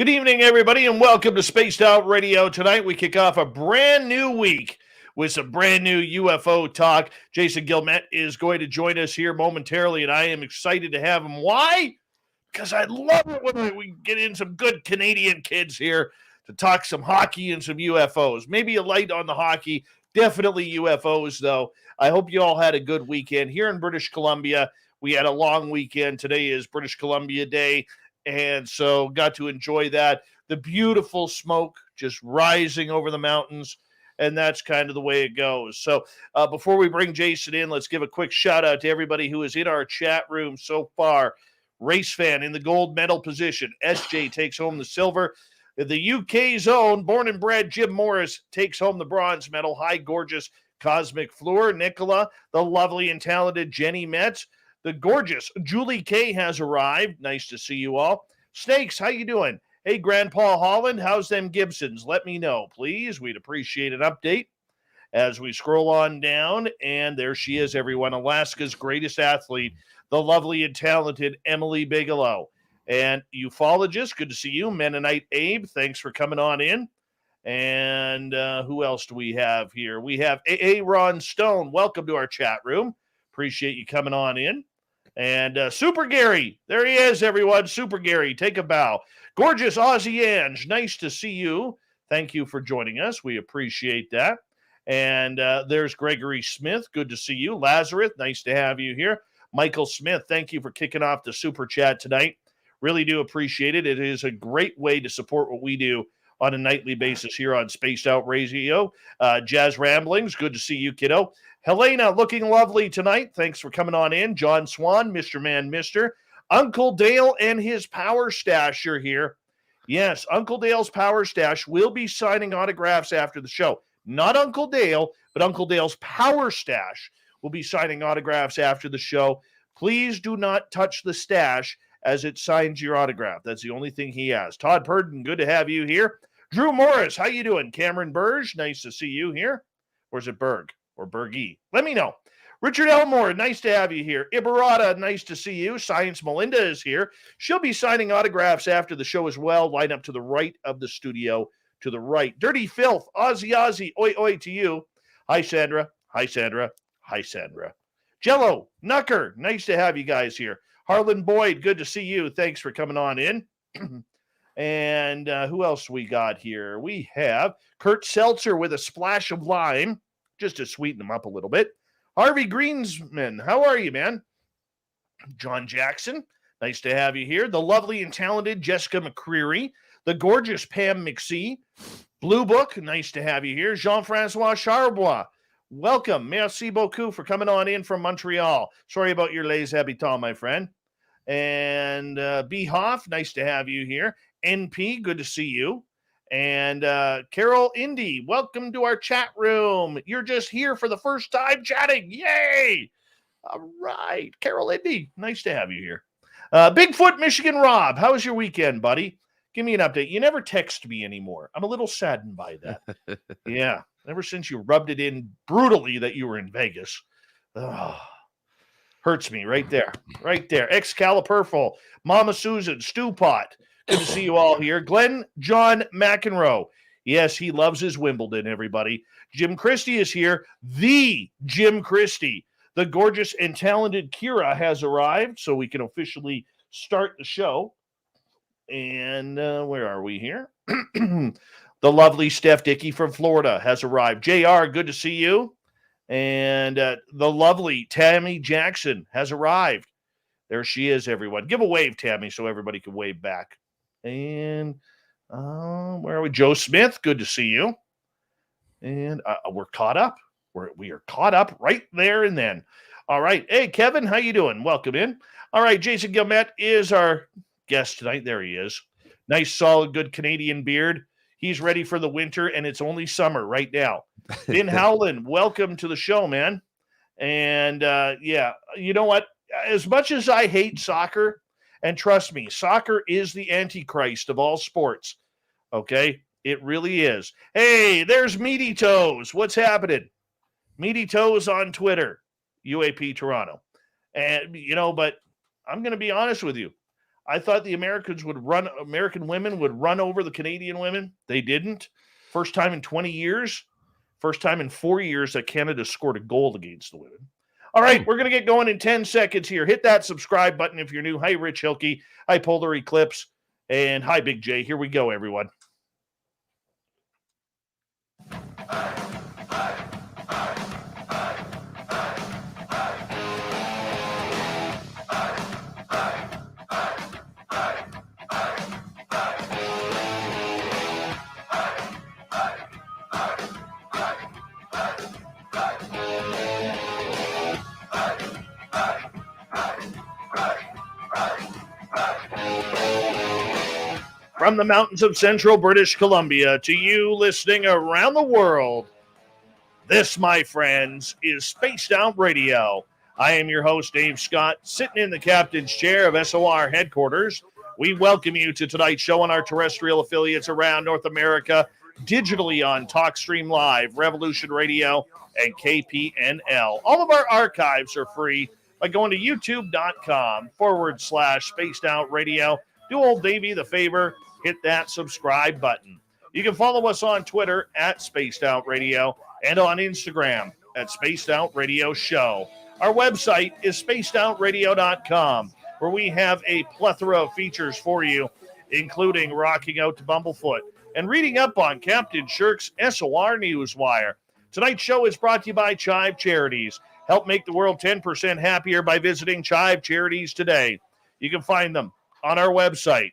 Good evening, everybody, and welcome to Spaced Out Radio. Tonight, we kick off a brand new week with some brand new UFO talk. Jason Gilmette is going to join us here momentarily, and I am excited to have him. Why? Because I love it when we get in some good Canadian kids here to talk some hockey and some UFOs. Maybe a light on the hockey, definitely UFOs, though. I hope you all had a good weekend. Here in British Columbia, we had a long weekend. Today is British Columbia Day. And so got to enjoy that. The beautiful smoke just rising over the mountains. And that's kind of the way it goes. So before we bring Jason in, let's give a quick shout out to everybody who is in our chat room so far. Race fan in the gold medal position. SJ takes home the silver. The UK zone, born and bred Jim Morris takes home the bronze medal. Hi, gorgeous Cosmic Fleur. Nicola, the lovely and talented Jenny Metz. The gorgeous Julie K has arrived. Nice to see you all. Snakes, how you doing? Hey, Grandpa Holland, how's them Gibsons? Let me know, please. We'd appreciate an update as we scroll on down. And there she is, everyone. Alaska's greatest athlete, the lovely and talented Emily Bigelow. And ufologist, good to see you. Mennonite Abe, thanks for coming on in. And who else do we have here? We have A.A. Ron Stone. Welcome to our chat room. Appreciate you coming on in. And Super Gary, there he is, everyone. Super Gary, take a bow. Gorgeous Aussie Ange, nice to see you. Thank you for joining us. We appreciate that. And there's Gregory Smith, good to see you. Lazarus, nice to have you here. Michael Smith, thank you for kicking off the Super Chat tonight. Really do appreciate it. It is a great way to support what we do on a nightly basis here on Spaced Out Radio. Jazz Ramblings, good to see you, kiddo. Helena, looking lovely tonight. Thanks for coming on in. John Swan, Mr. Man, Mr. Uncle Dale and his Power Stash are here. Yes, Uncle Dale's Power Stash will be signing autographs after the show. Not Uncle Dale, but Uncle Dale's Power Stash will be signing autographs after the show. Please do not touch the stash as it signs your autograph. That's the only thing he has. Todd Purdon, good to have you here. Drew Morris, how you doing? Cameron Burge, nice to see you here. Or is it Berg or Bergie? Let me know. Richard Elmore, nice to have you here. Ibarata, nice to see you. Science Melinda is here. She'll be signing autographs after the show as well. Line up to the right of the studio, to the right. Dirty Filth, Ozzy, oi, oi to you. Hi, Sandra. Hi, Sandra. Hi, Sandra. Jello, Nucker, nice to have you guys here. Harlan Boyd, good to see you. Thanks for coming on in. And who else we got here? We have Kurt Seltzer with a splash of lime, just to sweeten them up a little bit. Harvey Greensman, how are you, man? John Jackson, nice to have you here. The lovely and talented Jessica McCreary. The gorgeous Pam McSee. Blue Book, nice to have you here. Jean-Francois Charbois, welcome. Merci beaucoup for coming on in from Montreal. Sorry about your les habitants, my friend. And B. Hoff, nice to have you here. NP, good to see you. And Carol Indy, welcome to our chat room. You're just here for the first time chatting. Yay! All right. Carol Indy, nice to have you here. Bigfoot Michigan Rob, how was your weekend, buddy? Give me an update. You never text me anymore. I'm a little saddened by that. Yeah. Ever since you rubbed it in brutally that you were in Vegas. Ugh. Hurts me right there. Right there. Excalibur, Mama Susan, Stew Pot. Good to see you all here. Glenn John McEnroe. Yes, he loves his Wimbledon, everybody. Jim Christie is here. The Jim Christie. The gorgeous and talented Kira has arrived, so we can officially start the show. And where are we here? The lovely Steph Dickey from Florida has arrived. JR, good to see you. And the lovely Tammy Jackson has arrived. There she is, everyone. Give a wave, Tammy, so everybody can wave back. And where are we? Joe Smith, good to see you. And we're caught up. We are caught up right there and then. All right. Hey, Kevin, how you doing? Welcome in. All right, Jason Gilmette is our guest tonight. There he is. Nice, solid, good Canadian beard. He's ready for the winter, and it's only summer right now. Ben Howland, welcome to the show, man. And, yeah, you know what? As much as I hate soccer, and trust me, soccer is the antichrist of all sports, okay? It really is. Hey, there's Meaty Toes. What's happening? Meaty Toes on Twitter, UAP Toronto. And, you know, but I'm going to be honest with you. I thought American women would run over the Canadian women. They didn't. First time in 20 years. First time in 4 years that Canada scored a goal against the women. All right, we're going to get going in 10 seconds here. Hit that subscribe button if you're new. Hi, Rich Hilke. Hi, Polar Eclipse. And hi, Big J. Here we go, everyone. From the mountains of central British Columbia to you listening around the world, this, my friends, is Spaced Out Radio. I am your host, Dave Scott, sitting in the captain's chair of SOR headquarters. We welcome you to tonight's show on our terrestrial affiliates around North America, digitally on TalkStream Live, Revolution Radio, and KPNL. All of our archives are free by going to youtube.com/Spaced Out Radio. Do old Davey the favor. Hit that subscribe button. You can follow us on Twitter at Spaced Out Radio and on Instagram at Spaced Out Radio Show. Our website is spacedoutradio.com, where we have a plethora of features for you, including rocking out to Bumblefoot and reading up on Captain Shirk's SOR Newswire. Tonight's show is brought to you by Chive Charities. Help make the world 10% happier by visiting Chive Charities today. You can find them on our website.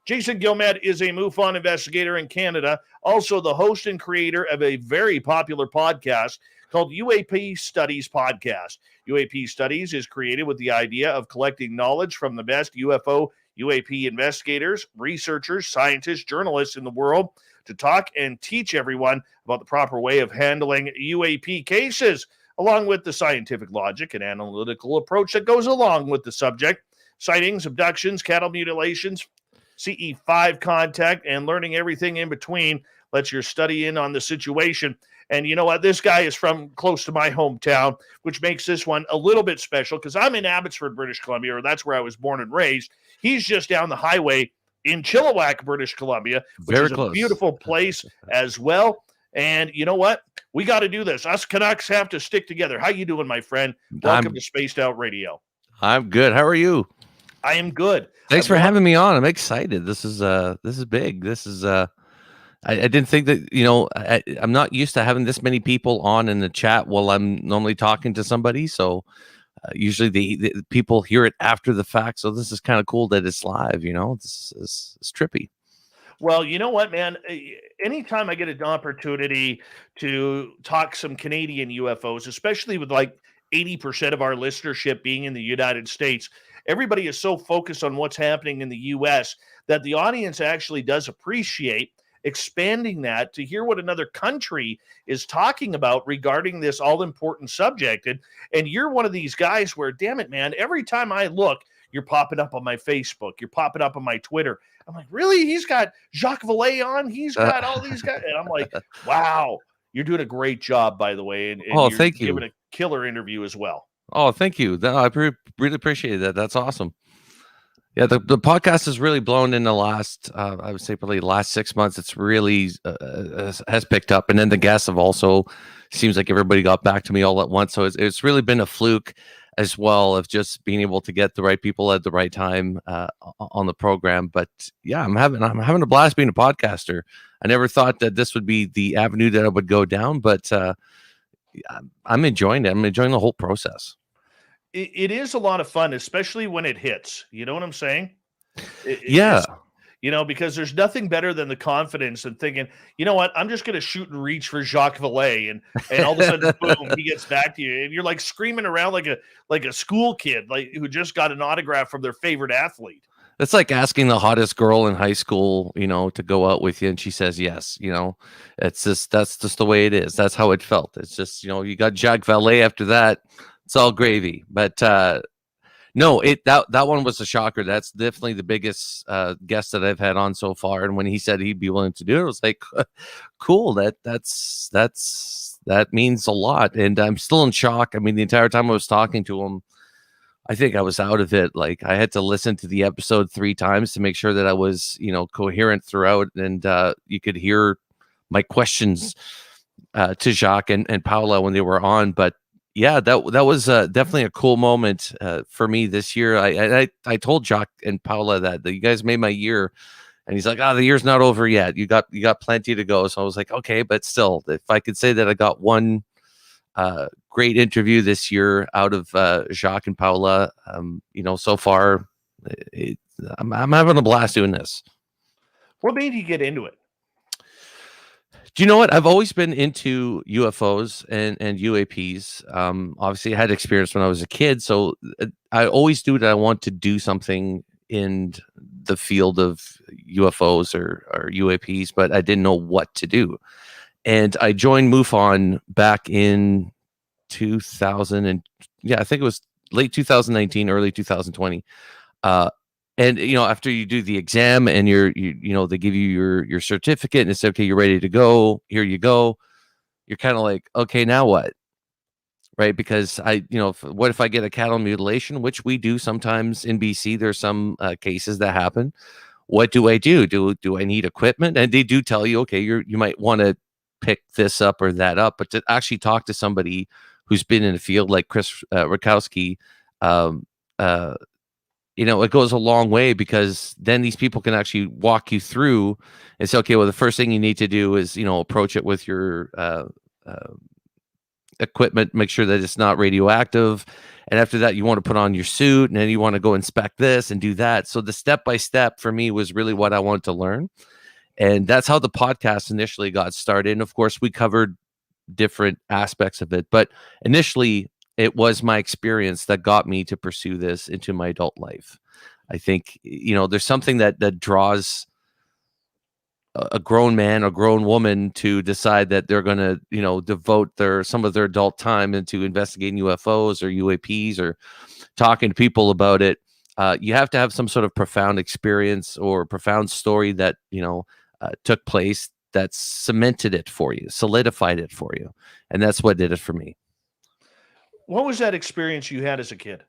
Jason Gilmette is a MUFON investigator in Canada, also the host and creator of a very popular podcast called UAP Studies Podcast. UAP Studies is created with the idea of collecting knowledge from the best UAP investigators, researchers, scientists, journalists in the world to talk and teach everyone about the proper way of handling UAP cases, along with the scientific logic and analytical approach that goes along with the subject. Sightings, abductions, cattle mutilations, CE5 contact, and learning everything in between lets you study in on the situation. And you know what? This guy is from close to my hometown, which makes this one a little bit special because I'm in Abbotsford, British Columbia, or that's where I was born and raised. He's just down the highway in Chilliwack, British Columbia, which is a beautiful place as well. And you know what? We got to do this. Us Canucks have to stick together. How you doing, my friend? Welcome to Spaced Out Radio. I'm good. How are you? I am good. Thanks for having me on. I'm excited. This is big. This is I didn't think that, I'm not used to having this many people on in the chat while I'm normally talking to somebody. So usually the people hear it after the fact. So this is kind of cool that it's live, This is trippy. Well, you know what, man? Anytime I get an opportunity to talk some Canadian UFOs, especially with like 80% of our listenership being in the United States, everybody is so focused on what's happening in the U.S. that the audience actually does appreciate expanding that to hear what another country is talking about regarding this all-important subject. And you're one of these guys where, damn it, man, every time I look, you're popping up on my Facebook. You're popping up on my Twitter. I'm like, really? He's got Jacques Vallée on? He's got all these guys? And I'm like, wow, you're doing a great job, by the way. And you're thank you. Giving a killer interview as well. Oh, thank you. I really appreciate that. That's awesome. Yeah, the podcast has really blown in the last, I would say probably the last 6 months. It's really has picked up. And then the guests have also, seems like everybody got back to me all at once. So it's really been a fluke as well of just being able to get the right people at the right time on the program. But yeah, I'm having a blast being a podcaster. I never thought that this would be the avenue that I would go down, but I'm enjoying it. I'm enjoying the whole process. It is a lot of fun, especially when it hits. You know what I'm saying? Yeah. Because there's nothing better than the confidence and thinking, you know what, I'm just going to shoot and reach for Jacques Vallée, and all of a sudden, boom, he gets back to you, and you're like screaming around like a school kid, like who just got an autograph from their favorite athlete. It's like asking the hottest girl in high school, to go out with you, and she says yes. It's just that's just the way it is. That's how it felt. It's just you got Jacques Vallée after that. It's all gravy. But no, that one was a shocker. That's definitely the biggest guest that I've had on so far. And when he said he'd be willing to do it, I was like, cool. That means a lot. And I'm still in shock. I mean, the entire time I was talking to him, I think I was out of it. Like I had to listen to the episode 3 times to make sure that I was, coherent throughout, and you could hear my questions to Jacques and Paula when they were on. But yeah, that was definitely a cool moment for me this year. I told Jacques and Paula that you guys made my year, and he's like, the year's not over yet. You got plenty to go. So I was like, okay, but still, if I could say that I got one great interview this year out of Jacques and Paula, so far, I'm having a blast doing this. What made you get into it? Do you know what? I've always been into UFOs and UAPs. Obviously, I had experience when I was a kid, so I always knew that I want to do something in the field of UFOs or UAPs, but I didn't know what to do. And I joined MUFON back in 2000, and I think it was late 2019, early 2020. And after you do the exam and they give you your certificate and it's okay, you're ready to go. Here you go. You're kind of like, okay, now what? Right? Because what if I get a cattle mutilation, which we do sometimes in BC? There's some cases that happen. What do I do? Do I need equipment? And they do tell you, okay, you might want to pick this up or that up, but to actually talk to somebody who's been in the field like Chris Rakowski, it goes a long way, because then these people can actually walk you through and say, okay, well, the first thing you need to do is, approach it with your equipment, make sure that it's not radioactive. And after that, you want to put on your suit, and then you want to go inspect this and do that. So the step-by-step for me was really what I wanted to learn. And that's how the podcast initially got started. And of course, we covered different aspects of it. But initially, it was my experience that got me to pursue this into my adult life. I think, there's something that draws a grown man, a grown woman to decide that they're going to, devote some of their adult time into investigating UFOs or UAPs or talking to people about it. You have to have some sort of profound experience or profound story that, took place that cemented it for you, solidified it for you. And that's what did it for me. What was that experience you had as a kid?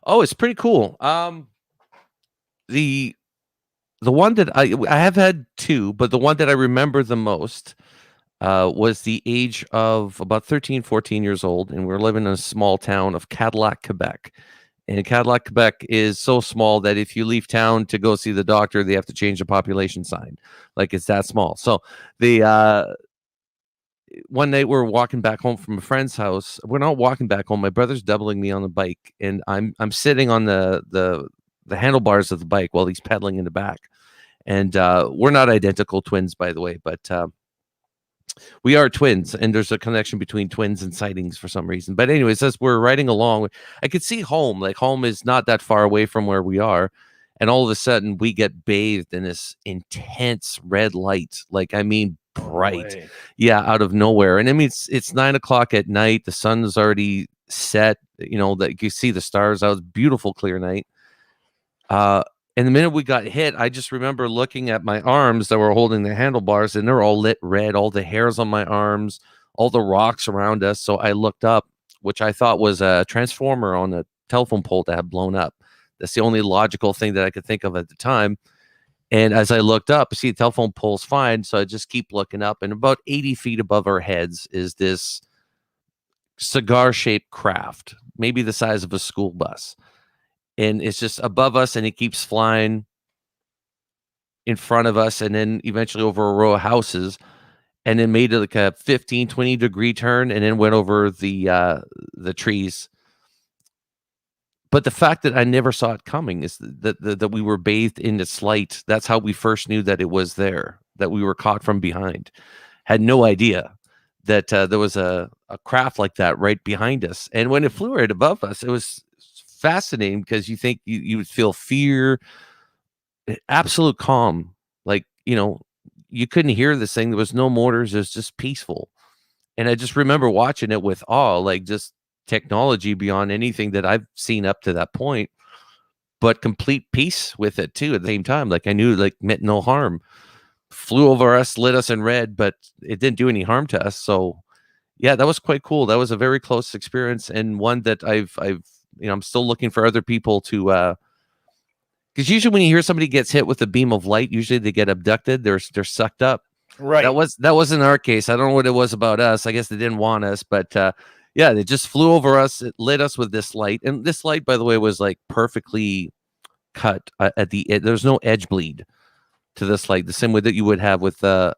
Oh, it's pretty cool. The one that I have had 2, but the one that I remember the most was the age of about 13, 14 years old, and we're living in a small town of Cadillac, Quebec. And Cadillac, Quebec is so small that if you leave town to go see the doctor, they have to change the population sign. Like, it's that small. So one night we're walking back home from a friend's house. We're not walking back home. My brother's doubling me on the bike, and I'm sitting on the handlebars of the bike while he's pedaling in the back. And we're not identical twins, by the way, but we are twins, and there's a connection between twins and sightings for some reason. But anyways, as we're riding along, I could see home. Like, home is not that far away from where we are. And all of a sudden, we get bathed in this intense red light. Like, I mean, bright. Out of nowhere. And I mean, it's 9:00 at night. The sun's already set. That you see the stars out. It's beautiful, clear night. And the minute we got hit, I just remember looking at my arms that were holding the handlebars, and they're all lit red, all the hairs on my arms, all the rocks around us. So I looked up, which I thought was a transformer on a telephone pole that had blown up. That's the only logical thing that I could think of at the time. And as I looked up, I see the telephone pole's fine. So I just keep looking up, and about 80 feet above our heads is this cigar-shaped craft, maybe the size of a school bus. And it's just above us, and it keeps flying in front of us, and then eventually over a row of houses, and then made like a 15, 20 degree turn, and then went over the trees. But the fact that I never saw it coming is that we were bathed in its light. That's how we first knew that it was there, that we were caught from behind. Had no idea that there was a craft like that right behind us. And when it flew right above us, it was fascinating, because you think you would feel fear, absolute calm. Like, you couldn't hear this thing. There was no motors. It was just peaceful. And I just remember watching it with awe, like just technology beyond anything that I've seen up to that point, but complete peace with it too at the same time. Like, I knew, like, meant no harm. Flew over us, lit us in red, but it didn't do any harm to us. So yeah, that was quite cool. That was a very close experience, and one that I've I'm still looking for other people to, because usually when you hear somebody gets hit with a beam of light, usually they get abducted. They're sucked up. Right. That wasn't our case. I don't know what it was about us. I guess they didn't want us, but yeah, they just flew over us. It lit us with this light, and this light, by the way, was like perfectly cut at the. There's no edge bleed to this light, the same way that you would have with a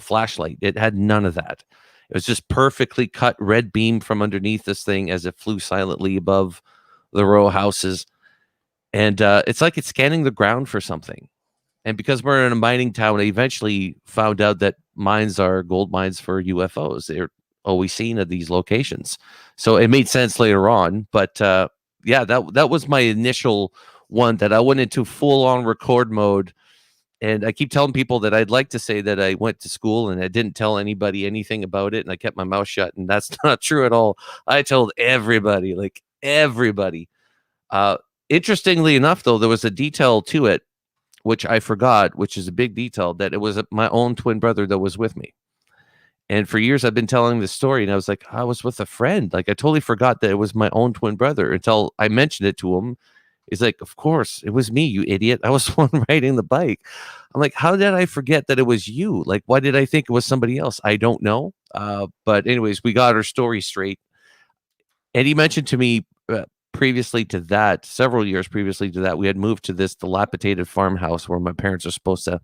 flashlight. It had none of that. It was just perfectly cut red beam from underneath this thing as it flew silently above the row houses. And it's like it's scanning the ground for something. And because we're in a mining town, I eventually found out that mines are gold mines for UFOs. They're always seen at these locations. So it made sense later on. But yeah, that was my initial one that I went into full-on record mode. And I keep telling people that I'd like to say that I went to school and I didn't tell anybody anything about it. And I kept my mouth shut. And that's not true at all. I told everybody, like everybody. Interestingly enough, though, there was a detail to it, which I forgot, which is a big detail, that it was my own twin brother that was with me. And for years, I've been telling this story, and I was like, I was with a friend. Like, I totally forgot that it was my own twin brother until I mentioned it to him. He's like, of course, it was me, you idiot. I was the one riding the bike. I'm like, how did I forget that it was you? Like, why did I think it was somebody else? I don't know. But anyways, we got our story straight. And he mentioned to me previously to that, several years previously to that, we had moved to this dilapidated farmhouse where my parents are supposed to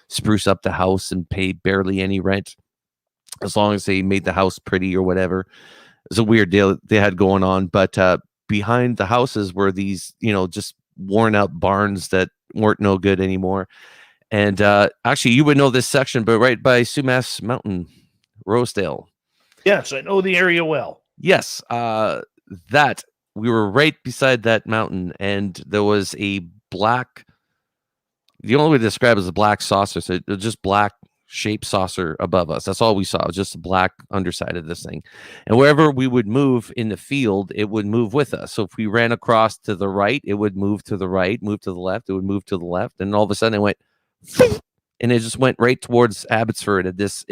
spruce up the house and pay barely any rent as long as they made the house pretty or whatever. It was a weird deal they had going on. But behind the houses were these, just worn out barns that weren't no good anymore. And actually, you would know this section, but right by Sumas Mountain, Rosedale. Yes, I know the area well. Yes, that we were right beside that mountain, and there was a black. The only way to describe it is a black saucer. So it was just black shaped saucer above us. That's all we saw. It was just a black underside of this thing. And wherever we would move in the field, it would move with us. So if we ran across to the right, it would move to the right, move to the left, it would move to the left. And all of a sudden it went, and it just went right towards Abbotsford at this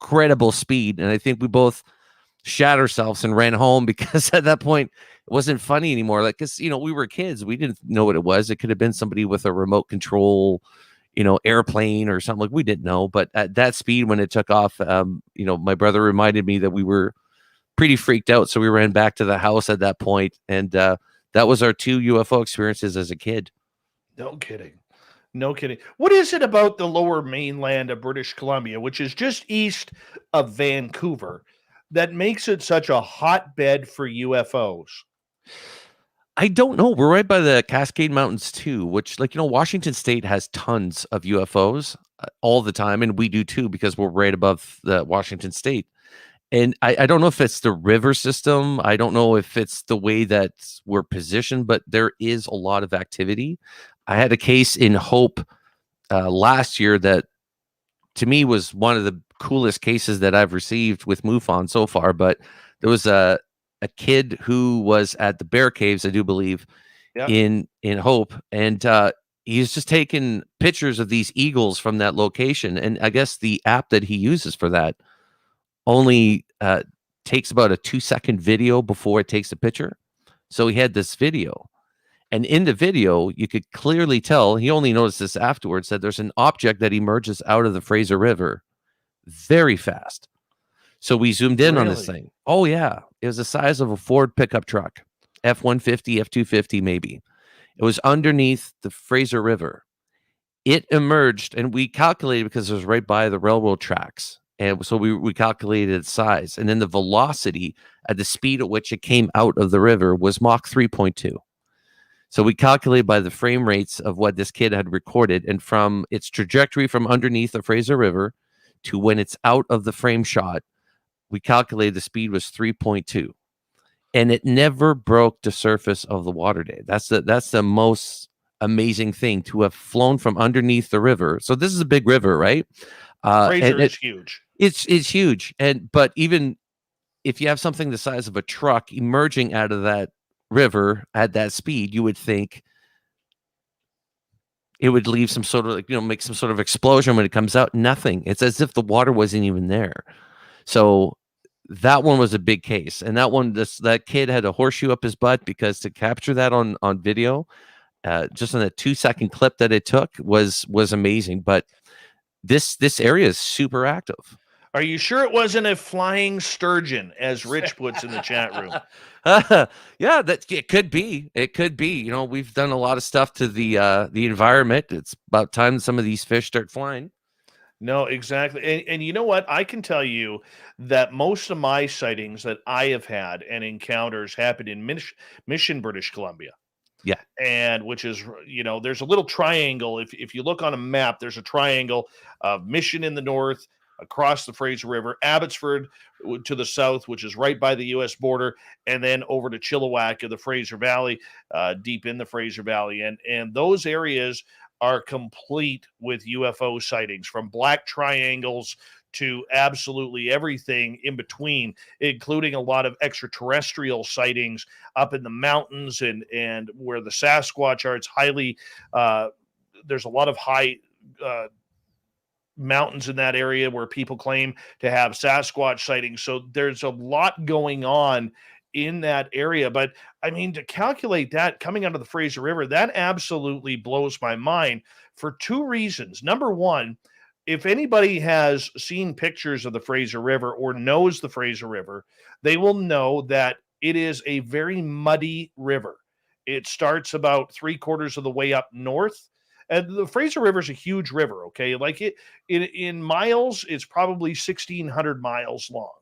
incredible speed. And I think we both shat ourselves and ran home because at that point it wasn't funny anymore. Like, because, we were kids. We didn't know what it was. It could have been somebody with a remote control airplane or something. Like, we didn't know, but at that speed when it took off, my brother reminded me that we were pretty freaked out. So we ran back to the house at that point, and that was our 2 UFO experiences as a kid. No kidding. What is it about the lower mainland of British Columbia, which is just east of Vancouver, that makes it such a hotbed for UFOs? I don't know. We're right by the Cascade Mountains too, which, Washington State has tons of UFOs all the time, and we do too because we're right above the Washington State. And I don't know if it's the river system. I don't know if it's the way that we're positioned, but there is a lot of activity. I had a case in Hope last year that, to me, was one of the coolest cases that I've received with MUFON so far. But there was a kid who was at the Bear Caves, I do believe, in Hope, and he's just taking pictures of these eagles from that location. And I guess the app that he uses for that only takes about a 2-second video before it takes a picture. So he had this video, and in the video you could clearly tell, he only noticed this afterwards, that there's an object that emerges out of the Fraser River very fast. So we zoomed in on this thing. Oh yeah, it was the size of a Ford pickup truck, F-150, F-250 maybe. It was underneath the Fraser River. It emerged, and we calculated because it was right by the railroad tracks. And so we calculated its size. And then the velocity at the speed at which it came out of the river was Mach 3.2. So we calculated by the frame rates of what this kid had recorded. And from its trajectory from underneath the Fraser River to when it's out of the frame shot, we calculated the speed was 3.2. And it never broke the surface of the water. That's the most amazing thing, to have flown from underneath the river. So this is a big river, right? Fraser is huge. It's huge. But even if you have something the size of a truck emerging out of that river at that speed, you would think it would leave some sort of, make some sort of explosion when it comes out. Nothing. It's as if the water wasn't even there. So that one was a big case, and that kid had a horseshoe up his butt, because to capture that on video, just on a 2-second clip that it took was amazing. But this area is super active. Are you sure it wasn't a flying sturgeon, as Rich puts in the chat room? Yeah, that it could be. It could be. You know, we've done a lot of stuff to the environment. It's about time some of these fish start flying. No, exactly. And you know what? I can tell you that most of my sightings that I have had and encounters happened in Mission, British Columbia. Yeah. And which is, there's a little triangle. If you look on a map, there's a triangle of Mission in the north, across the Fraser River, Abbotsford to the south, which is right by the U.S. border, and then over to Chilliwack of the Fraser Valley, deep in the Fraser Valley. And those areas are complete with UFO sightings, from black triangles to absolutely everything in between, including a lot of extraterrestrial sightings up in the mountains and where the Sasquatch are. It's highly, there's a lot of high mountains in that area where people claim to have Sasquatch sightings. So there's a lot going on in that area. But I mean, to calculate that coming out of the Fraser River, that absolutely blows my mind for two reasons. Number one, if anybody has seen pictures of the Fraser River or knows the Fraser River, they will know that it is a very muddy river. It starts about 3/4 of the way up north. And the Fraser River is a huge river, okay? Like in miles, it's probably 1,600 miles long.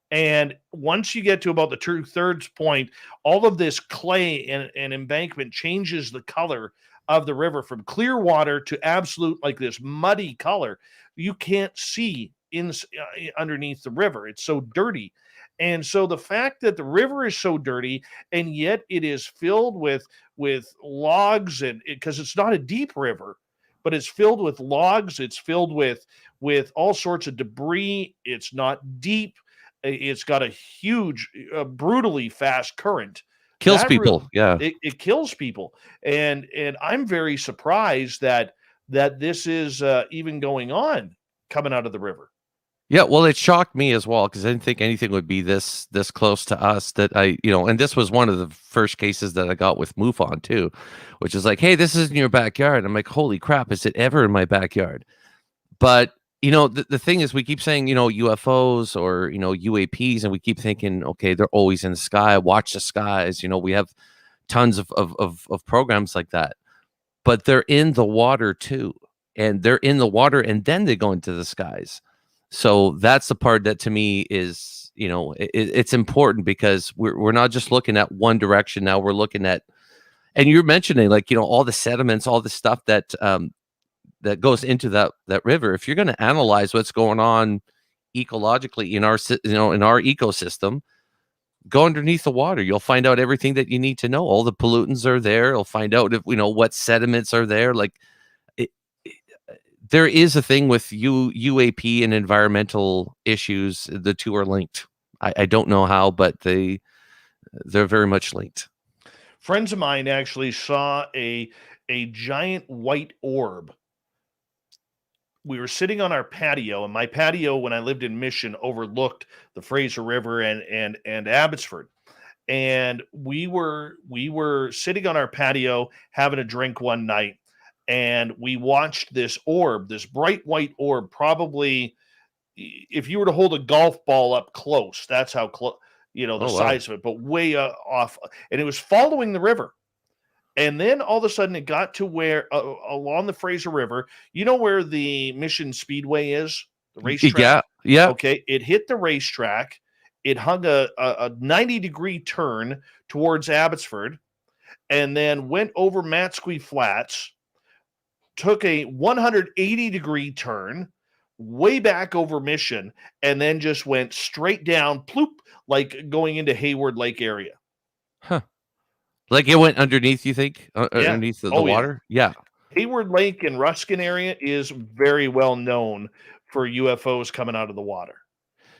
And once you get to about the 2/3 point, all of this clay and embankment changes the color of the river from clear water to absolute, like this muddy color. You can't see underneath the river. It's so dirty. And so the fact that the river is so dirty, and yet it is filled with logs, and because it's not a deep river, but it's filled with logs, it's filled with all sorts of debris. It's not deep. It's got a huge, brutally fast current. Kills people. Yeah. It kills people. And I'm very surprised that this is even going on coming out of the river. Yeah, well, it shocked me as well, because I didn't think anything would be this close to us. That and this was one of the first cases that I got with MUFON too, which is like, hey, this is in your backyard. I'm like, holy crap, is it ever in my backyard? But the thing is, we keep saying, UFOs or, UAPs, and we keep thinking, okay, they're always in the sky. Watch the skies. We have tons of programs like that, but they're in the water too. And they're in the water, and then they go into the skies. So that's the part that to me is, it's important, because we're not just looking at one direction. Now we're looking at, and you're mentioning, like, all the sediments, all the stuff that that goes into that river. If you're going to analyze what's going on ecologically in our in our ecosystem, go underneath the water. You'll find out everything that you need to know. All the pollutants are there. You'll find out if what sediments are there. Like, there is a thing with UAP and environmental issues. The two are linked. I don't know how, but they're very much linked. Friends of mine actually saw a giant white orb. We were sitting on our patio, and my patio, when I lived in Mission, overlooked the Fraser River and Abbotsford. And we were sitting on our patio having a drink one night, and we watched this orb, this bright white orb, probably if you were to hold a golf ball up close, that's how close, the size of it, but way off. And it was following the river. And then all of a sudden it got to where along the Fraser River, where the Mission Speedway is, the racetrack. Yeah. Yeah. Okay. It hit the racetrack. It hung a 90-degree turn towards Abbotsford, and then went over Matsqui Flats, took a 180-degree turn way back over Mission, and then just went straight down, ploop, like going into Hayward Lake area. Huh. Like it went underneath, you think? Underneath the water? Yeah. Hayward Lake and Ruskin area is very well known for UFOs coming out of the water.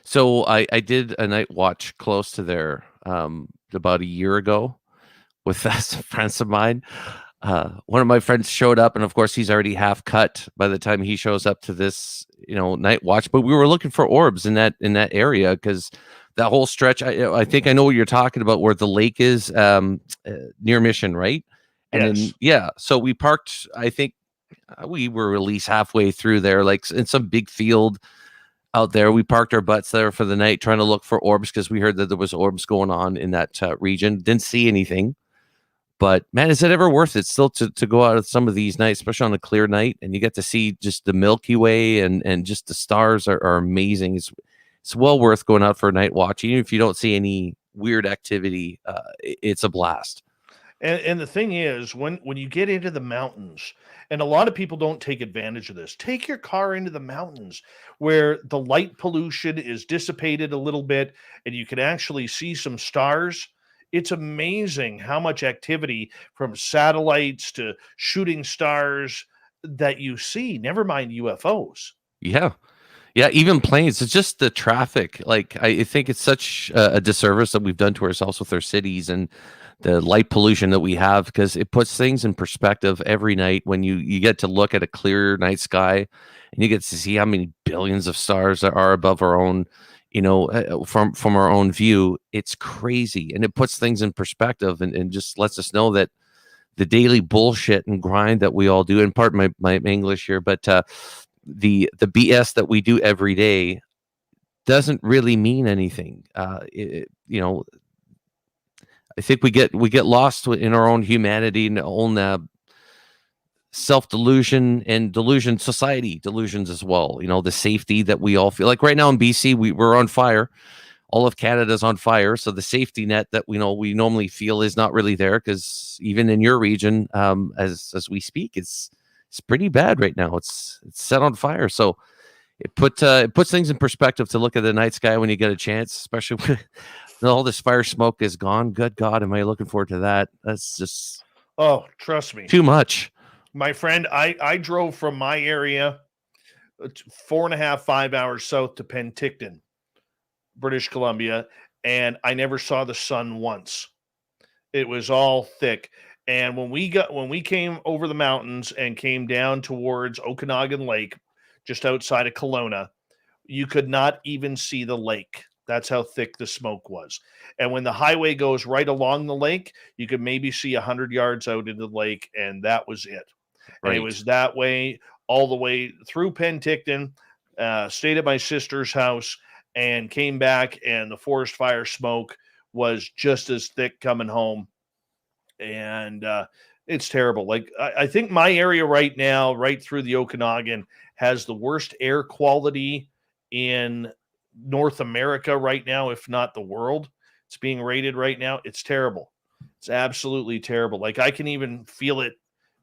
So I did a night watch close to there about a year ago with some friends of mine. One of my friends showed up, and of course he's already half cut by the time he shows up to this, night watch. But we were looking for orbs in that area because that whole stretch. I think I know what you're talking about, where the lake is, near Mission, right? And Yes. then so we parked. I think we were at least halfway through there, like in some big field out there. We parked our butts there for the night, trying to look for orbs because we heard that there was orbs going on in that region. Didn't see anything. But man, is it ever worth it still to go out of some of these nights, especially on a clear night, and you get to see just the Milky Way and just the stars are amazing. It's well worth going out for a night watch, even if you don't see any weird activity. It's a blast. And the thing is, when you get into the mountains, and a lot of people don't take advantage of this, take your car into the mountains where the light pollution is dissipated a little bit and you can actually see some stars. It's amazing how much activity from satellites to shooting stars that you see, never mind UFOs. Yeah. Yeah, even planes. It's just the traffic. Like I think it's such a disservice that we've done to ourselves with our cities and the light pollution that we have, because it puts things in perspective every night when you get to look at a clear night sky and you get to see how many billions of stars there are above our own, from our own view. It's crazy, and it puts things in perspective and just lets us know that the daily bullshit and grind that we all do, and pardon my English here, but the BS that we do every day doesn't really mean anything. I think we get lost in our own humanity and own self delusion and society delusions as well. The safety that we all feel like right now in BC, we're on fire. All of Canada's on fire, so the safety net that we normally feel is not really there, because even in your region, as we speak, it's pretty bad right now. It's set on fire. So it puts things in perspective to look at the night sky when you get a chance, especially when all this fire smoke is gone. Good God, am I looking forward to that? That's just Trust me, too much. My friend, I drove from my area 4.5, 5 hours south to Penticton, British Columbia, and I never saw the sun once. It was all thick. And when we came over the mountains and came down towards Okanagan Lake, just outside of Kelowna, you could not even see the lake. That's how thick the smoke was. And when the highway goes right along the lake, you could maybe see 100 yards out into the lake, and that was it. Right. And it was that way all the way through Penticton, stayed at my sister's house, and came back, and the forest fire smoke was just as thick coming home. And it's terrible. Like, I think my area right now, right through the Okanagan, has the worst air quality in North America right now, if not the world. It's being rated right now. It's terrible. It's absolutely terrible. Like, I can even feel it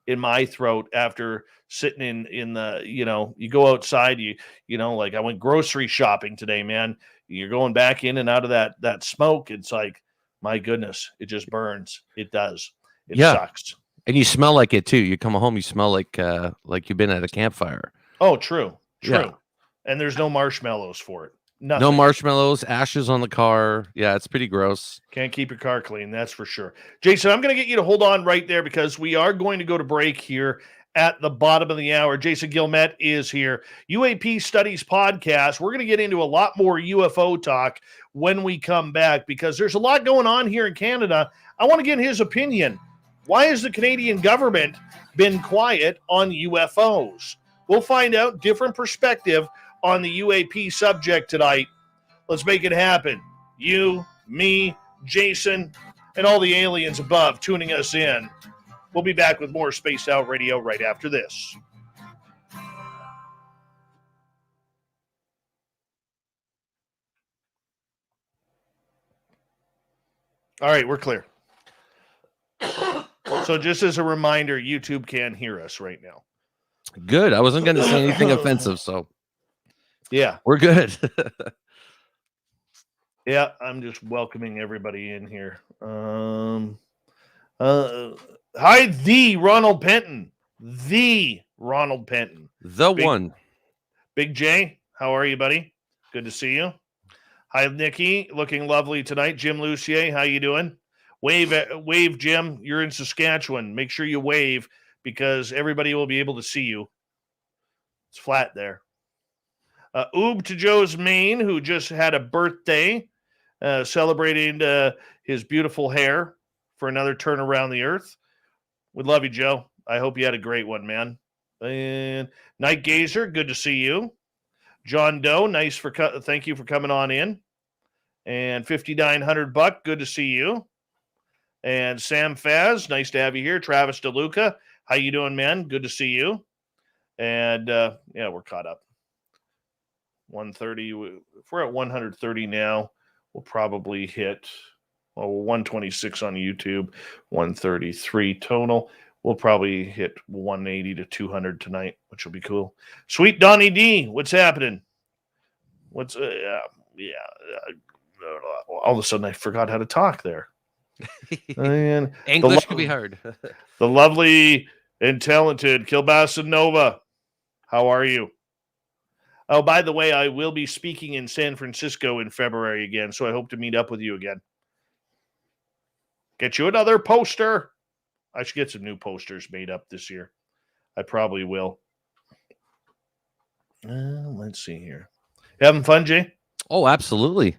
in my throat after sitting in the, you go outside, like I went grocery shopping today, man. You're going back in and out of that smoke. It's like, my goodness, it just burns. It does. It sucks. And you smell like it too. You come home, you smell like you've been at a campfire. Oh, true. Yeah. And there's no marshmallows for it. Nothing. No marshmallows, ashes on the car. Yeah, it's pretty gross. Can't keep your car clean, that's for sure. Jason, I'm going to get you to hold on right there because we are going to go to break here at the bottom of the hour. Jason Gilmette is here. UAP Studies Podcast. We're going to get into a lot more UFO talk when we come back because there's a lot going on here in Canada. I want to get his opinion. Why has the Canadian government been quiet on UFOs? We'll find out different perspective on the UAP subject tonight. Let's make it happen. You, me, Jason, and all the aliens above tuning us in. We'll be back with more Spaced Out Radio right after this. All right, we're clear. So just as a reminder, YouTube can hear us right now. Good. I wasn't going to say anything offensive, so yeah, we're good. Yeah, I'm just welcoming everybody in here. Hi, the Ronald Penton. The Ronald Penton. One. Big J, how are you, buddy? Good to see you. Hi, Nikki, looking lovely tonight. Jim Lucier, how you doing? Wave, Jim. You're in Saskatchewan. Make sure you wave because everybody will be able to see you. It's flat there. Oob to Joe's Maine, who just had a birthday, celebrating his beautiful hair for another turn around the earth. We love you, Joe. I hope you had a great one, man. And Night Gazer, good to see you. John Doe, thank you for coming on in. And $5,900, good to see you. And Sam Faz, nice to have you here. Travis DeLuca, how you doing, man? Good to see you. And we're caught up. 130. If we're at 130 now, we'll probably hit 126 on YouTube, 133 total. We'll probably hit 180 to 200 tonight, which will be cool. Sweet Donnie D, what's happening? All of a sudden I forgot how to talk there. And English could be hard. The lovely and talented Kilbasa Nova, how are you? Oh, by the way, I will be speaking in San Francisco in February again, so I hope to meet up with you again. Get you another poster. I should get some new posters made up this year. I probably will. Let's see here. You having fun, Jay? Oh, absolutely.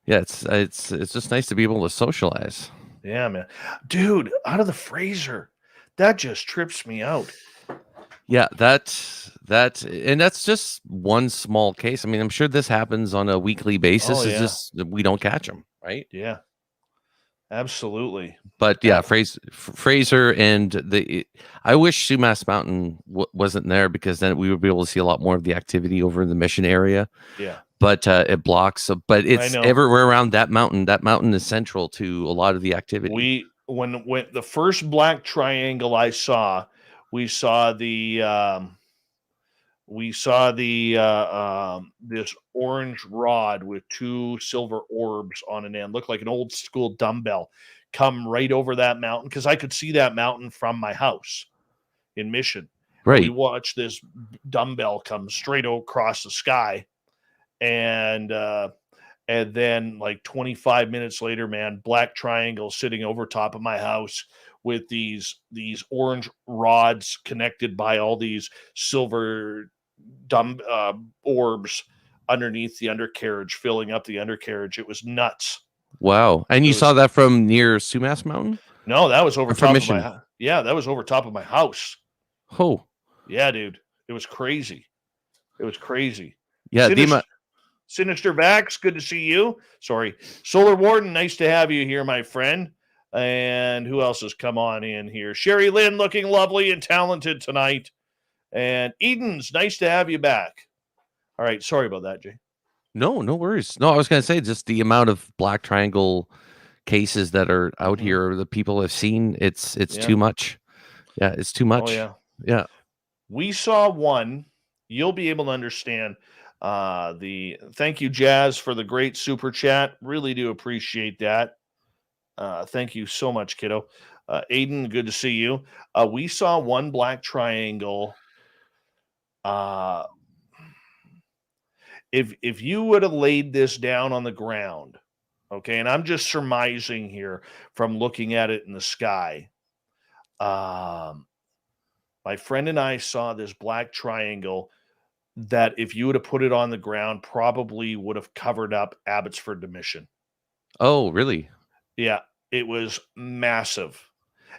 Yeah, it's just nice to be able to socialize. Yeah, man. Dude, out of the freezer. That just trips me out. Yeah, that's just one small case. I mean, I'm sure this happens on a weekly basis. It's just that we don't catch them, right? Yeah, absolutely. But yeah, Fraser and I wish Sumas Mountain wasn't there because then we would be able to see a lot more of the activity over in the Mission area. Yeah, but it blocks. But it's everywhere around that mountain. That mountain is central to a lot of the activity. When the first black triangle I saw. We saw this orange rod with two silver orbs on an end, looked like an old school dumbbell, come right over that mountain because I could see that mountain from my house in Mission. Right. We watched this dumbbell come straight across the sky, and then like 25 minutes later, man, black triangle sitting over top of my house with these orange rods connected by all these silver orbs underneath the undercarriage, filling up the undercarriage. It was nuts. Wow. And you saw that from near Sumas Mountain? No, that was over top of my that was over top of my house. Oh. Yeah, dude. It was crazy. Yeah, Sinister Vax, good to see you. Sorry. Solar Warden, nice to have you here, my friend. And who else has come on in here? Sherry Lynn, looking lovely and talented tonight. And Eden's, nice to have you back. All right. Sorry about that, Jay. No worries. No, I was going to say just the amount of black triangle cases that are out here that people have seen. It's too much. Yeah, it's too much. Oh, yeah. We saw one. You'll be able to understand. Thank you, Jazz, for the great super chat. Really do appreciate that. Thank you so much, kiddo. Aiden, good to see you. We saw one black triangle. If you would have laid this down on the ground, okay, and I'm just surmising here from looking at it in the sky. My friend and I saw this black triangle that if you would have put it on the ground, probably would have covered up Abbotsford to Mission. Oh, really? Yeah, it was massive.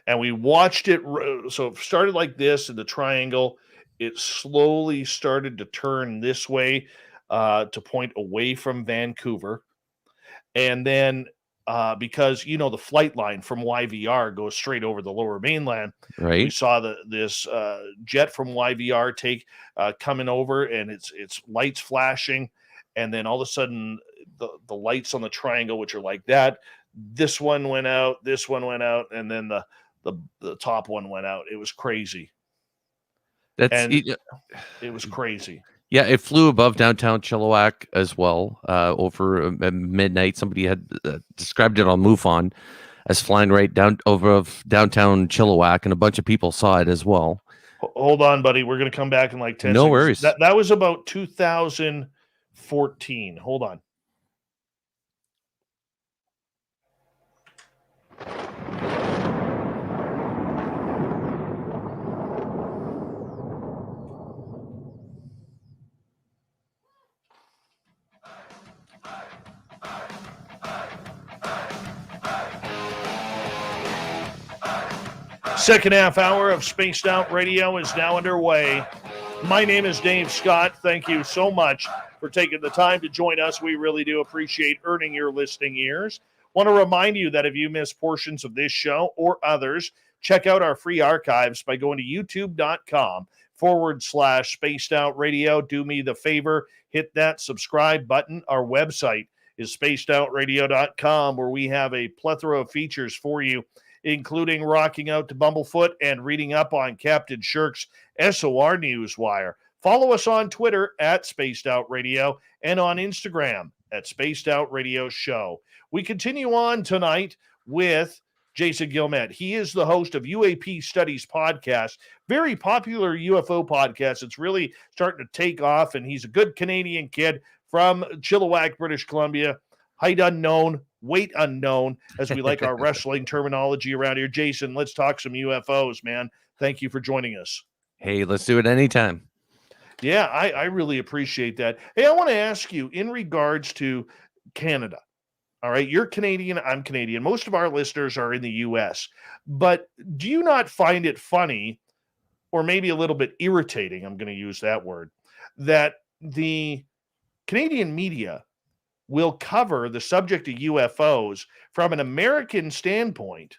And we watched it. So it started like this in the triangle. It slowly started to turn this way to point away from Vancouver. And then because, the flight line from YVR goes straight over the Lower Mainland. Right. We saw this jet from YVR take coming over, and it's lights flashing. And then all of a sudden, the lights on the triangle, which are like that, this one went out, and then the top one went out. It was crazy. It was crazy. Yeah, it flew above downtown Chilliwack as well over midnight. Somebody had described it on MUFON as flying right down over downtown Chilliwack, and a bunch of people saw it as well. Hold on, buddy. We're going to come back in like 10 No seconds. worries. That was about 2014. Hold on. Second half hour of Spaced Out Radio is now underway. My name is Dave Scott. Thank you so much for taking the time to join us. We really do appreciate earning your listening ears. Want to remind you that if you miss portions of this show or others, check out our free archives by going to youtube.com/Spaced Out Radio. Do me the favor, hit that subscribe button. Our website is spacedoutradio.com, where we have a plethora of features for you, including rocking out to Bumblefoot and reading up on Captain Shirk's SOR Newswire. Follow us on Twitter at Spaced Out Radio and on Instagram at Spaced Out Radio Show. We continue on tonight with Jason Gilmette. He is the host of UAP Studies Podcast, very popular UFO podcast. It's really starting to take off, and he's a good Canadian kid from Chilliwack, British Columbia. Height unknown, weight unknown, as we like our wrestling terminology around here. Jason, let's talk some UFOs, man. Thank you for joining us. Hey, let's do it anytime. Yeah, I really appreciate that. Hey, I want to ask you in regards to Canada. All right, you're Canadian, I'm Canadian. Most of our listeners are in the U.S., but do you not find it funny, or maybe a little bit irritating, I'm going to use that word, that the Canadian media will cover the subject of UFOs from an American standpoint,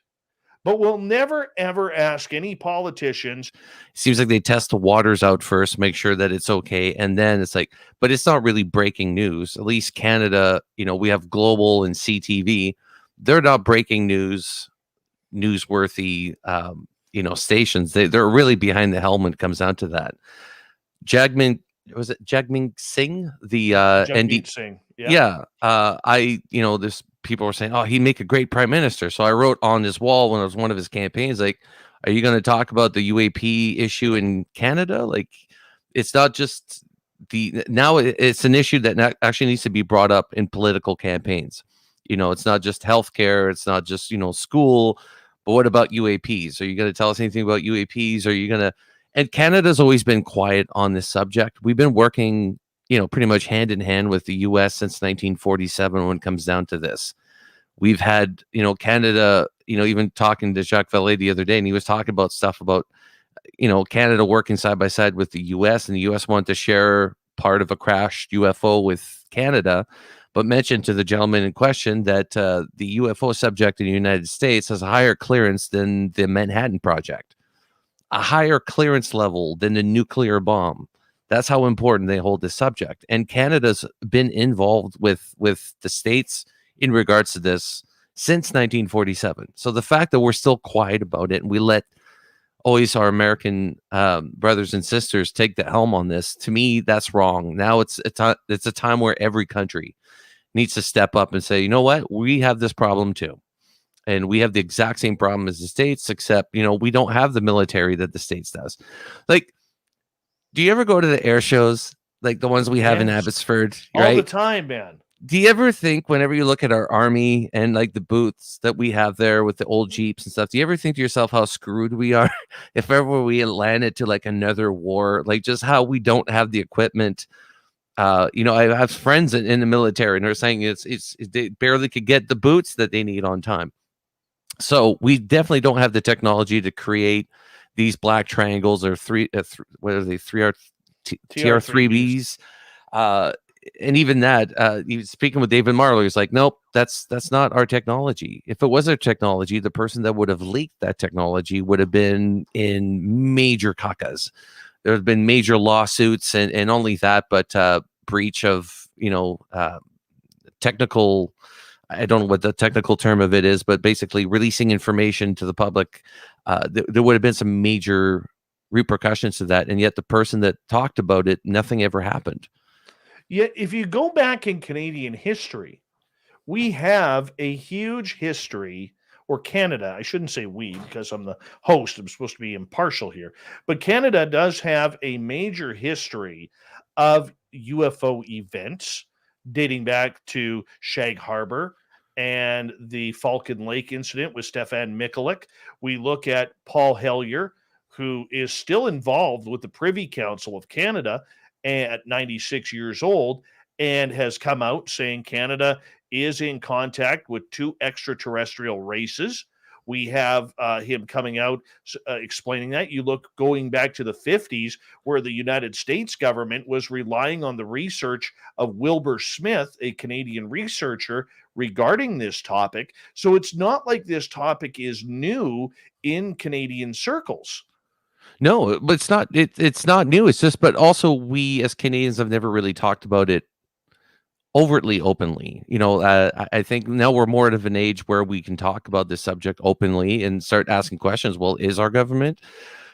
but will never, ever ask any politicians? Seems like they test the waters out first, make sure that it's okay. And then it's like, but it's not really breaking news. At least Canada, we have Global and CTV. They're not breaking newsworthy, stations. They're really behind the helm when it comes down to that. Jagmeet Singh, the Jagmeet Singh. Yeah. There's people were saying, oh, he'd make a great prime minister. So I wrote on his wall when it was one of his campaigns, like, are you going to talk about the UAP issue in Canada? Like, it's not just now it's an issue that actually needs to be brought up in political campaigns. It's not just healthcare. It's not just, school, but what about UAPs? Are you going to tell us anything about UAPs? Are you going to, and Canada's always been quiet on this subject. We've been working, pretty much hand in hand with the US since 1947 when it comes down to this. We've had, Canada, even talking to Jacques Vallée the other day, and he was talking about stuff about, Canada working side by side with the US, and the US wanted to share part of a crashed UFO with Canada, but mentioned to the gentleman in question that the UFO subject in the United States has a higher clearance than the Manhattan Project, a higher clearance level than the nuclear bomb. That's how important they hold this subject. And Canada's been involved with the states in regards to this since 1947. So the fact that we're still quiet about it and we let always our American brothers and sisters take the helm on this, to me, that's wrong. Now it's a time where every country needs to step up and say, you know what, we have this problem too. And we have the exact same problem as the states, except, we don't have the military that the states does. Like, do you ever go to the air shows, like the ones we have in Abbotsford? Right? All the time, man. Do you ever think, whenever you look at our army and like the booths that we have there with the old Jeeps and stuff, do you ever think to yourself how screwed we are if ever we landed to like another war, like just how we don't have the equipment? I have friends in the military, and they're saying they barely could get the boots that they need on time. So we definitely don't have the technology to create these black triangles or what are they? TR3Bs. And even that, speaking with David Marlowe, he's like, nope, that's not our technology. If it was our technology, the person that would have leaked that technology would have been in major caucus. There have been major lawsuits and only that, but breach of, technical, I don't know what the technical term of it is, but basically releasing information to the public. There would have been some major repercussions to that. And yet the person that talked about it, nothing ever happened. Yet, if you go back in Canadian history, we have a huge history, or Canada, I shouldn't say we because I'm the host, I'm supposed to be impartial here, but Canada does have a major history of UFO events dating back to Shag Harbor and the Falcon Lake incident with Stefan Mikulik. We look at Paul Hellyer, who is still involved with the Privy Council of Canada at 96 years old, and has come out saying Canada is in contact with two extraterrestrial races, We have him coming out explaining that. You look going back to the 50s, where the United States government was relying on the research of Wilbur Smith, a Canadian researcher, regarding this topic. So it's not like this topic is new in Canadian circles. No, but it's not. It's not new. It's just, but also we as Canadians have never really talked about it overtly, openly. I think now we're more of an age where we can talk about this subject openly and start asking questions. Well, is our government?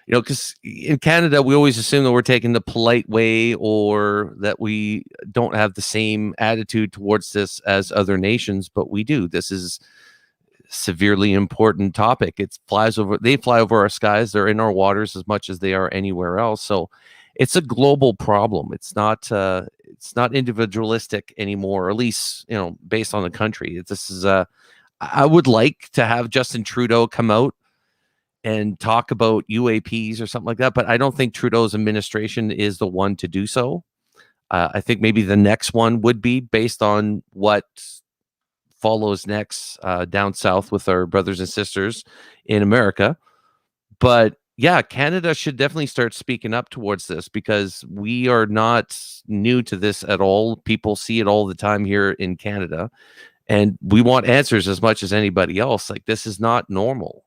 Because in Canada, we always assume that we're taking the polite way, or that we don't have the same attitude towards this as other nations, but we do. This is severely important topic. They fly over our skies. They're in our waters as much as they are anywhere else. So it's a global problem. It's not individualistic anymore, or at least, based on the country. I would like to have Justin Trudeau come out and talk about UAPs or something like that, but I don't think Trudeau's administration is the one to do so. I think maybe the next one would be, based on what follows next down south with our brothers and sisters in America. But yeah, Canada should definitely start speaking up towards this, because we are not new to this at all. People see it all the time here in Canada, and we want answers as much as anybody else. Like, this is not normal.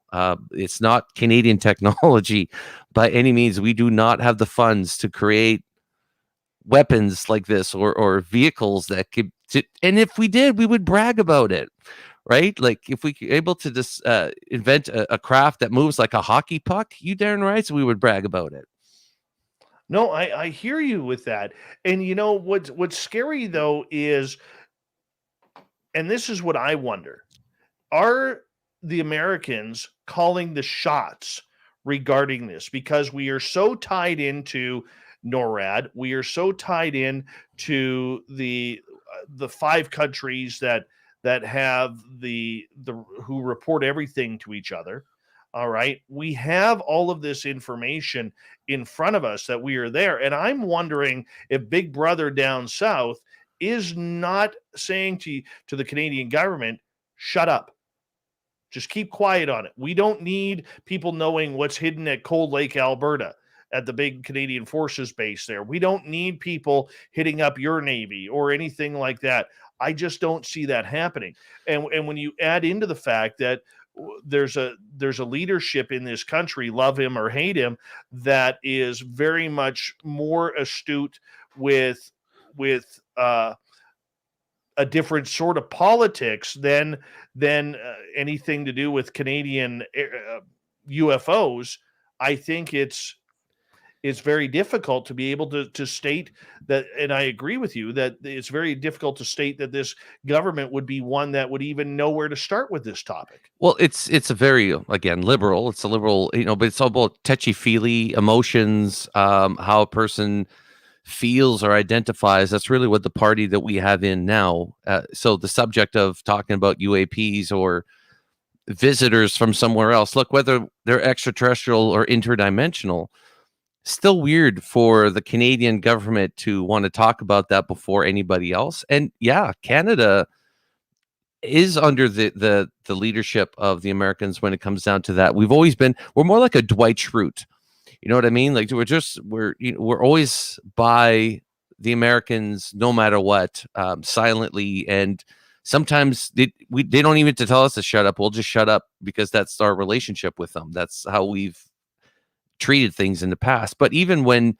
It's not Canadian technology by any means. We do not have the funds to create weapons like this, or vehicles that could. And if we did, we would brag about it, right? Like, if we could able to just invent a craft that moves like a hockey puck, you darn right, so we would brag about it. No, I hear you with that. And what's scary though is, and this is what I wonder, are the Americans calling the shots regarding this? Because we are so tied into NORAD, we are so tied in to the 5 countries that have the who report everything to each other. All right, we have all of this information in front of us that we are there, and I'm wondering if Big Brother down south is not saying to the Canadian government, shut up, just keep quiet on it. We don't need people knowing what's hidden at Cold Lake, Alberta, at the big Canadian Forces base there. We don't need people hitting up your Navy or anything like that. I just don't see that happening. And when you add into the fact that there's a leadership in this country, love him or hate him, that is very much more astute with a different sort of politics than anything to do with Canadian UFOs, I think it's very difficult to be able to state that, and I agree with you that it's very difficult to state that this government would be one that would even know where to start with this topic. Well, it's a very, again, liberal. It's a liberal, but it's all about touchy-feely emotions, how a person feels or identifies. That's really what the party that we have in now. So the subject of talking about UAPs or visitors from somewhere else, look, whether they're extraterrestrial or interdimensional, still weird for the Canadian government to want to talk about that before anybody else. And yeah, Canada is under the leadership of the Americans when it comes down to that. We're more like a Dwight Schrute. You know what I mean? Like, we're always by the Americans, no matter what, silently. And sometimes they don't even to tell us to shut up. We'll just shut up because that's our relationship with them. That's how we've treated things in the past. But even when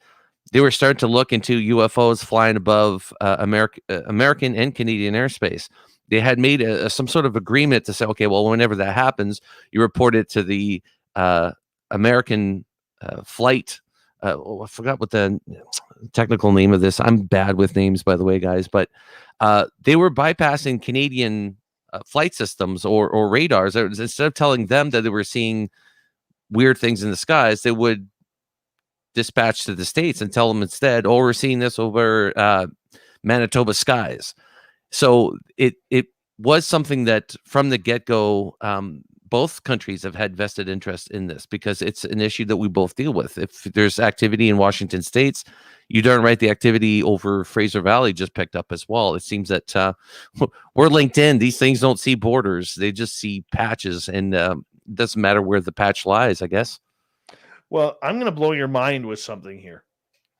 they were starting to look into UFOs flying above American and Canadian airspace, they had made some sort of agreement to say, okay, well, whenever that happens, you report it to the American flight. I forgot what the technical name of this. I'm bad with names, by the way, guys. But they were bypassing Canadian flight systems or radars. Instead of telling them that they were seeing weird things in the skies, they would dispatch to the States and tell them instead, oh, we're seeing this over Manitoba skies. So it was something that from the get-go, both countries have had vested interest in this, because it's an issue that we both deal with. If there's activity in Washington states, you darn right the activity over Fraser Valley just picked up as well. It seems that we're linked in. These things don't see borders. They just see patches. And doesn't matter where the patch lies, I guess. Well, I'm going to blow your mind with something here,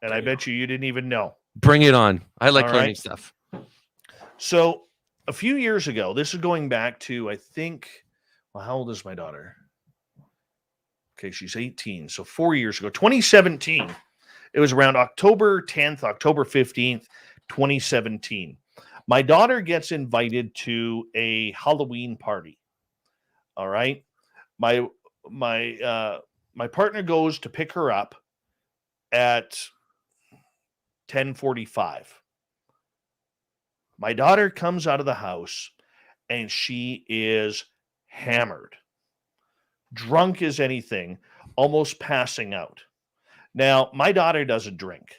and I bet you didn't even know. Bring it on. I like All learning right. stuff. So a few years ago, this is going back to, I think, well, how old is my daughter? Okay, she's 18. So 4 years ago, 2017. It was around October 10th, October 15th, 2017. My daughter gets invited to a Halloween party. All right. My partner goes to pick her up at 10:45. My daughter comes out of the house and she is hammered, drunk as anything, almost passing out. Now, my daughter doesn't drink.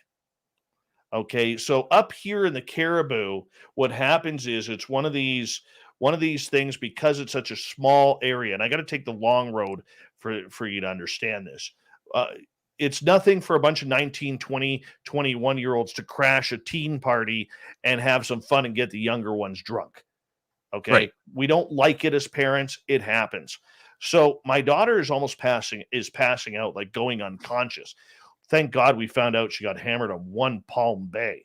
Okay, so up here in the Caribou, what happens is it's one of these things, because it's such a small area, and I got to take the long road for you to understand this. It's nothing for a bunch of 19, 20, 21-year-olds to crash a teen party and have some fun and get the younger ones drunk. Okay. Right. We don't like it as parents. It happens. So my daughter is passing out, like going unconscious. Thank God we found out she got hammered on one Palm Bay.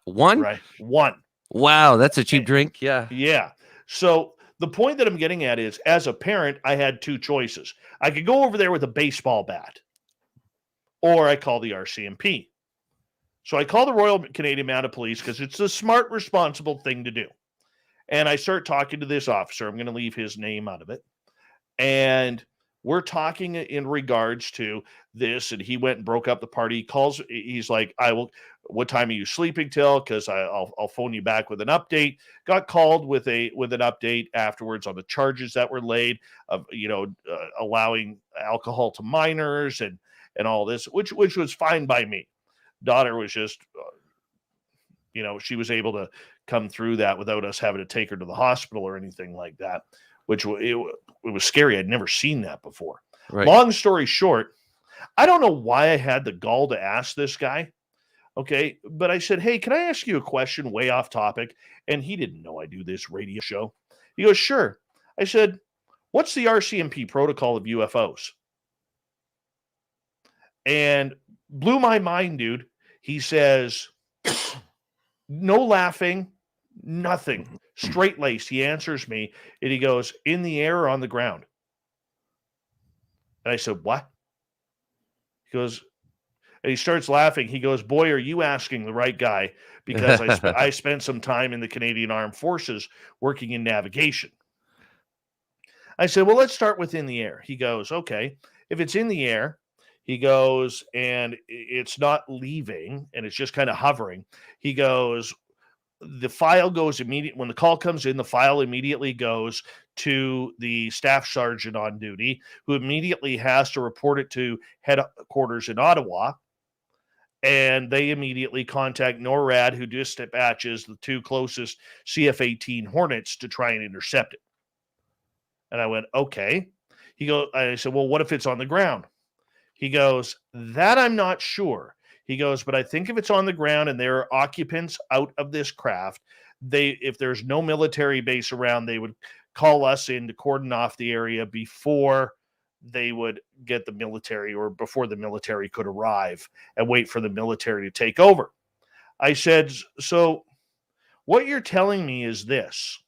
One? Right. One. Wow, that's a cheap drink. Yeah. Yeah. So the point that I'm getting at is, as a parent, I had two choices. I could go over there with a baseball bat, or I call the RCMP. So I call the Royal Canadian Mounted Police because it's the smart, responsible thing to do. And I start talking to this officer. I'm going to leave his name out of it. And we're talking in regards to this. And he went and broke up the party. He calls. He's like, what time are you sleeping till? Because I'll phone you back with an update. Got called with an update afterwards on the charges that were laid of, allowing alcohol to minors and all this, which was fine by me. Daughter was just, she was able to come through that without us having to take her to the hospital or anything like that, which it was scary. I'd never seen that before. Right. Long story short, I don't know why I had the gall to ask this guy. Okay. But I said, hey, can I ask you a question way off topic? And he didn't know I do this radio show. He goes, sure. I said, what's the RCMP protocol of UFOs? And blew my mind, dude. He says, no laughing, nothing. Straight laced. He answers me and he goes, in the air or on the ground? And I said, what? He goes, and he starts laughing. He goes, boy, are you asking the right guy? Because I spent some time in the Canadian Armed Forces working in navigation. I said, well, let's start with in the air. He goes, okay, if it's in the air, he goes, and it's not leaving, and it's just kind of hovering. He goes, the file goes immediately. When the call comes in, the file immediately goes to the staff sergeant on duty, who immediately has to report it to headquarters in Ottawa. And they immediately contact NORAD, who dispatches the two closest CF-18 Hornets to try and intercept it. And I went, okay. I said, well, what if it's on the ground? He goes, that I'm not sure. He goes, but I think if it's on the ground and there are occupants out of this craft, if there's no military base around, they would call us in to cordon off the area before they would get the military, or before the military could arrive, and wait for the military to take over. I said, so what you're telling me is this.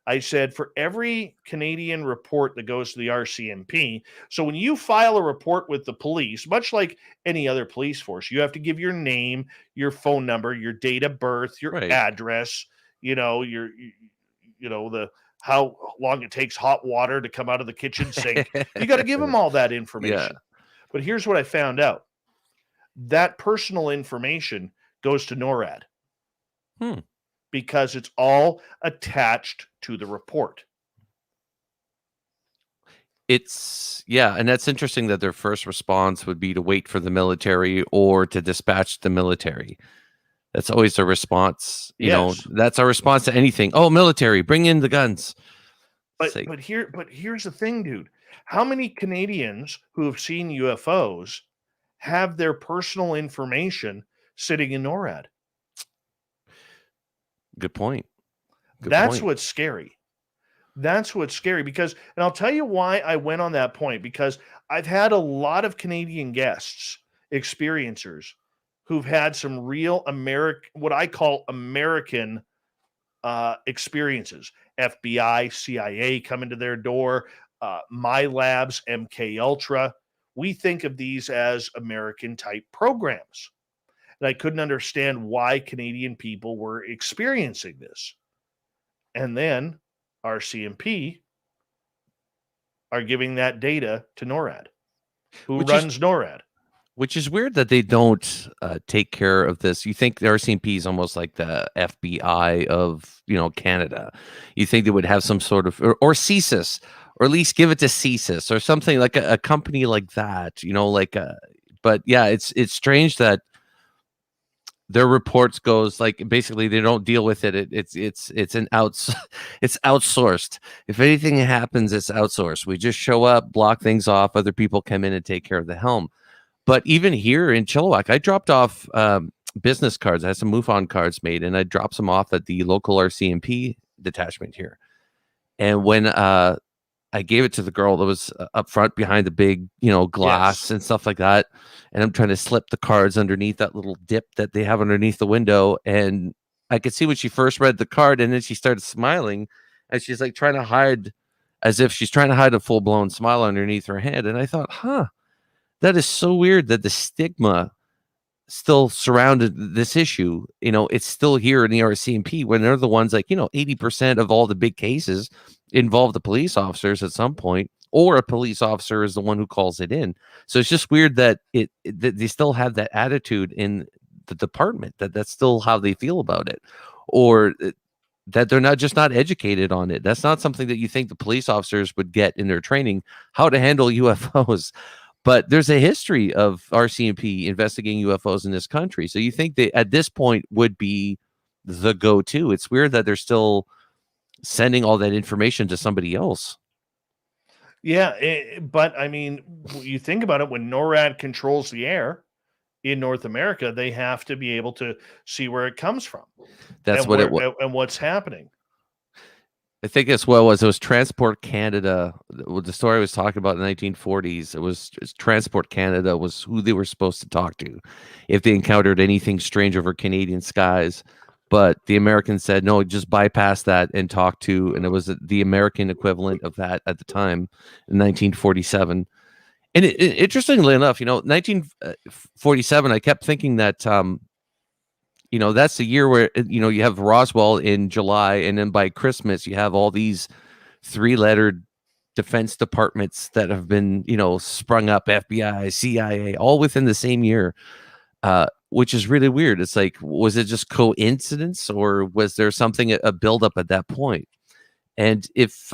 I said, for every Canadian report that goes to the RCMP, so when you file a report with the police, much like any other police force, you have to give your name, your phone number, your date of birth, your address, how long it takes hot water to come out of the kitchen sink. You got to give them all that information. Yeah. But here's what I found out. That personal information goes to NORAD. Because it's all attached to the report. And that's interesting that their first response would be to wait for the military or to dispatch the military. That's always their response. You know, that's our response to anything. Oh, military, bring in the guns. But here's the thing, dude. How many Canadians who have seen UFOs have their personal information sitting in NORAD? Good point. That's what's scary. That's what's scary because, and I'll tell you why I went on that point, because I've had a lot of Canadian guests, experiencers, who've had some real what I call American experiences. FBI, CIA come into their door, My Labs, MK Ultra. We think of these as American type programs. And I couldn't understand why Canadian people were experiencing this. And then RCMP are giving that data to NORAD, who runs NORAD. Which is weird that they don't take care of this. You think the RCMP is almost like the FBI of, Canada. You think they would have some sort of, or CSIS, or at least give it to CSIS or something like a company like that, but yeah, it's strange that their reports goes like basically they don't deal with it. It's it's outsourced. If anything happens, it's outsourced. We just show up, block things off. Other people come in and take care of the helm. But even here in Chilliwack, I dropped off business cards. I had some MUFON cards made, and I dropped some off at the local RCMP detachment here. And when I gave it to the girl that was up front behind the big, glass and stuff like that, and I'm trying to slip the cards underneath that little dip that they have underneath the window, and I could see when she first read the card, and then she started smiling, and she's like trying to hide, as if she's trying to hide a full-blown smile underneath her hand. And I thought, that is so weird that the stigma still surrounded this issue. It's still here in the RCMP when they're the ones 80% of all the big cases involve the police officers at some point, or a police officer is the one who calls it in. So it's just weird that that they still have that attitude in the department, that's still how they feel about it, or that they're not educated on it. That's not something that you think the police officers would get in their training, how to handle UFOs. But there's a history of RCMP investigating UFOs in this country. So you think they, at this point, would be the go-to. It's weird that they're still sending all that information to somebody else. Yeah, but I mean, you think about it, when NORAD controls the air in North America, they have to be able to see where it comes from. That's what it was. And what's happening. I think it was Transport Canada. The story I was talking about in the 1940s, it was Transport Canada was who they were supposed to talk to if they encountered anything strange over Canadian skies. But the Americans said, no, just bypass that and talk to, and it was the American equivalent of that at the time in 1947. And interestingly enough, 1947, I kept thinking that, that's the year where, you have Roswell in July, and then by Christmas, you have all these 3-lettered defense departments that have been, sprung up, FBI, CIA, all within the same year, which is really weird. It's like, was it just coincidence, or was there something, a buildup at that point? And if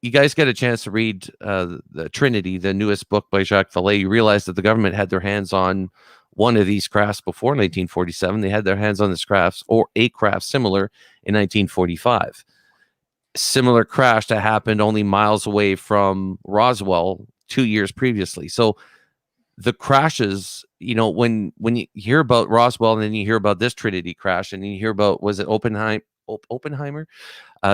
you guys get a chance to read the Trinity, the newest book by Jacques Vallée, you realize that the government had their hands on one of these crafts before 1947. They had their hands on this craft, or a craft similar, in 1945. Similar crash that happened only miles away from Roswell 2 years previously. So the crashes, when you hear about Roswell, and then you hear about this Trinity crash, and then you hear about, was it Oppenheimer,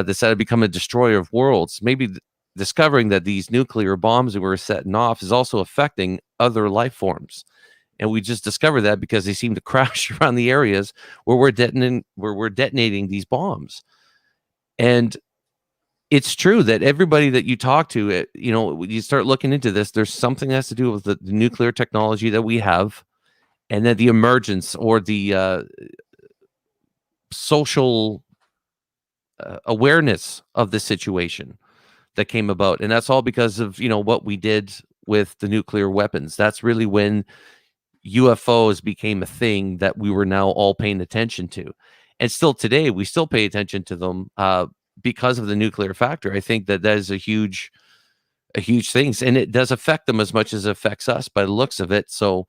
decided to become a destroyer of worlds, maybe discovering that these nuclear bombs that were setting off is also affecting other life forms. And we just discovered that because they seem to crash around the areas where we're detonating these bombs. And it's true that everybody that you talk to, you start looking into this, there's something that has to do with the nuclear technology that we have, and then the emergence, or the social awareness of the situation that came about. And that's all because of, what we did with the nuclear weapons. That's really when UFOs became a thing that we were now all paying attention to. And still today, we still pay attention to them because of the nuclear factor. I think that is a huge thing. And it does affect them as much as it affects us by the looks of it. So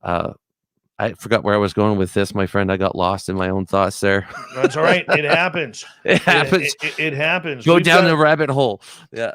I forgot where I was going with this, my friend. I got lost in my own thoughts there. That's all right. It happens. It happens. It happens. Go down the rabbit hole. Yeah.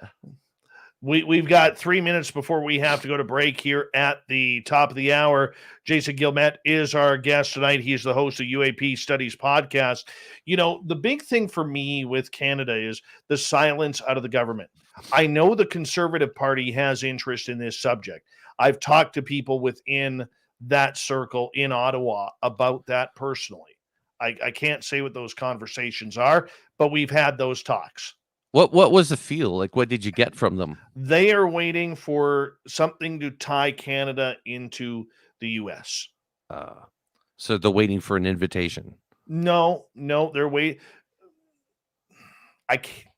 We've got 3 minutes before we have to go to break here at the top of the hour. Jason Gilmette is our guest tonight. He's the host of UAP Studies Podcast. You know, the big thing for me with Canada is the silence out of the government. I know the Conservative Party has interest in this subject. I've talked to people within that circle in Ottawa about that personally. I can't say what those conversations are, but we've had those talks. What was the feel? Like, what did you get from them? They are waiting for something to tie Canada into the US. So they're waiting for an invitation. No, they're wait. I can't.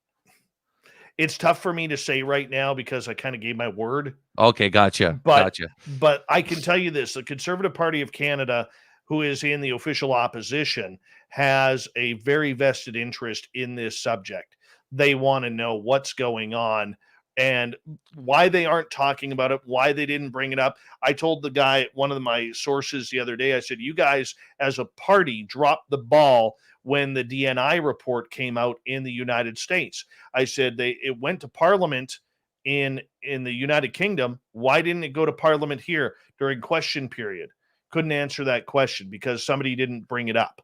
It's tough for me to say right now because I kind of gave my word. Okay, gotcha. But I can tell you this: the Conservative Party of Canada, who is in the official opposition, has a very vested interest in this subject. They want to know what's going on and why they aren't talking about it, why they didn't bring it up. I told the guy, one of my sources the other day, I said, you guys as a party dropped the ball when the DNI report came out in the United States. I said it went to Parliament in the United Kingdom. Why didn't it go to Parliament here during question period? Couldn't answer that question because somebody didn't bring it up.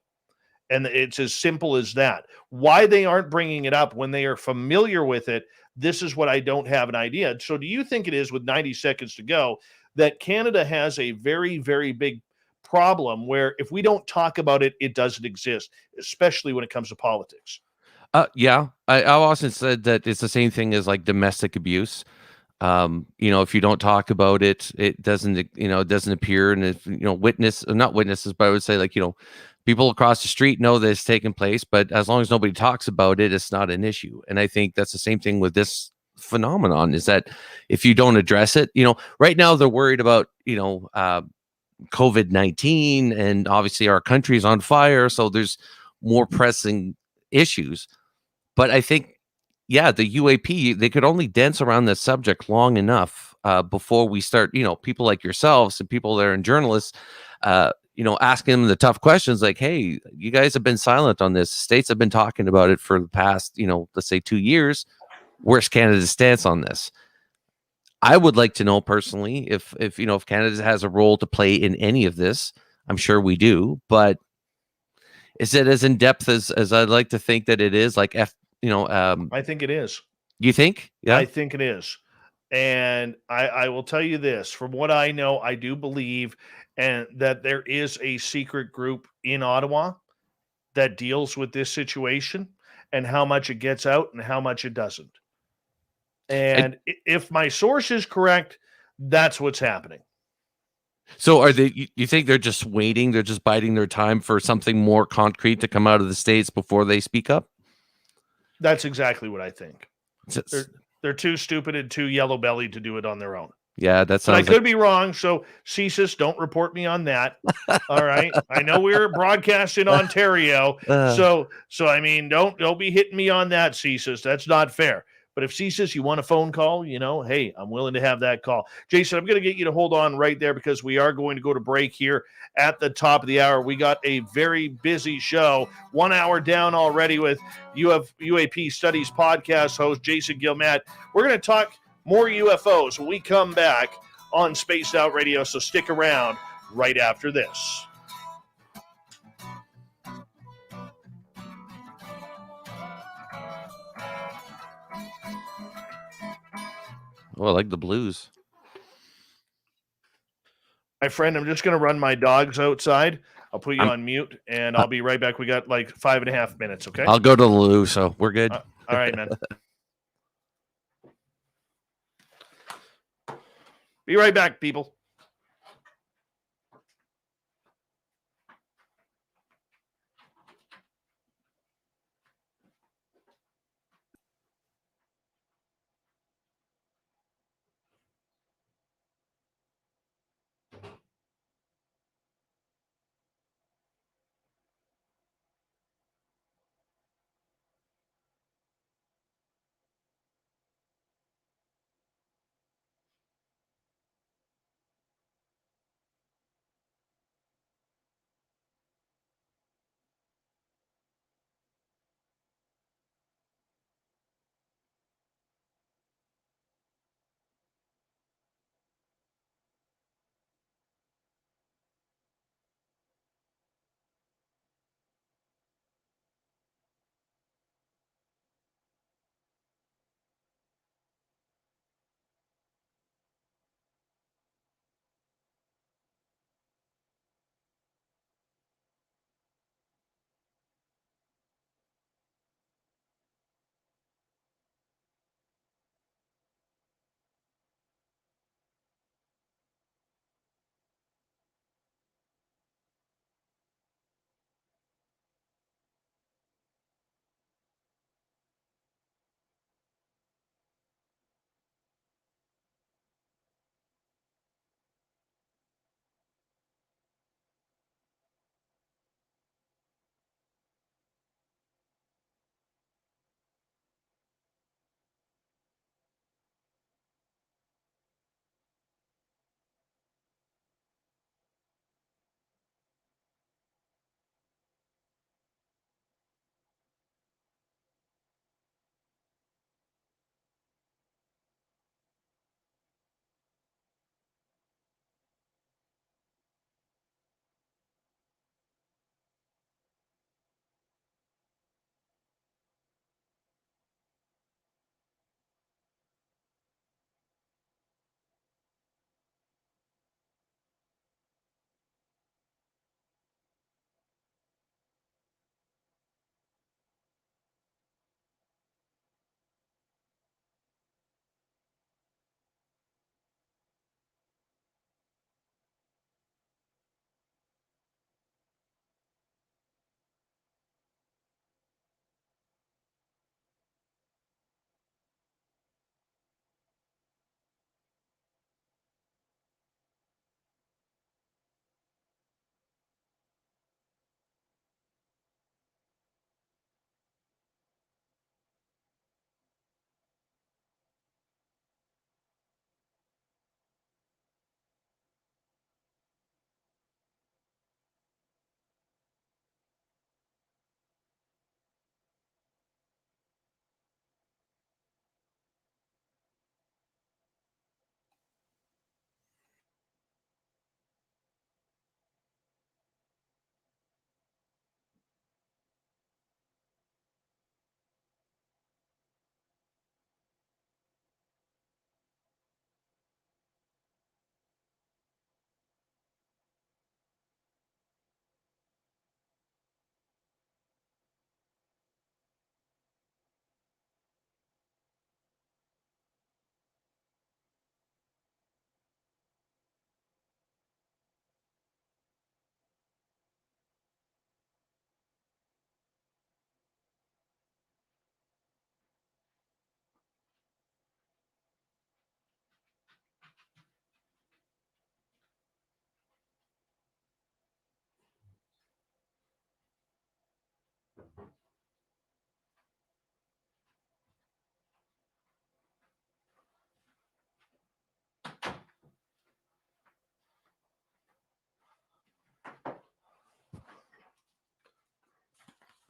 And it's as simple as that. Why they aren't bringing it up when they are familiar with it, this is what I don't have an idea. So do you think it is, with 90 seconds to go, that Canada has a very, very big problem where if we don't talk about it, it doesn't exist, especially when it comes to politics? Yeah. I often said that it's the same thing as like domestic abuse. If you don't talk about it, it doesn't appear. And if, not witnesses, but I would say, like, people across the street know that it's taken place, but as long as nobody talks about it, it's not an issue. And I think that's the same thing with this phenomenon, is that if you don't address it, right now they're worried about, COVID-19, and obviously our country's on fire. So there's more pressing issues. But I think, yeah, the UAP, they could only dance around this subject long enough before we start, people like yourselves and people that are in journalists, asking them the tough questions like, hey, you guys have been silent on this. States have been talking about it for the past, let's say 2 years. Where's Canada's stance on this? I would like to know personally if Canada has a role to play in any of this. I'm sure we do, but is it as in depth as I'd like to think that it is? Like, I think it is. You think? Yeah, I think it is. And I will tell you this, from what I know, I do believe and that there is a secret group in Ottawa that deals with this situation and how much it gets out and how much it doesn't. And if my source is correct, that's what's happening. So are they, you think they're just waiting? They're just biding their time for something more concrete to come out of the States before they speak up? That's exactly what I think. They're too stupid and too yellow-bellied to do it on their own. Yeah, that sounds. But I could be wrong, so CSIS, don't report me on that. All right, I know we're broadcast in Ontario, so I mean, don't be hitting me on that, CSIS. That's not fair. But if CSIS, you want a phone call, hey, I'm willing to have that call. Jason, I'm going to get you to hold on right there because we are going to go to break here at the top of the hour. We got a very busy show, 1 hour down already with UAP Studies Podcast host Jason Gilmette. We're going to talk more UFOs when we come back on Spaced Out Radio, so stick around right after this. Oh, I like the blues. My friend, I'm just going to run my dogs outside. I'll put you on mute, and I'll be right back. We got like 5.5 minutes, okay? I'll go to the loo, so we're good. All right, man. Be right back, people.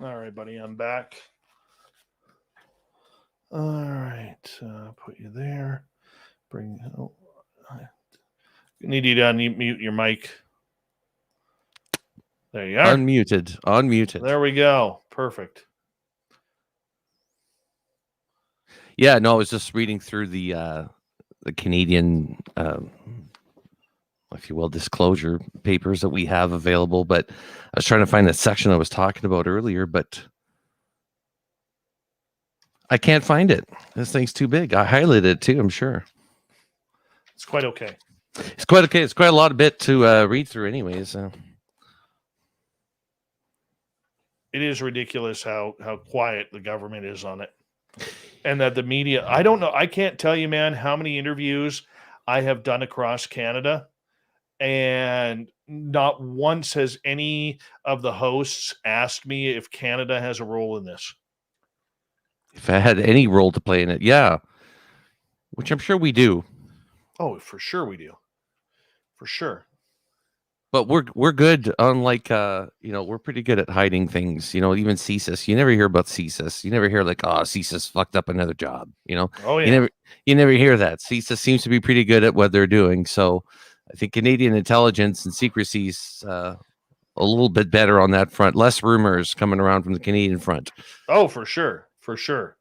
All right, buddy, I'm back. All right, put you there. I need you to unmute your mic. There you are. Unmuted. There we go. Perfect. Yeah, no, I was just reading through the Canadian, if you will, disclosure papers that we have available. But I was trying to find that section I was talking about earlier, but I can't find it. This thing's too big. I highlighted it too, I'm sure. It's quite okay. It's quite okay. It's quite a lot of bit to read through anyways. It is ridiculous how quiet the government is on it. And that the media, I don't know, I can't tell you, man, how many interviews I have done across Canada, and not once has any of the hosts asked me if Canada has a role in this. If I had any role to play in it, yeah, which I'm sure we do. Oh, for sure we do. For sure. But we're good. Unlike we're pretty good at hiding things. Even CSIS. You never hear about CSIS. You never hear like, oh, CSIS fucked up another job. Oh yeah. You never hear that. CSIS seems to be pretty good at what they're doing. So I think Canadian intelligence and secrecy's a little bit better on that front. Less rumors coming around from the Canadian front. Oh, for sure. For sure.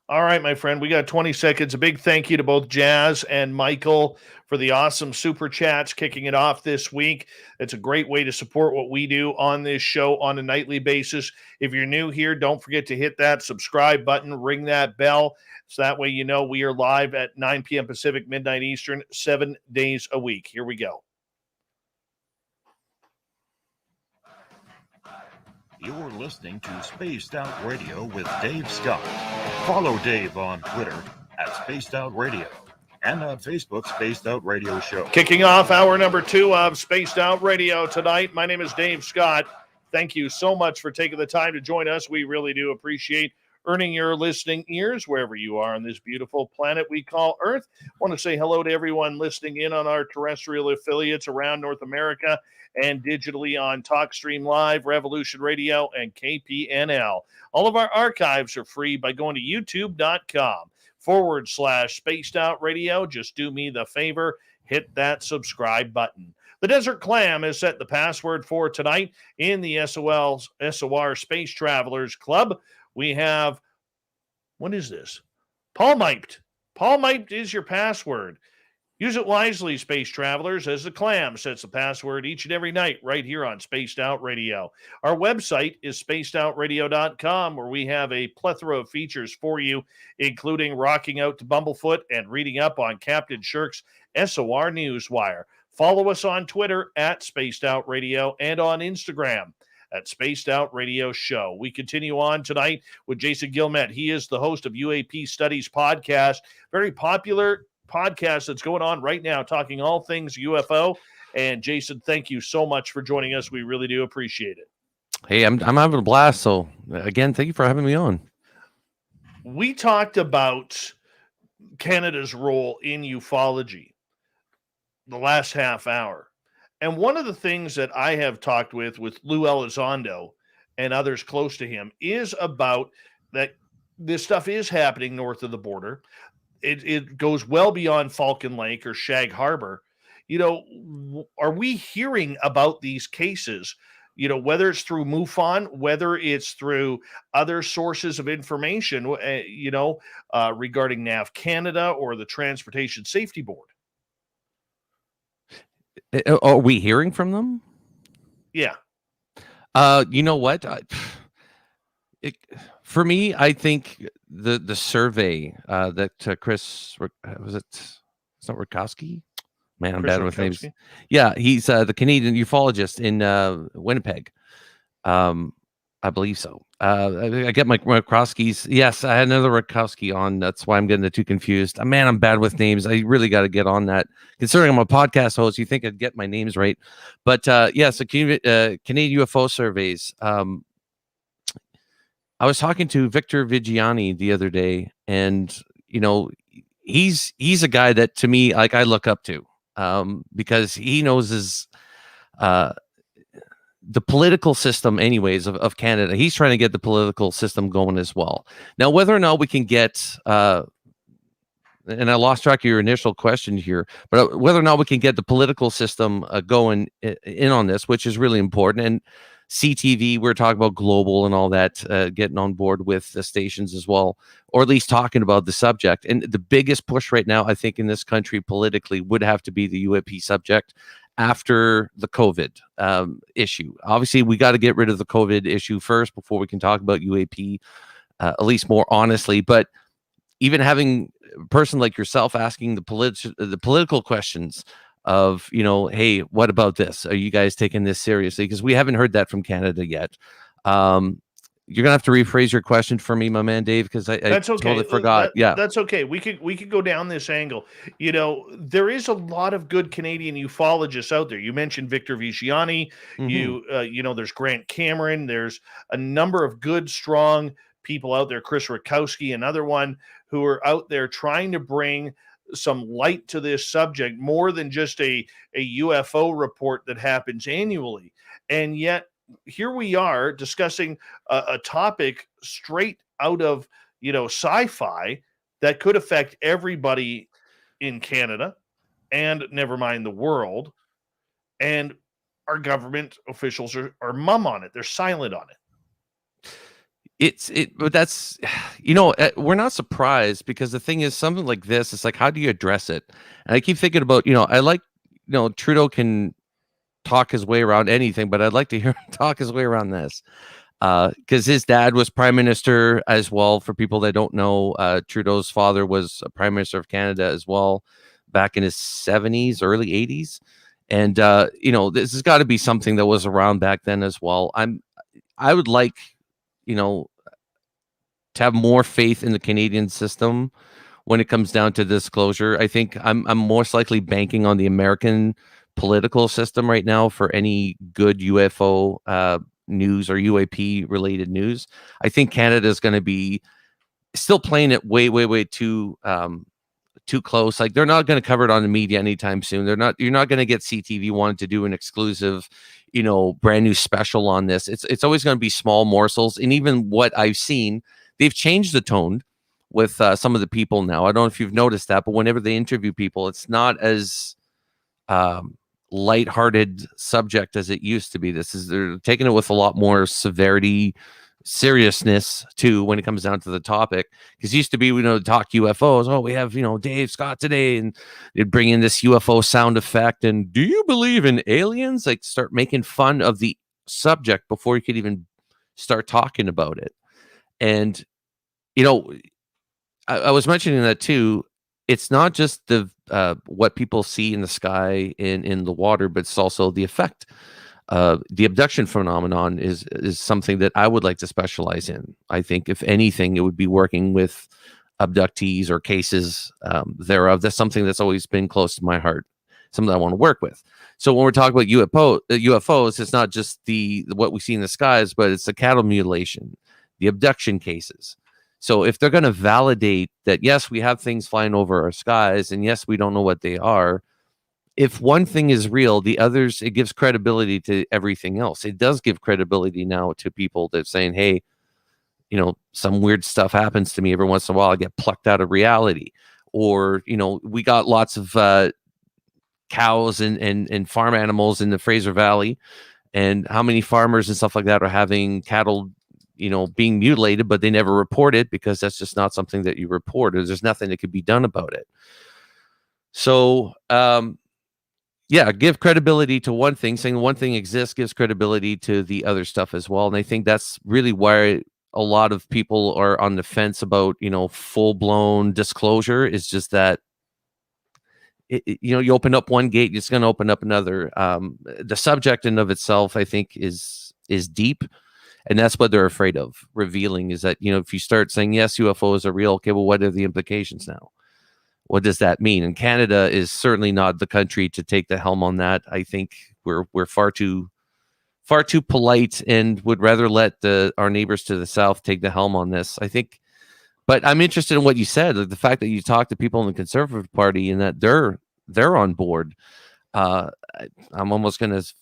All right, my friend, we got 20 seconds. A big thank you to both Jazz and Michael for the awesome super chats kicking it off this week. It's a great way to support what we do on this show on a nightly basis. If you're new here, don't forget to hit that subscribe button, ring that bell, so that way you know we are live at 9 p.m. Pacific, midnight Eastern, 7 days a week. Here we go. You're listening to Spaced Out Radio with Dave Scott. Follow Dave on Twitter at Spaced Out Radio and on Facebook, Spaced Out Radio Show. Kicking off hour number 2 of Spaced Out Radio tonight. My name is Dave Scott. Thank you so much for taking the time to join us. We really do appreciate earning your listening ears wherever you are on this beautiful planet we call Earth. I want to say hello to everyone listening in on our terrestrial affiliates around North America and digitally on TalkStream Live, Revolution Radio, and KPNL. All of our archives are free by going to youtube.com/Spaced Out Radio. Just do me the favor, hit that subscribe button. The Desert Clam has set the password for tonight in the SOR Space Travelers Club. We have, what is this? Palmiped. Palmiped is your password. Use it wisely, space travelers, as the Clam sets the password each and every night right here on Spaced Out Radio. Our website is spacedoutradio.com, where we have a plethora of features for you, including rocking out to Bumblefoot and reading up on Captain Shirk's SOR Newswire. Follow us on Twitter at Spaced Out Radio and on Instagram at Spaced Out Radio Show. We continue on tonight with Jason Gilmette. He is the host of UAP Studies Podcast, very popular podcast that's going on right now, talking all things UFO. And Jason, thank you so much for joining us. We really do appreciate it. Hey, I'm having a blast. So again, thank you for having me on. We talked about Canada's role in ufology the last half hour. And one of the things that I have talked with Lou Elizondo and others close to him is about that this stuff is happening north of the border. It goes well beyond Falcon Lake or Shag Harbor. Are we hearing about these cases, whether it's through MUFON, whether it's through other sources of information, regarding NAV Canada or the Transportation Safety Board? Are we hearing from them? Yeah. You know what? For me, I think the survey that Chris was it? It's not Rutkowski. Man, I'm bad with names. Yeah, he's the Canadian ufologist in Winnipeg. I believe so. I get my Rutkowski's. Yes, I had another Rutkowski on. That's why I'm getting the two confused. Man, I'm bad with names. I really got to get on that. Considering I'm a podcast host, you think I'd get my names right. But yeah, so Canadian UFO surveys. I was talking to Victor Vigiani the other day, and he's a guy that to me, like, I look up to, because he knows the political system, anyways, of Canada. He's trying to get the political system going as well. Now, whether or not we can get, and I lost track of your initial question here, but whether or not we can get the political system going in on this, which is really important. And CTV, we're talking about global and all that, getting on board with the stations as well, or at least talking about the subject. And the biggest push right now, I think, in this country politically would have to be the UAP subject after the COVID issue. Obviously, we got to get rid of the COVID issue first before we can talk about UAP, at least more honestly. But even having a person like yourself asking the political questions of, hey, what about this? Are you guys taking this seriously? Because we haven't heard that from Canada yet. You're gonna have to rephrase your question for me, my man, Dave, because I totally forgot. That's okay. We could go down this angle. There is a lot of good Canadian ufologists out there. You mentioned Victor Vigiani. Mm-hmm. There's Grant Cameron. There's a number of good, strong people out there. Chris Rakowski, another one, who are out there trying to bring some light to this subject, more than just a UFO report that happens annually. And yet here we are discussing a topic straight out of, sci-fi that could affect everybody in Canada, and never mind the world. And our government officials are mum on it. They're silent on it. But that's, we're not surprised, because the thing is, something like this, it's like, how do you address it? And I keep thinking about, I like, Trudeau can talk his way around anything, but I'd like to hear him talk his way around this, because his dad was prime minister as well. For people that don't know, Trudeau's father was a prime minister of Canada as well, back in his 70s, early 80s. And, this has got to be something that was around back then as well. I would like, to have more faith in the Canadian system when it comes down to disclosure. I think I'm most likely banking on the American political system right now for any good UFO news or UAP related news. I think Canada is going to be still playing it way too close. Like, they're not going to cover it on the media anytime soon. You're not going to get CTV wanting to do an exclusive, brand new special on this. It's always going to be small morsels. And even what I've seen, they've changed the tone with some of the people now. I don't know if you've noticed that, but whenever they interview people, it's not as lighthearted subject as it used to be. They're taking it with a lot more severity, seriousness too, when it comes down to the topic. Because it used to be, talk UFOs. Oh, we have, Dave Scott today, and they'd bring in this UFO sound effect. And do you believe in aliens? Like, start making fun of the subject before you could even start talking about it. And, I was mentioning that too. It's not just the what people see in the sky, in the water, but it's also the effect. The abduction phenomenon is something that I would like to specialize in. I think, if anything, it would be working with abductees or cases thereof. That's something that's always been close to my heart, something I want to work with. So when we're talking about UFOs, it's not just what we see in the skies, but it's the cattle mutilation, the abduction cases. So if they're going to validate that, yes, we have things flying over our skies, and yes, we don't know what they are. If one thing is real, the others, it gives credibility to everything else. It does give credibility now to people that saying, hey, some weird stuff happens to me every once in a while. I get plucked out of reality. Or, we got lots of cows and farm animals in the Fraser Valley. And how many farmers and stuff like that are having cattle, being mutilated, but they never report it, because that's just not something that you report, or there's nothing that could be done about it. So, give credibility to one thing. Saying one thing exists gives credibility to the other stuff as well. And I think that's really why a lot of people are on the fence about, full-blown disclosure. Is just that, you open up one gate, it's going to open up another. The subject in of itself, I think, is deep. And that's what they're afraid of revealing, is that, if you start saying, yes, UFOs are real, okay, well, what are the implications now? What does that mean? And Canada is certainly not the country to take the helm on that. I think we're far too polite, and would rather let our neighbors to the south take the helm on this, I think. But I'm interested in what you said, like the fact that you talk to people in the Conservative Party and that they're on board. I'm almost going to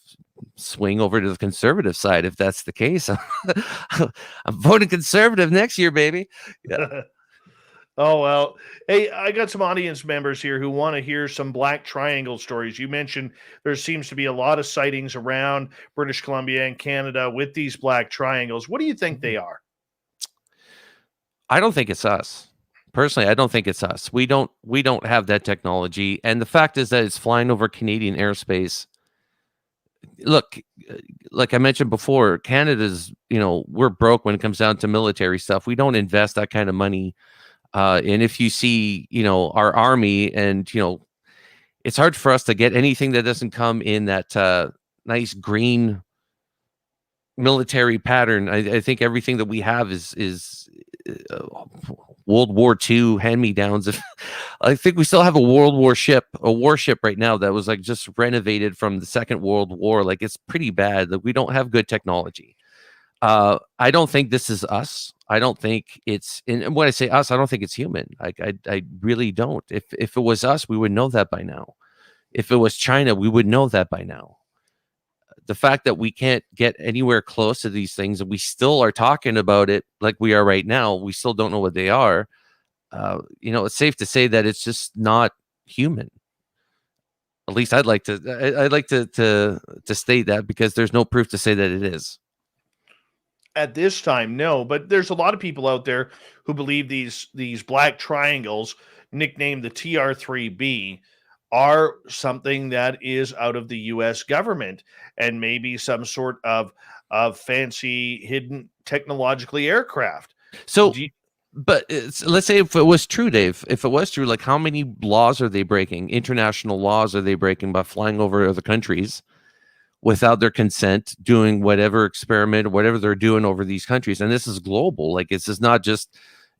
swing over to the conservative side if that's the case. I'm voting conservative next year, baby. Yeah. Oh, well. Hey, I got some audience members here who want to hear some black triangle stories. You mentioned there seems to be a lot of sightings around British Columbia and Canada with these black triangles. What do you think they are? I don't think it's us. Personally, I don't think it's us. We don't have that technology. And the fact is that it's flying over Canadian airspace. Look, like I mentioned before, Canada's, we're broke when it comes down to military stuff. We don't invest that kind of money. And if you see, our army and, it's hard for us to get anything that doesn't come in that nice green military pattern. I think everything that we have is World War II hand-me-downs. I think we still have a warship right now that was like just renovated from the Second World War. Like, it's pretty bad. Like, we don't have good technology. I don't think this is us. I don't think it's, and when I say us, I don't think it's human. I really don't. If it was us, we would know that by now. If it was China, we would know that by now. The fact that we can't get anywhere close to these things and we still are talking about it like we are right now, we still don't know what they are. It's safe to say that it's just not human. At least I'd like to state that, because there's no proof to say that it is. At this time, no, but there's a lot of people out there who believe these black triangles, nicknamed the TR3B, are something that is out of the U.S. government and maybe some sort of fancy hidden technologically aircraft. So, but let's say if it was true, Dave, if it was true, like, how many laws are they breaking? International laws are they breaking by flying over other countries without their consent, doing whatever experiment or whatever they're doing over these countries? And this is global. Like, this is not just,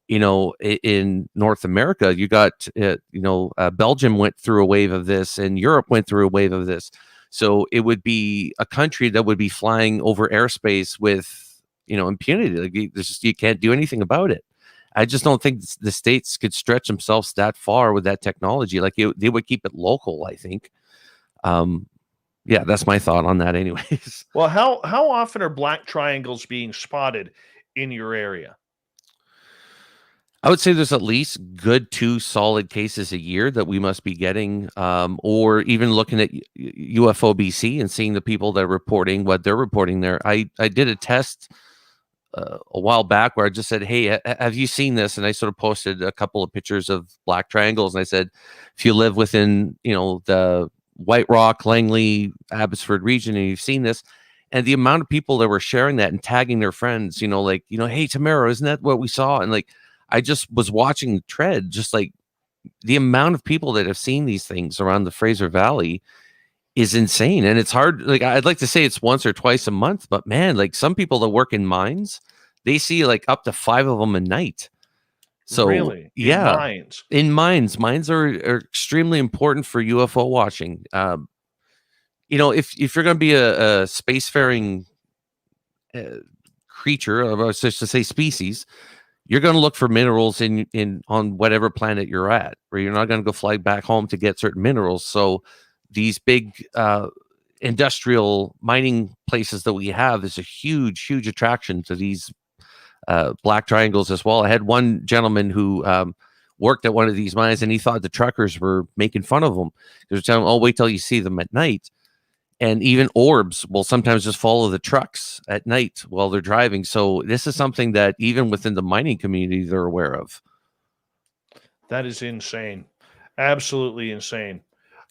in North America. You got, Belgium went through a wave of this, and Europe went through a wave of this. So it would be a country that would be flying over airspace with, impunity. Like, you can't do anything about it. I just don't think the states could stretch themselves that far with that technology. Like, they would keep it local, I think. Yeah, that's my thought on that anyways. Well, how often are black triangles being spotted in your area? I would say there's at least good 2 solid cases a year that we must be getting, or even looking at UFO BC and seeing the people that are reporting what they're reporting there. I did a test a while back where I just said, hey, have you seen this? And I sort of posted a couple of pictures of black triangles. And I said, if you live within, the White Rock, Langley, Abbotsford region, and you've seen this, and the amount of people that were sharing that and tagging their friends, hey, Tamara, isn't that what we saw? And like, I just was watching the thread, just like the amount of people that have seen these things around the Fraser Valley is insane. And it's hard. Like, I'd like to say it's once or twice a month, but man, like, some people that work in mines, they see like up to 5 of them a night. So really? Yeah, in mines are extremely important for UFO watching. If you're going to be a spacefaring creature, or just to say species, you're going to look for minerals in on whatever planet you're at, where you're not going to go fly back home to get certain minerals. So these big industrial mining places that we have is a huge attraction to these black triangles as well. I had one gentleman who worked at one of these mines, and he thought the truckers were making fun of him. They were telling him, "Oh, wait till you see them at night." And even orbs will sometimes just follow the trucks at night while they're driving. So this is something that even within the mining community, they're aware of. That is insane. Absolutely insane.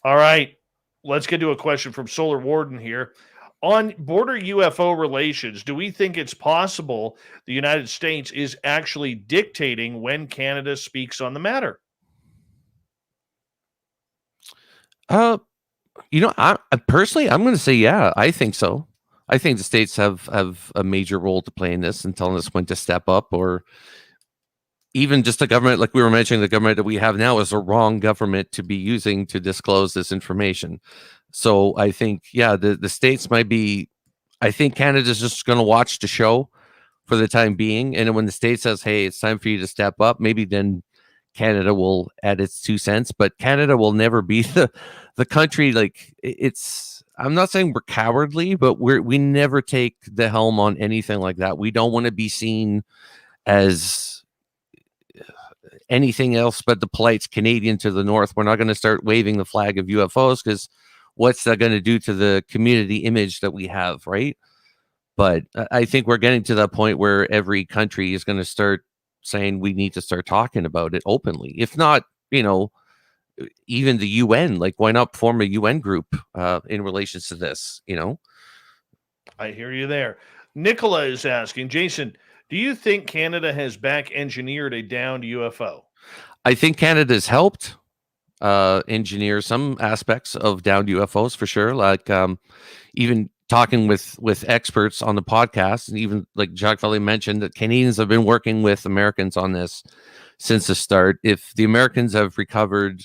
All right. Let's get to a question from Solar Warden here. On border UFO relations, do we think it's possible the United States is actually dictating when Canada speaks on the matter? I personally, I'm going to say, yeah, I think so. I think the states have a major role to play in this and telling us when to step up, or even just the government, like we were mentioning, the government that we have now is a wrong government to be using to disclose this information. So I think, yeah, the states might be, I think Canada's just going to watch the show for the time being. And when the state says, hey, it's time for you to step up, maybe then Canada will add its 2 cents, but Canada will never be the country. Like, it's, I'm not saying we're cowardly, but we never take the helm on anything like that. We don't want to be seen as anything else but the polite Canadian to the north. We're not going to start waving the flag of UFOs, because what's that going to do to the community image that we have, right? But I think we're getting to that point where every country is going to start saying we need to start talking about it openly. If not, even the UN, like, why not form a UN group in relation to this, I hear you there. Nicola is asking, Jason, do you think Canada has back engineered a downed UFO? I think Canada's helped engineer some aspects of downed UFOs for sure. Like, even talking with experts on the podcast, and even like Jacques Vallée mentioned, that Canadians have been working with Americans on this since the start. If the Americans have recovered,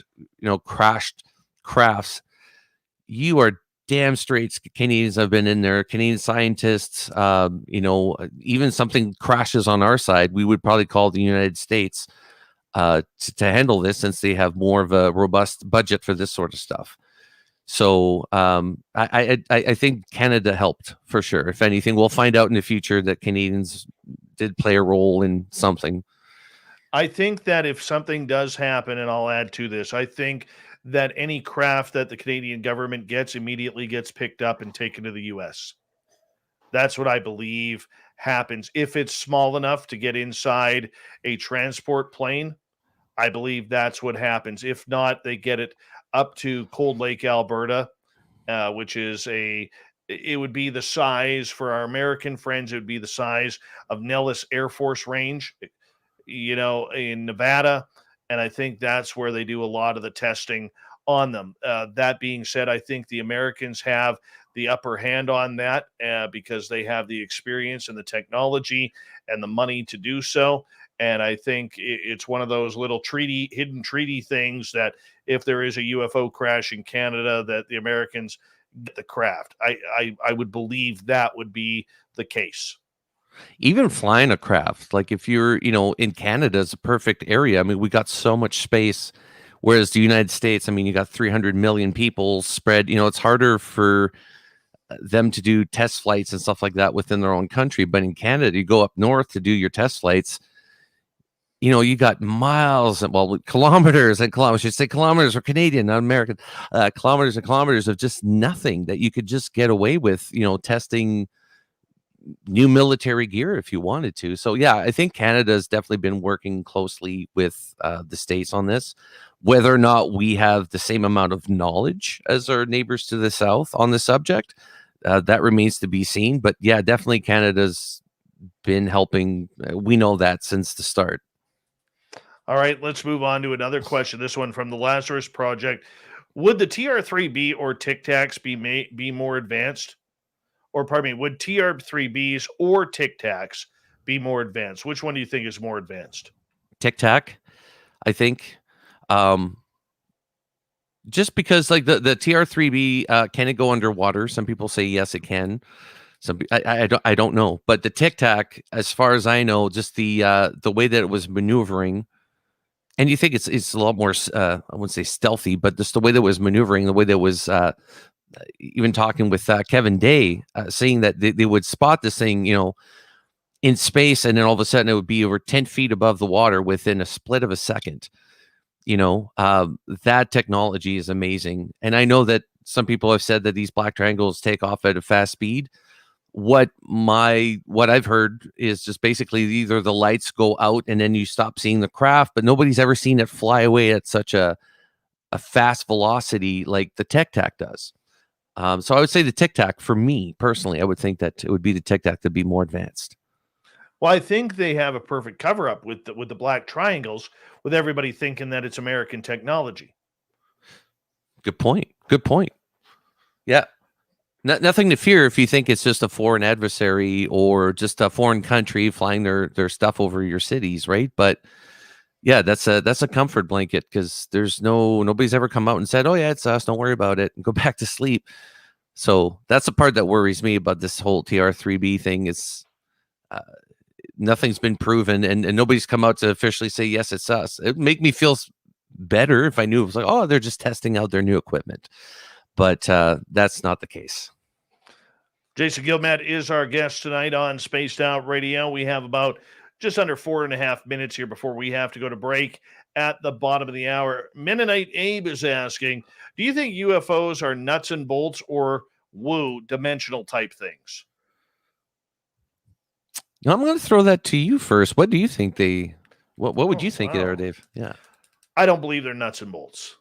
crashed crafts, you are damn straight Canadians have been in there. Canadian scientists, even something crashes on our side, we would probably call the United States to handle this, since they have more of a robust budget for this sort of stuff. So I think Canada helped for sure. If anything, we'll find out in the future that Canadians did play a role in something. I think that if something does happen, and I'll add to this, I think that any craft that the Canadian government gets immediately gets picked up and taken to the U.S. That's what I believe happens. If it's small enough to get inside a transport plane, I believe that's what happens. If not, they get it up to Cold Lake, Alberta, which is it would be the size, for our American friends, it would be the size of Nellis Air Force Range, in Nevada. And I think that's where they do a lot of the testing on them. That being said, I think the Americans have the upper hand on that because they have the experience and the technology and the money to do so. And I think it's one of those little hidden treaty things that if there is a UFO crash in Canada, that the Americans get the craft. I would believe that would be the case. Even flying a craft, like if you're, in Canada, is a perfect area. I mean, we got so much space, whereas the United States, I mean, you got 300 million people spread. It's harder for them to do test flights and stuff like that within their own country. But in Canada, you go up north to do your test flights. You got miles, kilometers and kilometers. I should say kilometers are Canadian, not American. Kilometers and kilometers of just nothing that you could just get away with, testing new military gear if you wanted to. So yeah, I think Canada has definitely been working closely with the States on this. Whether or not we have the same amount of knowledge as our neighbors to the south on the subject, that remains to be seen. But yeah, definitely Canada's been helping. We know that since the start. All right, let's move on to another question. This one from the Lazarus Project. Would the TR-3B or Tic Tacs be more advanced? Or pardon me, would TR-3Bs or Tic Tacs be more advanced? Which one do you think is more advanced? Tic Tac, I think. Just because like the TR-3B, can it go underwater? Some people say yes, it can. I don't know. But the Tic Tac, as far as I know, just the way that it was maneuvering, and you think it's a lot more, I wouldn't say stealthy, but just the way that it was maneuvering, the way that it was, even talking with Kevin Day, saying that they would spot this thing, in space, and then all of a sudden it would be over 10 feet above the water within a split of a second. That technology is amazing. And I know that some people have said that these black triangles take off at a fast speed. What I've heard is just basically either the lights go out and then you stop seeing the craft, but nobody's ever seen it fly away at such a fast velocity like the Tic Tac does. So I would say the Tic Tac, for me personally, I would think that it would be the Tic Tac to be more advanced. Well, I think they have a perfect cover up with the black triangles, with everybody thinking that it's American technology. Good point. Yeah. Nothing to fear if you think it's just a foreign adversary or just a foreign country flying their stuff over your cities, right? But yeah, that's a comfort blanket, because nobody's ever come out and said, "Oh yeah, it's us. Don't worry about it," and go back to sleep. So that's the part that worries me about this whole TR-3B thing. Is nothing's been proven, and nobody's come out to officially say yes, it's us. It'd make me feel better if I knew it was like, oh, they're just testing out their new equipment, but that's not the case. Jason Gilmette is our guest tonight on Spaced Out Radio. We have about just under 4.5 minutes here before we have to go to break at the bottom of the hour. Mennonite Abe is asking, do you think UFOs are nuts and bolts or woo dimensional type things? I'm going to throw that to you first. What do you think what would you think there, Dave? Yeah. I don't believe they're nuts and bolts.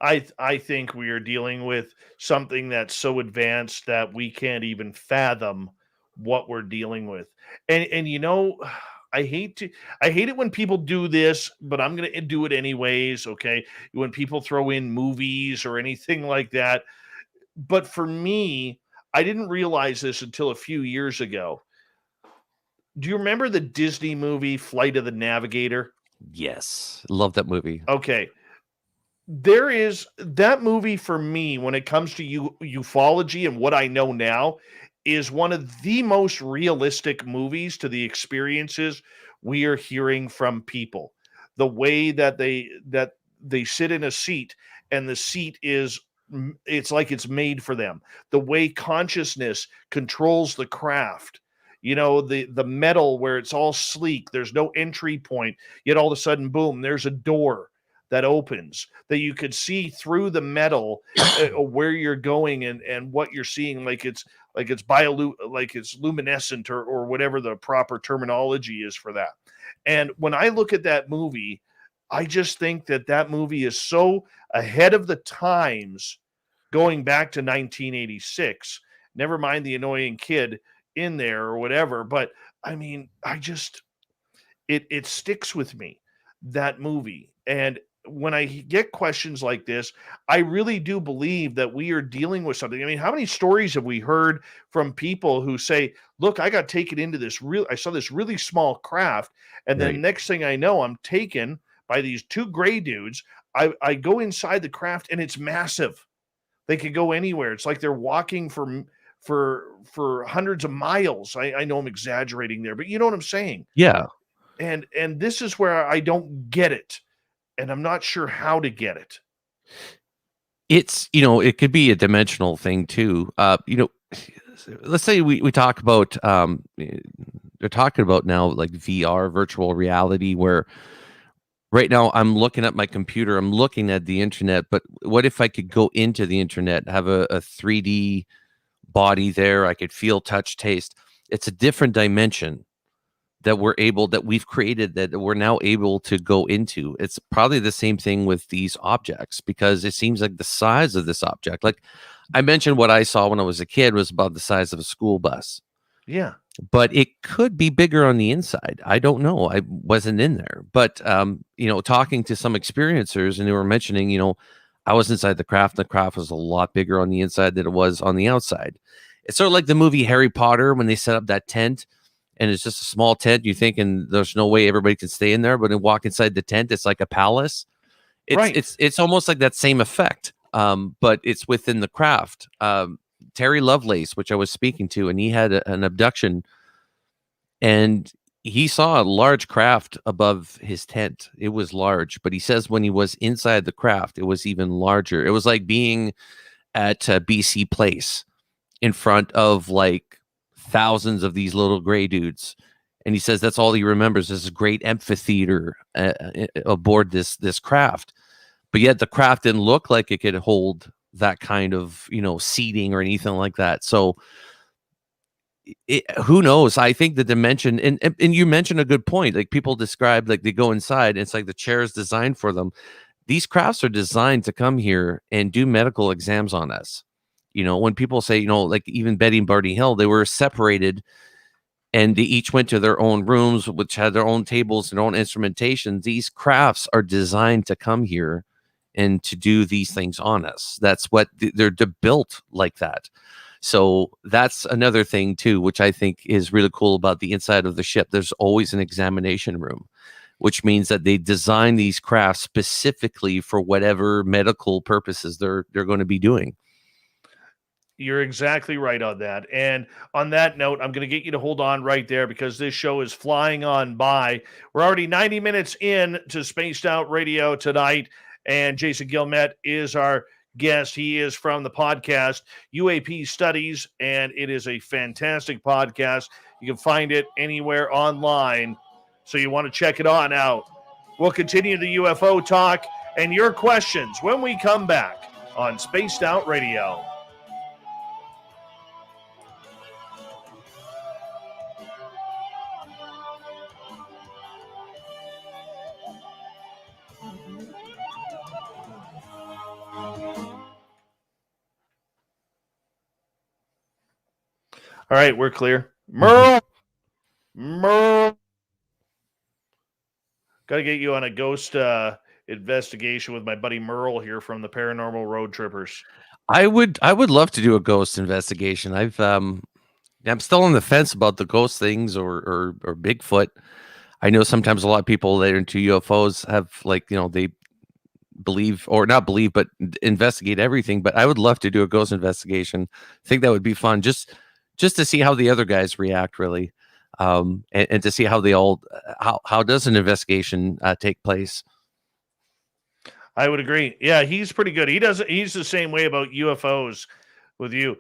I think we are dealing with something that's so advanced that we can't even fathom what we're dealing with. And you know, I hate it when people do this, but I'm going to do it anyways, okay? When people throw in movies or anything like that. But for me, I didn't realize this until a few years ago. Do you remember the Disney movie Flight of the Navigator? Yes. Love that movie. Okay. There is that movie for me when it comes to ufology and what I know now is one of the most realistic movies to the experiences we are hearing from people. The way that they sit in a seat and the seat it's like it's made for them. The way consciousness controls the craft. You know, the metal where it's all sleek, there's no entry point, yet all of a sudden, boom, there's a door that opens that you could see through the metal where you're going and what you're seeing, like it's luminescent or whatever the proper terminology is for that. And when I look at that movie, I just think that movie is so ahead of the times, going back to 1986. Never mind the annoying kid in there or whatever, but I mean, it sticks with me, that movie. And when I get questions like this, I really do believe that we are dealing with something. I mean, how many stories have we heard from people who say, look, I got taken into I saw this really small craft, and then next thing I know, I'm taken by these two gray dudes. I go inside the craft and it's massive. They could go anywhere. It's like they're walking for hundreds of miles. I know I'm exaggerating there, but you know what I'm saying? Yeah. And this is where I don't get it. And I'm not sure how to get it. It's, it could be a dimensional thing too. Let's say we talk about, they're talking about now like VR, virtual reality, where right now I'm looking at my computer, I'm looking at the internet, but what if I could go into the internet, have a 3D body there, I could feel, touch, taste. It's a different dimension that we've created, that we're now able to go into. It's probably the same thing with these objects, because it seems like the size of this object, like I mentioned, what I saw when I was a kid was about the size of a school bus. Yeah. But it could be bigger on the inside. I don't know. I wasn't in there. But, talking to some experiencers, and they were mentioning, I was inside the craft. The craft was a lot bigger on the inside than it was on the outside. It's sort of like the movie Harry Potter, when they set up that tent, and it's just a small tent. You're thinking there's no way everybody can stay in there, but when you walk inside the tent, it's like a palace. It's almost like that same effect, but it's within the craft. Terry Lovelace, which I was speaking to, and he had an abduction, and he saw a large craft above his tent. It was large, but he says when he was inside the craft, it was even larger. It was like being at BC Place in front of like thousands of these little gray dudes. And he says that's all he remembers, is this great amphitheater aboard this craft. But yet the craft didn't look like it could hold that kind of, seating or anything like that. So who knows? I think the dimension, and you mentioned a good point. Like people describe, like they go inside, and it's like the chair is designed for them. These crafts are designed to come here and do medical exams on us. When people say, like even Betty and Barney Hill, they were separated and they each went to their own rooms, which had their own tables and their own instrumentation. These crafts are designed to come here and to do these things on us. That's what they're built like that. So that's another thing too, which I think is really cool about the inside of the ship. There's always an examination room, which means that they design these crafts specifically for whatever medical purposes they're going to be doing. You're exactly right on that. And on that note, I'm going to get you to hold on right there because this show is flying on by. We're already 90 minutes in to Spaced Out Radio tonight, and Jason Gilmette is our guest. He is from the podcast UAP Studies, and it is a fantastic podcast. You can find it anywhere online, so you want to check it on out. We'll continue the UFO talk and your questions when we come back on Spaced Out Radio. All right, we're clear. Merle. Got to get you on a ghost investigation with my buddy Merle here from the Paranormal Road Trippers. I would love to do a ghost investigation. I'm still on the fence about the ghost things or Bigfoot. I know sometimes a lot of people that are into UFOs have, like, they believe or not believe, but investigate everything. But I would love to do a ghost investigation. I think that would be fun. Just to see how the other guys react, really, and to see how how does an investigation take place. I would agree. Yeah, he's pretty good. He's the same way about UFOs with you,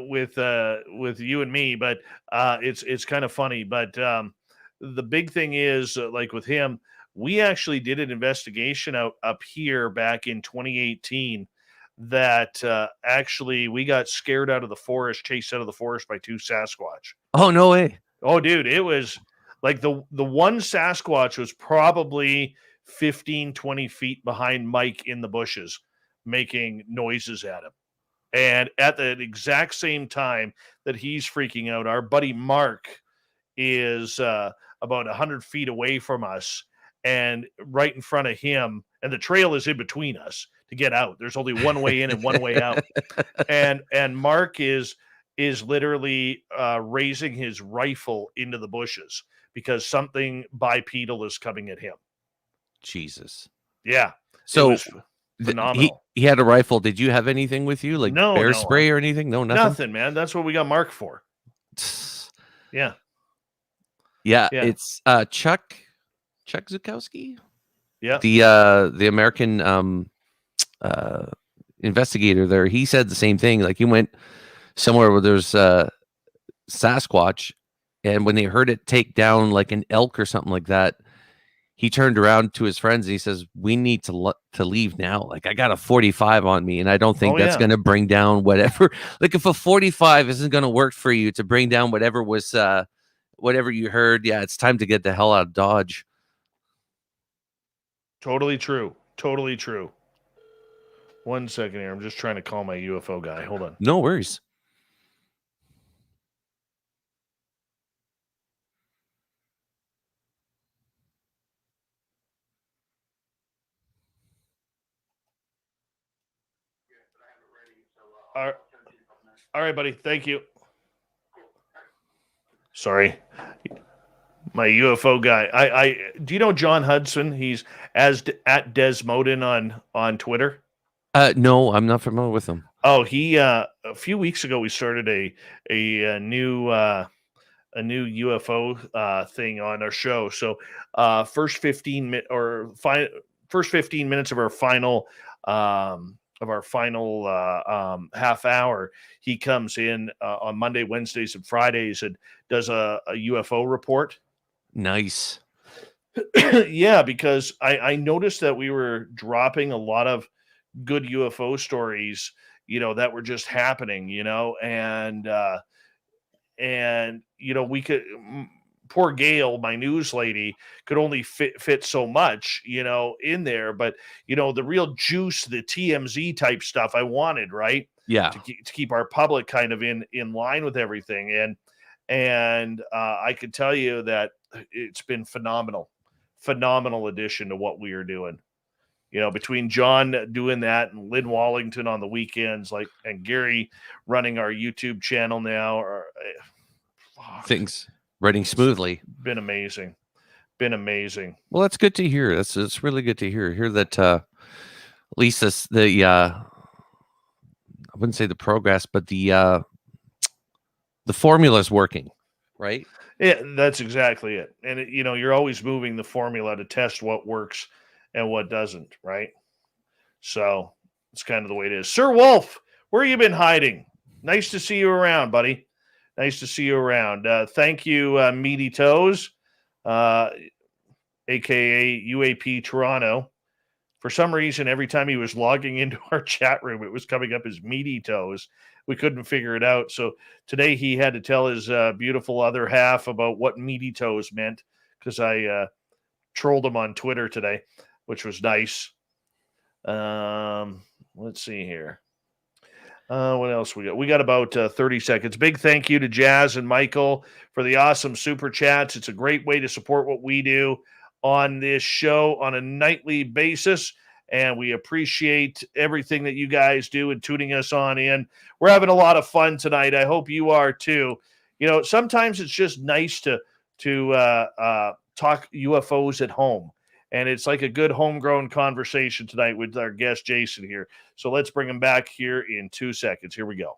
with you and me. But it's kind of funny. But the big thing is, like with him, we actually did an investigation up here back in 2018. That actually we got scared out of the forest, chased out of the forest by 2 Sasquatch. Oh, no way. Oh, dude, it was like the one Sasquatch was probably 15, 20 feet behind Mike in the bushes, making noises at him. And at the exact same time that he's freaking out, our buddy Mark is about 100 feet away from us and right in front of him, and the trail is in between us to get out. There's only one way in and one way out. And Mark is literally raising his rifle into the bushes because something bipedal is coming at him. Jesus. Yeah. So phenomenal. He had a rifle. Did you have anything with you, like bear spray or anything? No, nothing, man. That's what we got Mark for. Yeah. It's Chuck Zukowski. Yeah. The American investigator there. He said the same thing. Like, he went somewhere where there's Sasquatch, and when they heard it take down like an elk or something like that, he turned around to his friends and he says, "We need to leave now. Like, I got a 45 on me, and I don't think that's going to bring down whatever. Like, if a 45 isn't going to work for you to bring down whatever was whatever you heard, yeah, it's time to get the hell out of Dodge." Totally true. Totally true. 1 second here. I'm just trying to call my UFO guy. Hold on. No worries. All right, buddy. Thank you. Sorry. My UFO guy. I do you know John Hudson? He's at Desmodin on Twitter. No, I'm not familiar with him. Oh, he a few weeks ago we started a new UFO thing on our show. So first 15 minutes of our final half hour, he comes in on Monday, Wednesdays, and Fridays and does a UFO report. Nice. Yeah, because I noticed that we were dropping a lot of good UFO stories, that were just happening, and we could, poor Gail, my news lady, could only fit so much, in there, but the real juice, the TMZ type stuff I wanted, right? Yeah. To keep our public kind of in line with everything. And I could tell you that it's been phenomenal addition to what we are doing. Between John doing that and Lynn Wallington on the weekends, and Gary running our YouTube channel now, things running smoothly. Been amazing. Well, that's good to hear. That's really good to hear. Hear that at least the wouldn't say the progress, but the formula is working, right? Yeah, that's exactly it. And you're always moving the formula to test what works and what doesn't, right? So it's kind of the way it is. Sir Wolf, where you been hiding? Nice to see you around, buddy. Nice to see you around. Thank you, Meaty Toes, aka UAP Toronto. For some reason, every time he was logging into our chat room, it was coming up as Meaty Toes. We couldn't figure it out. So today he had to tell his beautiful other half about what Meaty Toes meant, because I trolled him on Twitter today, which was nice. Let's see here. What else we got? We got about 30 seconds. Big thank you to Jazz and Michael for the awesome super chats. It's a great way to support what we do on this show on a nightly basis, and we appreciate everything that you guys do and tuning us on in. We're having a lot of fun tonight. I hope you are too. Sometimes it's just nice to talk UFOs at home, and it's like a good homegrown conversation tonight with our guest Jason here. So let's bring him back here in 2 seconds. Here we go.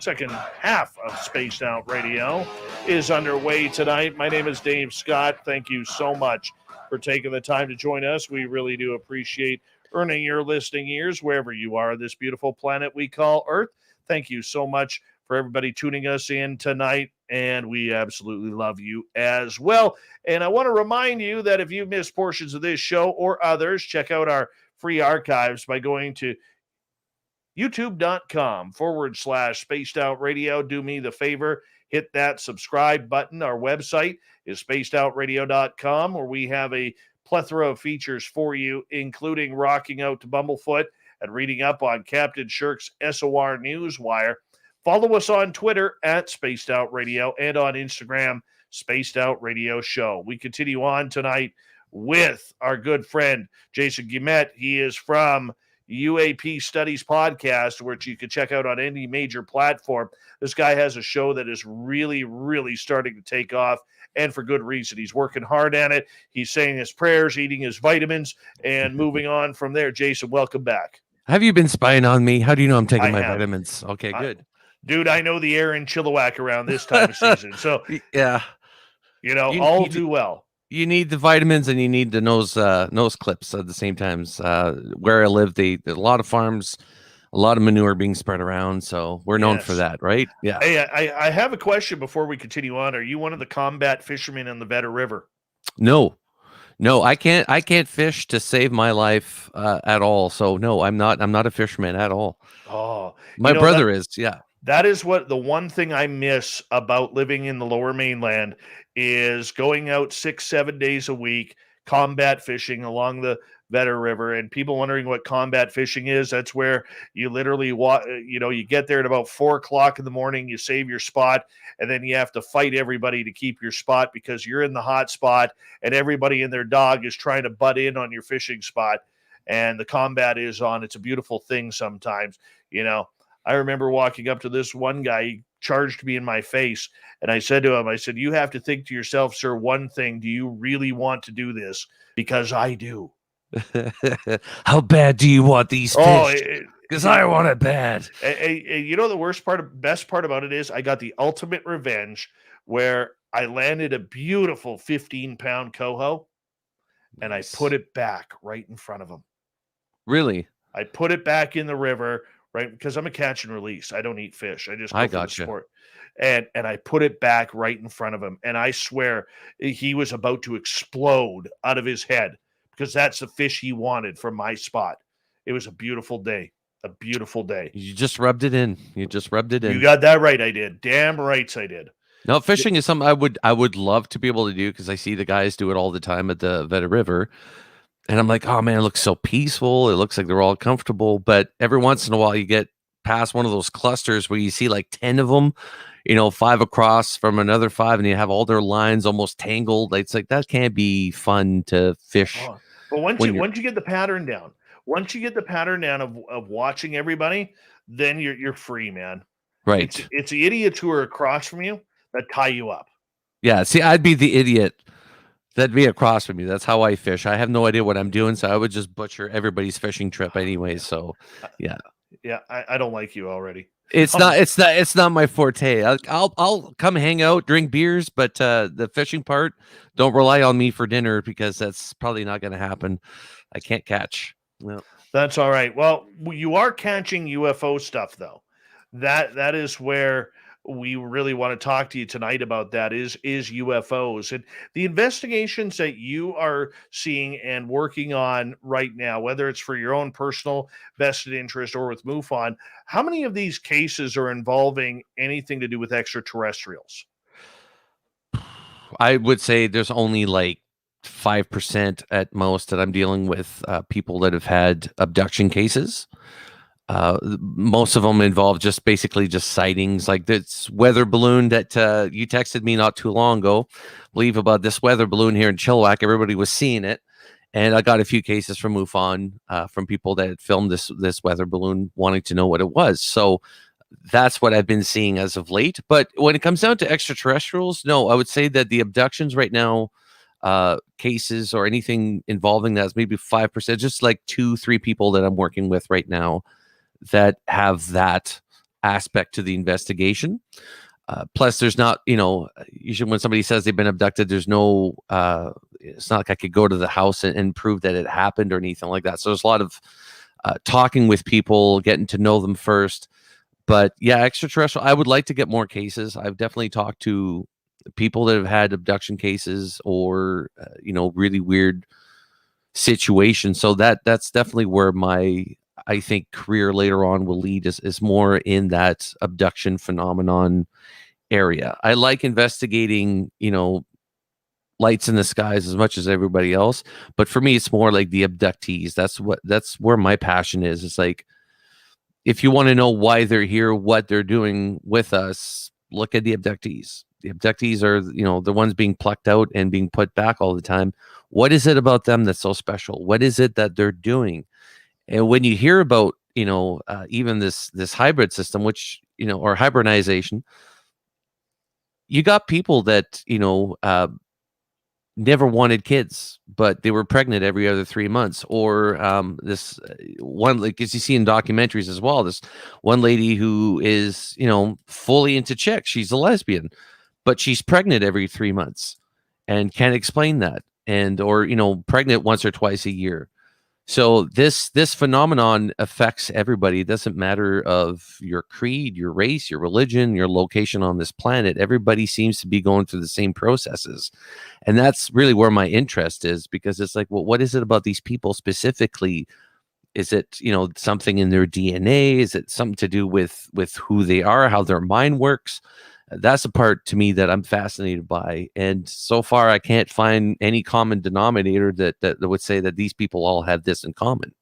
Second half of Spaced Out Radio is underway tonight. My name is Dave Scott. Thank you so much for taking the time to join us. We really do appreciate earning your listening ears wherever you are on this beautiful planet we call Earth. Thank you so much for everybody tuning us in tonight, and we absolutely love you as well. And I want to remind you that if you've missed portions of this show or others, check out our free archives by going to youtube.com/Spaced Out Radio. Do me the favor, hit that subscribe button. Our website is spacedoutradio.com, where we have a plethora of features for you, including rocking out to Bumblefoot and reading up on Captain Shirk's SOR Newswire. Follow us on Twitter at Spaced Out Radio and on Instagram, Spaced Out Radio Show. We continue on tonight with our good friend Jason Gilmette. He is from UAP Studies Podcast, which you can check out on any major platform. This guy has a show that is really, really starting to take off, and for good reason. He's working hard at it. He's saying his prayers, eating his vitamins, and moving on from there. Jason, welcome back. Have you been spying on me? How do you know I'm taking my vitamins? Okay, good. Dude, I know the air in Chilliwack around this time of season. So, yeah, all too well. You need the vitamins and you need the nose clips at the same time. Where I live, there's a lot of farms, a lot of manure being spread around. So we're known for that, right? Yeah. Hey, I have a question before we continue on. Are you one of the combat fishermen in the Vedder River? No, I can't fish to save my life at all. So no, I'm not a fisherman at all. Oh, my brother is. Yeah. That is what the one thing I miss about living in the Lower Mainland is going out 6-7 days a week, combat fishing along the Vedder River. And people wondering what combat fishing is. That's where you literally you get there at about 4:00 in the morning, you save your spot, and then you have to fight everybody to keep your spot because you're in the hot spot and everybody and their dog is trying to butt in on your fishing spot. And the combat is on. It's a beautiful thing sometimes, I remember walking up to this one guy, he charged me in my face, and I said to him, you have to think to yourself, sir, one thing, do you really want to do this? Because I do. How bad do you want these fish? Because I want it bad. The best part about it is I got the ultimate revenge where I landed a beautiful 15-pound coho, and I put it back right in front of him. Really? I put it back in the river, right? Because I'm a catch and release. I don't eat fish. I just go for the sport. And I put it back right in front of him. And I swear he was about to explode out of his head because that's the fish he wanted from my spot. It was a beautiful day. A beautiful day. You just rubbed it in. You got that right. I did. Damn rights I did. No, fishing is something I would love to be able to do because I see the guys do it all the time at the Vedder River. And I'm like, oh man, it looks so peaceful. It looks like they're all comfortable. But every once in a while you get past one of those clusters where you see like 10 of them, 5 across from another 5, and you have all their lines almost tangled. It's like, that can't be fun to fish. Oh, but once you get the pattern down, of watching everybody, then you're free, man. Right. It's the idiots who are across from you that tie you up. Yeah. See, I'd be the idiot that'd be across from you. That's how I fish. I have no idea what I'm doing, so I would just butcher everybody's fishing trip anyway. So, yeah. Yeah, I don't like you already. It's not my forte. I'll come hang out, drink beers, but the fishing part, don't rely on me for dinner, because that's probably not going to happen. I can't catch. No. That's all right. Well, you are catching UFO stuff, though. That is where we really want to talk to you tonight about. That is UFOs and the investigations that you are seeing and working on right now, whether it's for your own personal vested interest or with MUFON. How many of these cases are involving anything to do with extraterrestrials? I would say there's only like 5% at most that I'm dealing with people that have had abduction cases. Most of them involve just basically just sightings, like this weather balloon that you texted me not too long ago. Believe about this weather balloon here in Chilliwack. Everybody was seeing it, and I got a few cases from MUFON from people that had filmed this weather balloon, wanting to know what it was. So that's what I've been seeing as of late. But when it comes down to extraterrestrials, no, I would say that the abductions right now, cases or anything involving that, is maybe 5%, just like 2-3 people that I'm working with right now that have that aspect to the investigation. Plus, there's not, usually when somebody says they've been abducted, there's no, it's not like I could go to the house and prove that it happened or anything like that. So there's a lot of talking with people, getting to know them first. But yeah, extraterrestrial, I would like to get more cases. I've definitely talked to people that have had abduction cases or, really weird situations. So that's definitely where I think career later on will lead is more in that abduction phenomenon area. I like investigating, lights in the skies as much as everybody else, but for me, it's more like the abductees. That's where my passion is. It's like, if you want to know why they're here, what they're doing with us, look at the abductees. The abductees are, the ones being plucked out and being put back all the time. What is it about them that's so special? What is it that they're doing? And when you hear about, even this hybrid system, which, or hybridization, you got people that, never wanted kids, but they were pregnant every other 3 months. Or this one, like as you see in documentaries as well, this one lady who is, fully into chicks. She's a lesbian, but she's pregnant every 3 months and can't explain that. And, or, pregnant once or twice a year. So this phenomenon affects everybody. It doesn't matter of your creed, your race, your religion, your location on this planet. Everybody seems to be going through the same processes. And that's really where my interest is, because it's like, well, what is it about these people specifically? Is it, something in their DNA? Is it something to do with who they are, how their mind works? That's a part to me that I'm fascinated by. And so far, I can't find any common denominator that would say that these people all have this in common.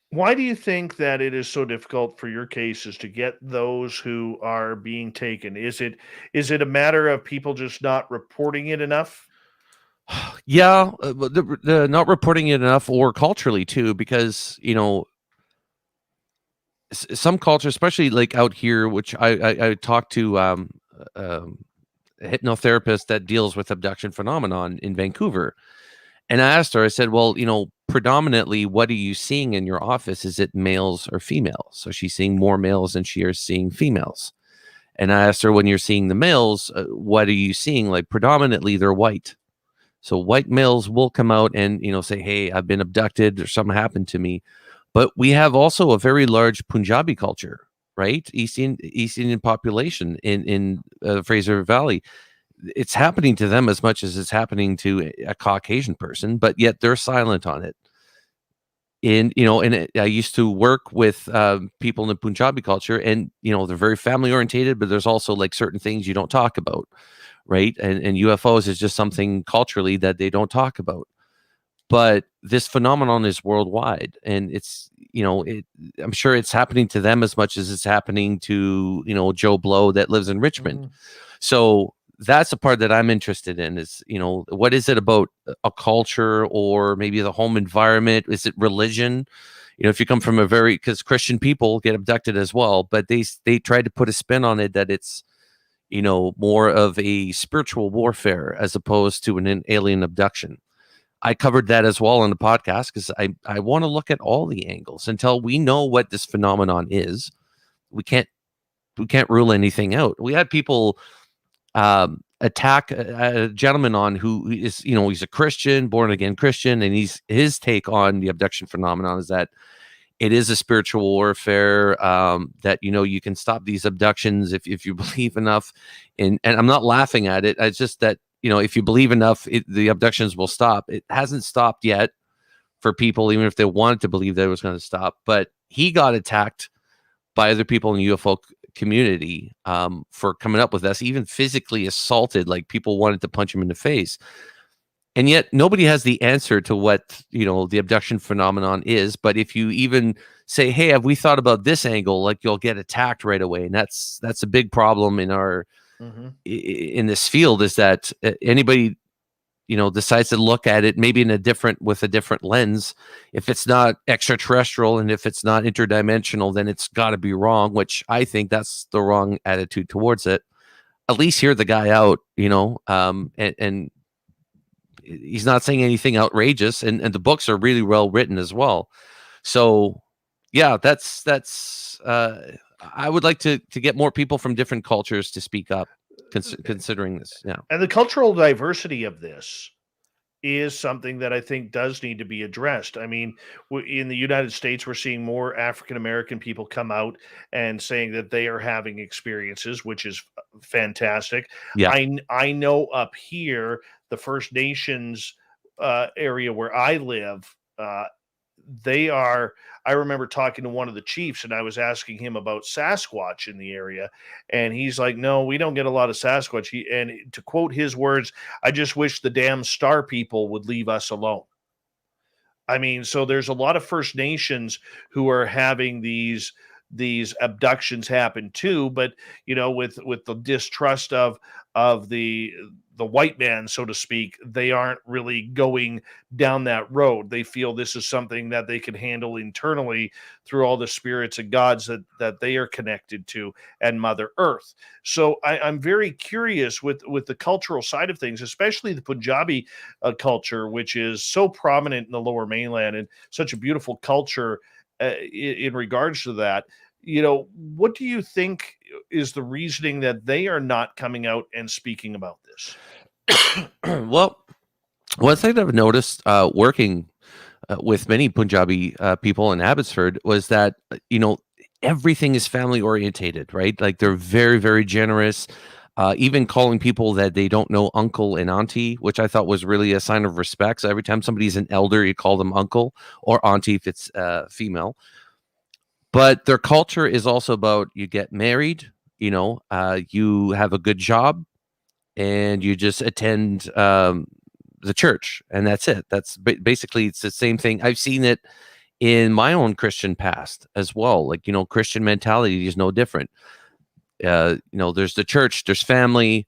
Why do you think that it is so difficult for your cases to get those who are being taken? Is it a matter of people just not reporting it enough? Yeah, the not reporting it enough, or culturally too, because, some culture, especially like out here, which I talked to a hypnotherapist that deals with abduction phenomenon in Vancouver. And I asked her, I said, well, predominantly, what are you seeing in your office? Is it males or females? So she's seeing more males than she is seeing females. And I asked her, when you're seeing the males, what are you seeing? Like, predominantly, they're white. So white males will come out and, say, hey, I've been abducted or something happened to me. But we have also a very large Punjabi culture, right? East Indian population in Fraser Valley. It's happening to them as much as it's happening to a Caucasian person, but yet they're silent on it. I used to work with people in the Punjabi culture, and, they're very family orientated, but there's also like certain things you don't talk about, right? And UFOs is just something culturally that they don't talk about. but this phenomenon is worldwide, and it's, I'm sure it's happening to them as much as it's happening to, Joe Blow that lives in Richmond. Mhm. So that's the part that I'm interested in is, what is it about a culture or maybe the home environment? Is it religion? If you come from because Christian people get abducted as well, but they try to put a spin on it that it's, more of a spiritual warfare as opposed to an alien abduction. I covered that as well on the podcast because I want to look at all the angles until we know what this phenomenon is. We can't rule anything out. We had people attack a gentleman on who is, he's a Christian, born again Christian, and his take on the abduction phenomenon is that it is a spiritual warfare, that, you can stop these abductions if you believe enough. And I'm not laughing at it. It's just that, if you believe enough, the abductions will stop. It hasn't stopped yet for people, even if they wanted to believe that it was going to stop. But he got attacked by other people in the UFO community for coming up with this, even physically assaulted, like people wanted to punch him in the face. And yet nobody has the answer to what, the abduction phenomenon is. But if you even say, hey, have we thought about this angle, like you'll get attacked right away. And that's a big problem in our in this field, is that anybody, decides to look at it maybe with a different lens. If it's not extraterrestrial and if it's not interdimensional, then it's got to be wrong, which I think that's the wrong attitude towards it. At least hear the guy out, and he's not saying anything outrageous, and the books are really well written as well. So yeah, that's I would like to get more people from different cultures to speak up, considering this. Yeah. And the cultural diversity of this is something that I think does need to be addressed. I mean, in the United States, we're seeing more African-American people come out and saying that they are having experiences, which is fantastic. Yeah. I know up here, the First Nations area where I live, I remember talking to one of the chiefs, and I was asking him about Sasquatch in the area, and he's like, no, we don't get a lot of Sasquatch. And to quote his words, I just wish the damn star people would leave us alone. I mean, so there's a lot of First Nations who are having these abductions happen too, but with the distrust of the white man, so to speak, they aren't really going down that road. They feel this is something that they can handle internally through all the spirits and gods that they are connected to and Mother Earth. So I'm very curious with the cultural side of things, especially the Punjabi culture, which is so prominent in the Lower Mainland and such a beautiful culture in regards to that. What do you think is the reasoning that they are not coming out and speaking about this? Well, one thing that I've noticed working with many Punjabi people in Abbotsford was that, everything is family orientated, right? Like they're very, very generous. Even calling people that they don't know uncle and auntie, which I thought was really a sign of respect. So every time somebody's an elder, you call them uncle or auntie if it's female. But their culture is also about you get married, you have a good job, and you just attend the church, and that's it. That's basically, it's the same thing. I've seen it in my own Christian past as well. Like, Christian mentality is no different. There's the church, there's family,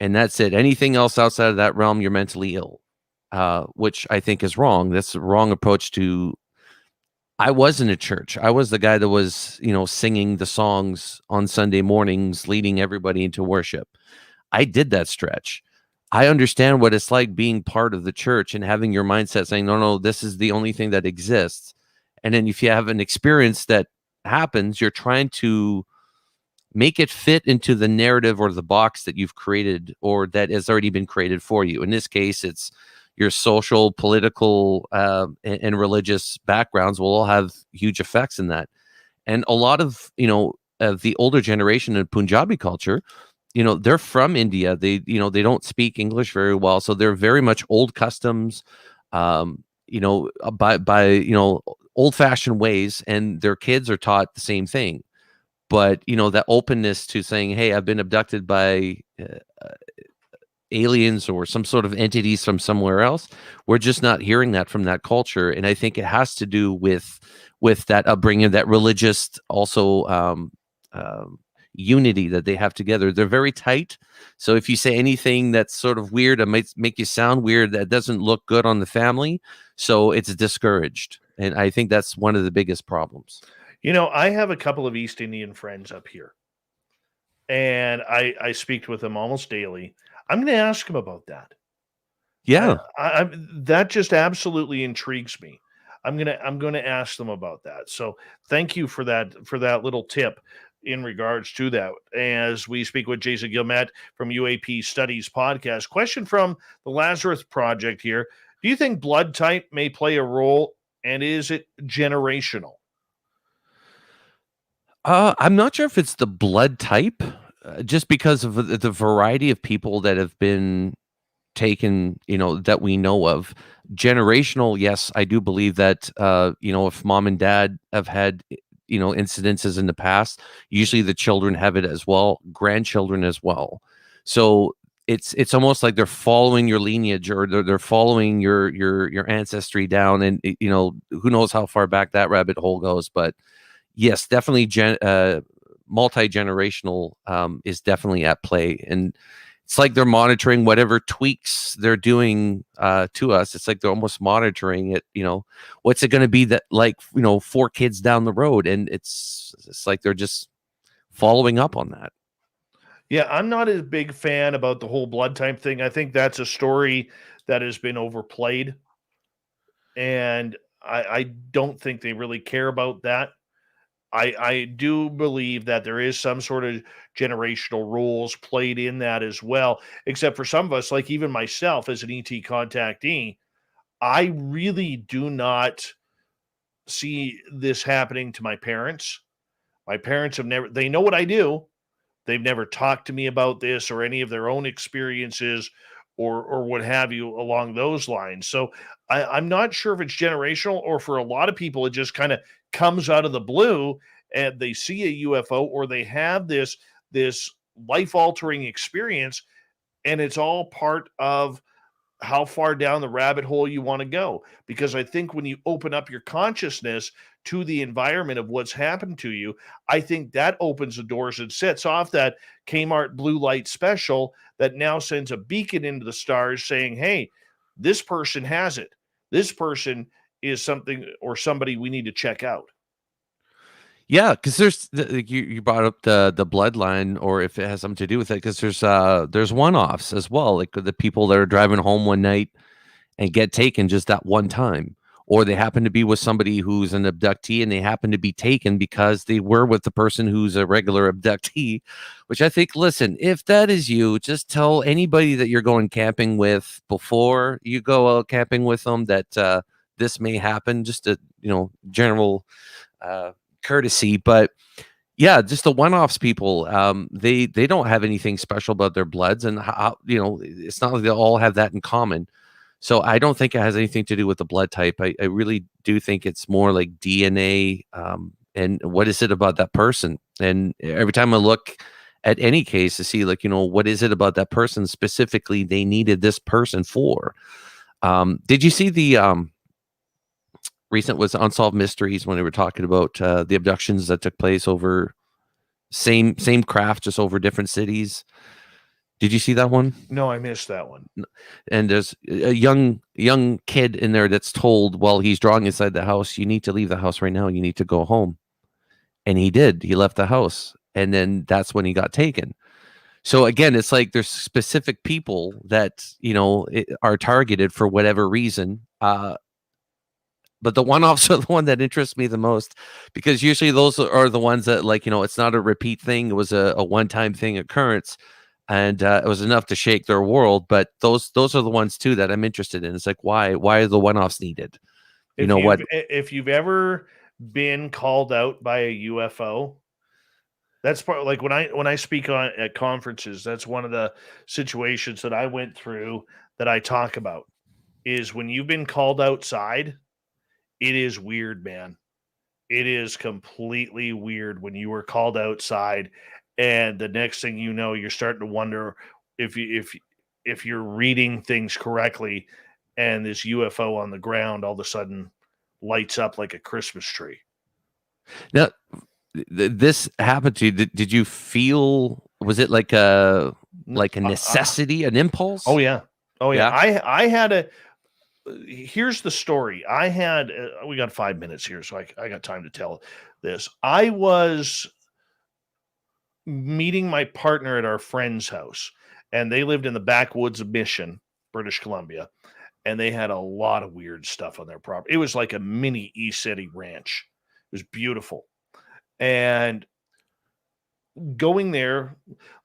and that's it. Anything else outside of that realm, you're mentally ill, which I think is wrong. That's the wrong approach to. I was in a church. I was the guy that was, singing the songs on Sunday mornings, leading everybody into worship. I did that stretch. I understand what it's like being part of the church and having your mindset saying, no, this is the only thing that exists. And then if you have an experience that happens, you're trying to make it fit into the narrative or the box that you've created or that has already been created for you. In this case, it's your social, political, and religious backgrounds will all have huge effects in that. And a lot of, of the older generation in Punjabi culture, they're from India. They don't speak English very well. So they're very much old customs, by old fashioned ways, and their kids are taught the same thing. But, that openness to saying, hey, I've been abducted by aliens or some sort of entities from somewhere else. We're just not hearing that from that culture, and I think it has to do with that upbringing, that religious also unity that they have together. They're very tight. So if you say anything that's sort of weird, it might make you sound weird, that doesn't look good on the family. So it's discouraged. And I think that's one of the biggest problems. I have a couple of East Indian friends up here, and I speak with them almost daily. I'm going to ask them about that. Yeah. That just absolutely intrigues me. I'm gonna ask them about that. So thank you for that little tip in regards to that. As we speak with Jason Gilmette from UAP Studies Podcast. Question from the Lazarus Project here: do you think blood type may play a role, and is it generational? I'm not sure if it's the blood type, just because of the variety of people that have been taken, that we know of. Generational, yes, I do believe that, if mom and dad have had, incidences in the past, usually the children have it as well, grandchildren as well. So it's almost like they're following your lineage, or they're following your ancestry down, and who knows how far back that rabbit hole goes. But yes, definitely multi-generational is definitely at play. And it's like they're monitoring whatever tweaks they're doing to us. It's like they're almost monitoring it. What's it going to be that, like, 4 kids down the road, and it's like they're just following up on that. Yeah, I'm not a big fan about the whole blood type thing. I think that's a story that has been overplayed, and I don't think they really care about that. I do believe that there is some sort of generational rules played in that as well, except for some of us, like even myself as an ET contactee, I really do not see this happening to my parents. My parents they know what I do. They've never talked to me about this or any of their own experiences or what have you along those lines. So I'm not sure if it's generational, or for a lot of people, it just kind of comes out of the blue and they see a UFO or they have this life-altering experience, and it's all part of how far down the rabbit hole you want to go. Because I think when you open up your consciousness to the environment of what's happened to you, I think that opens the doors and sets off that Kmart blue light special that now sends a beacon into the stars saying, hey, this person has it. This person is something or somebody we need to check out. Yeah, because you brought up the bloodline, or if it has something to do with it, because there's one-offs as well, like the people that are driving home one night and get taken just that one time, or they happen to be with somebody who's an abductee and they happen to be taken because they were with the person who's a regular abductee. Which I think, listen, if that is you, just tell anybody that you're going camping with before you go out camping with them that this may happen. Just a general courtesy. But yeah, just the one-offs people, they don't have anything special about their bloods, and how, it's not like they all have that in common. So I don't think it has anything to do with the blood type. I really do think it's more like DNA, and what is it about that person. And every time I look at any case to see, like, what is it about that person specifically they needed this person for. Did you see the recent was Unsolved Mysteries, when they were talking about the abductions that took place over same craft, just over different cities? Did you see that one? No, I missed that one. And there's a young kid in there that's told, while he's drawing inside the house, you need to leave the house right now. You need to go home. And he did. He left the house. And then that's when he got taken. So again, it's like there's specific people that, are targeted for whatever reason. But the one-offs are the one that interests me the most, because usually those are the ones that, like, it's not a repeat thing. It was a one-time thing occurrence, and it was enough to shake their world. But those are the ones too that I'm interested in. It's like, why are the one-offs needed? If you've ever been called out by a UFO, that's part, like when I speak at conferences, that's one of the situations that I went through that I talk about, is when you've been called outside. It is weird, man. It is completely weird when you were called outside, and the next thing you know, you're starting to wonder if if you're reading things correctly, and this UFO on the ground all of a sudden lights up like a Christmas tree. Now, this happened to you. Did you feel? Was it like a necessity, an impulse? Oh yeah. Yeah? I had a. Here's the story. I had. We got 5 minutes here, so I got time to tell this. I was meeting my partner at our friend's house, and they lived in the backwoods of Mission, British Columbia, and they had a lot of weird stuff on their property. It was like a mini East City ranch. It was beautiful. And going there,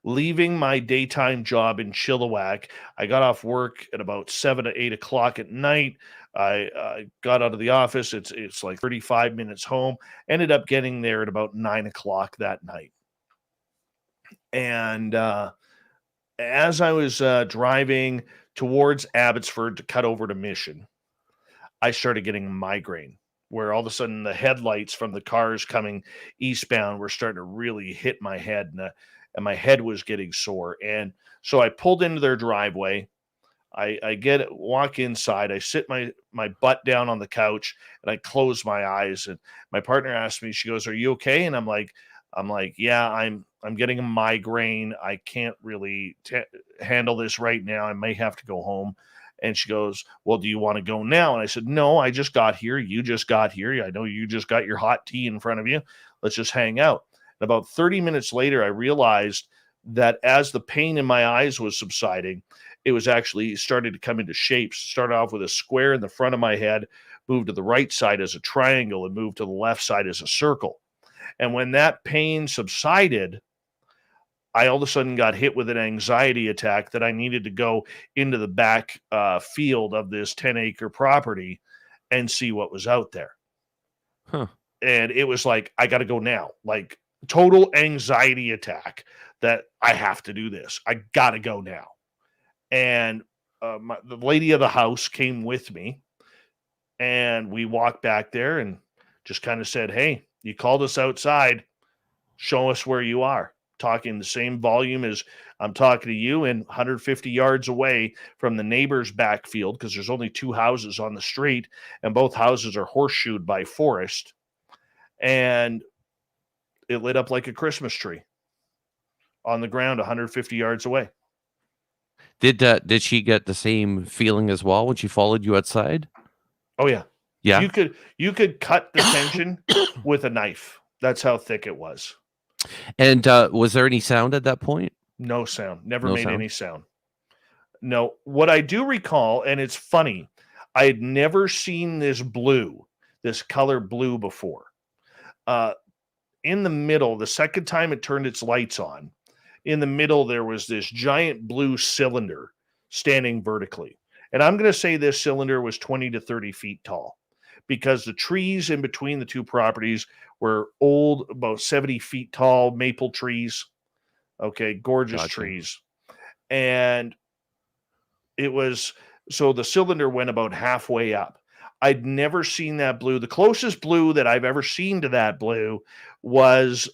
leaving my daytime job in Chilliwack, I got off work at about 7 to 8 o'clock at night. I got out of the office. It's like 35 minutes home. Ended up getting there at about 9 o'clock that night. And as I was driving towards Abbotsford to cut over to Mission, I started getting a migraine, where all of a sudden the headlights from the cars coming eastbound were starting to really hit my head, and my head was getting sore. And so I pulled into their driveway. I walk inside. I sit my butt down on the couch, and I close my eyes. And my partner asked me, she goes, "Are you okay?" And I'm like, "Yeah, I'm getting a migraine. I can't really handle this right now. I may have to go home." And she goes, "Well, do you want to go now?" And I said, "No, I just got here. You just got here. I know you just got your hot tea in front of you. Let's just hang out." And about 30 minutes later, I realized that as the pain in my eyes was subsiding, it was actually started to come into shapes. Started off with a square in the front of my head, moved to the right side as a triangle, and moved to the left side as a circle. And when that pain subsided, I all of a sudden got hit with an anxiety attack that I needed to go into the back field of this 10-acre property and see what was out there. Huh. And it was like, I got to go now. Like, total anxiety attack that I have to do this. I got to go now. And the lady of the house came with me, and we walked back there and just kind of said, "Hey, you called us outside. Show us where you are." Talking the same volume as I'm talking to you, and 150 yards away from the neighbor's backfield, because there's only 2 houses on the street, and both houses are horseshoed by forest. And it lit up like a Christmas tree on the ground 150 yards away. Did she get the same feeling as well when she followed you outside? Oh yeah. Yeah. You could cut the tension with a knife. That's how thick it was. And was there any sound at that point? No sound. Never No made sound? any sound. No. What I do recall, and it's funny, I had never seen this color blue before. In the middle, the second time it turned its lights on, in the middle there was this giant blue cylinder standing vertically. And I'm going to say this cylinder was 20 to 30 feet tall, because the trees in between the two properties were old, about 70 feet tall maple trees. Okay, gorgeous Gotcha. trees. And it was, so the cylinder went about halfway up. I'd never seen that blue. The closest blue that I've ever seen to that blue was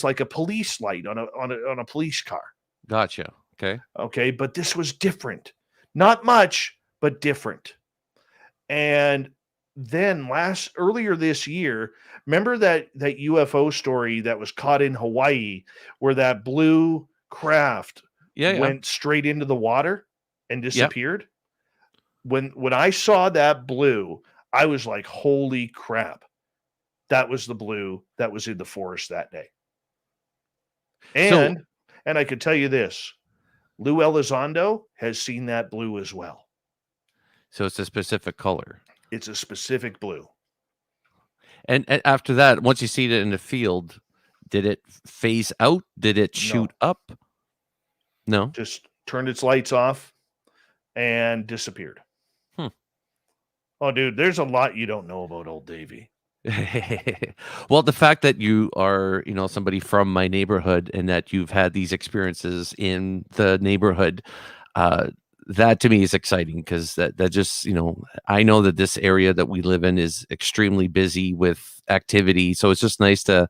like a police light on a police car. Gotcha. Okay. Okay, but this was different. Not much, but different. And then earlier this year, remember that UFO story that was caught in Hawaii, where that blue craft went straight into the water and disappeared? When I saw that blue, I was like, holy crap. That was the blue that was in the forest that day. And I could tell you this, Lou Elizondo has seen that blue as well. So it's a specific color. It's a specific blue. And after that, once you see it in the field, did it phase out? Did it shoot up? No. Just turned its lights off and disappeared. Oh, dude, there's a lot you don't know about Old Davey. Well, the fact that you are, somebody from my neighborhood, and that you've had these experiences in the neighborhood, that to me is exciting, because that just, I know that this area that we live in is extremely busy with activity. So it's just nice to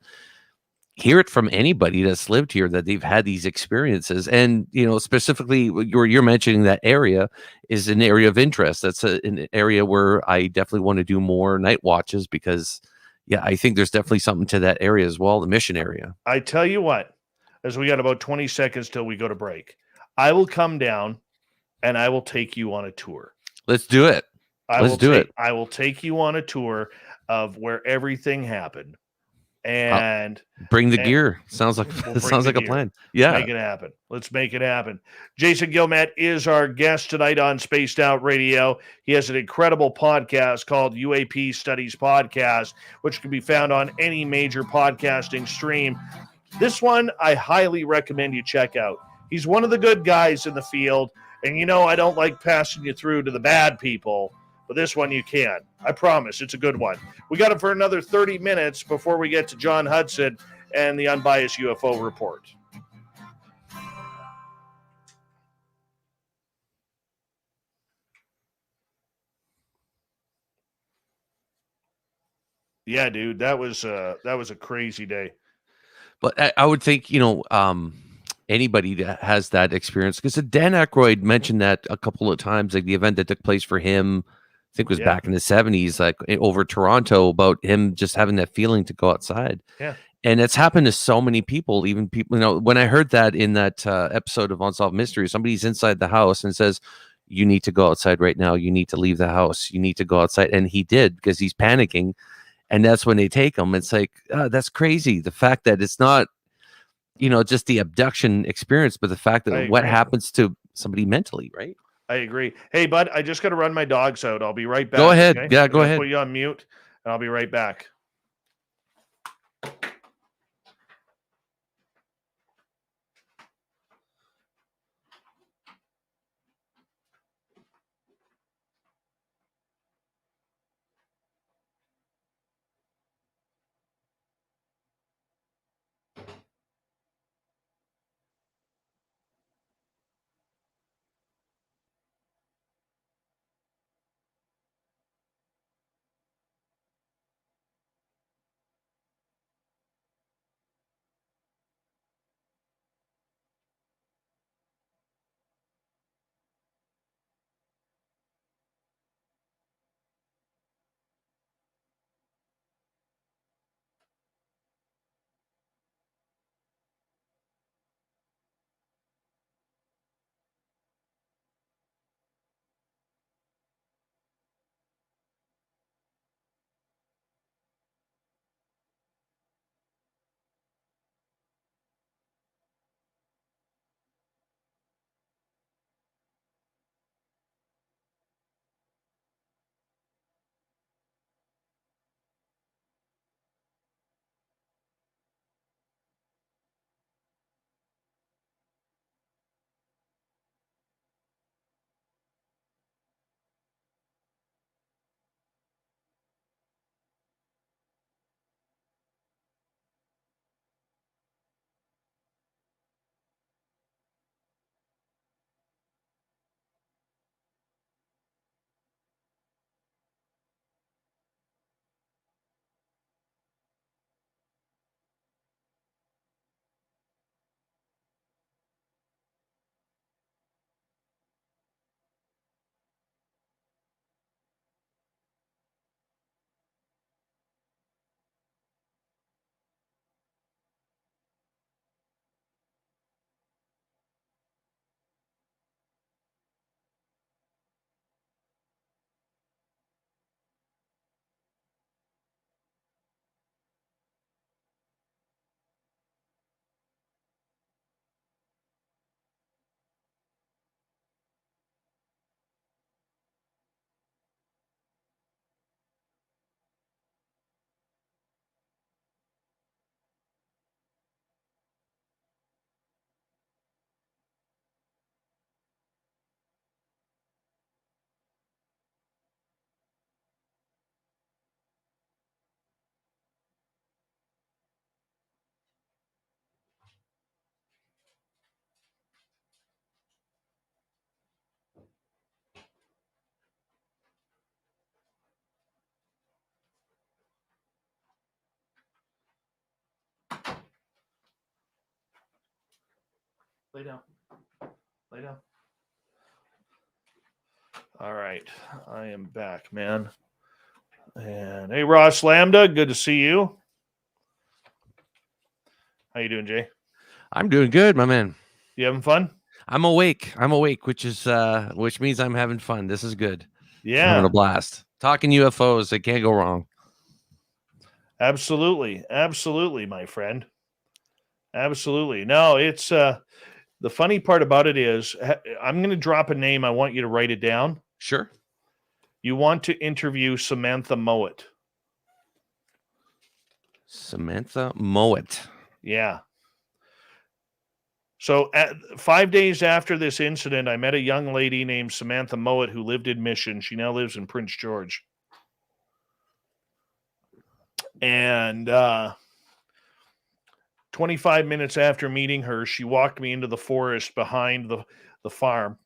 hear it from anybody that's lived here that they've had these experiences. And, specifically you're mentioning that area is an area of interest. That's an area where I definitely want to do more night watches because, yeah, I think there's definitely something to that area as well, the Mission area. I tell you what, as we got about 20 seconds till we go to break, I will come down and I will take you on a tour. Let's do it. I will take you on a tour of where everything happened. And bring the gear. Sounds like a plan. Yeah. Make it happen. Let's make it happen. Jason Gilmette is our guest tonight on Spaced Out Radio. He has an incredible podcast called UAP Studies Podcast, which can be found on any major podcasting stream. This one I highly recommend you check out. He's one of the good guys in the field, and I don't like passing you through to the bad people, but this one you can. I promise it's a good one. We got it for another 30 minutes before we get to John Hudson and the Unbiased UFO Report. Yeah, dude, that was a crazy day. But I would think, anybody that has that experience, because Dan Aykroyd mentioned that a couple of times, like the event that took place for him, I think was back in the 70s, like over Toronto, about him just having that feeling to go outside. Yeah. And it's happened to so many people, even people, when I heard that in that episode of Unsolved Mysteries, somebody's inside the house and says, you need to go outside right now. You need to leave the house. You need to go outside. And he did, because he's panicking. And that's when they take him. It's like, that's crazy. The fact that it's not, just the abduction experience, but the fact that what happens to somebody mentally, right? I agree. Hey, bud, I just got to run my dogs out. I'll be right back. Go ahead. Okay? Yeah, go ahead. Put you on mute, and I'll be right back. Lay down. Lay down. All right. I am back, man. And hey, Ross Lambda, good to see you. How you doing, Jay? I'm doing good, my man. You having fun? I'm awake, which means I'm having fun. This is good. I'm Yeah, having a blast. Talking UFOs, it can't go wrong. absolutely. Absolutely, my friend. Absolutely. No, it's the funny part about it is I'm going to drop a name. I want you to write it down. Sure. You want to interview Samantha Mowat. Samantha Mowat. Yeah. So 5 days after this incident, I met a young lady named Samantha Mowat who lived in Mission. She now lives in Prince George. And 25 minutes after meeting her, she walked me into the forest behind the farm.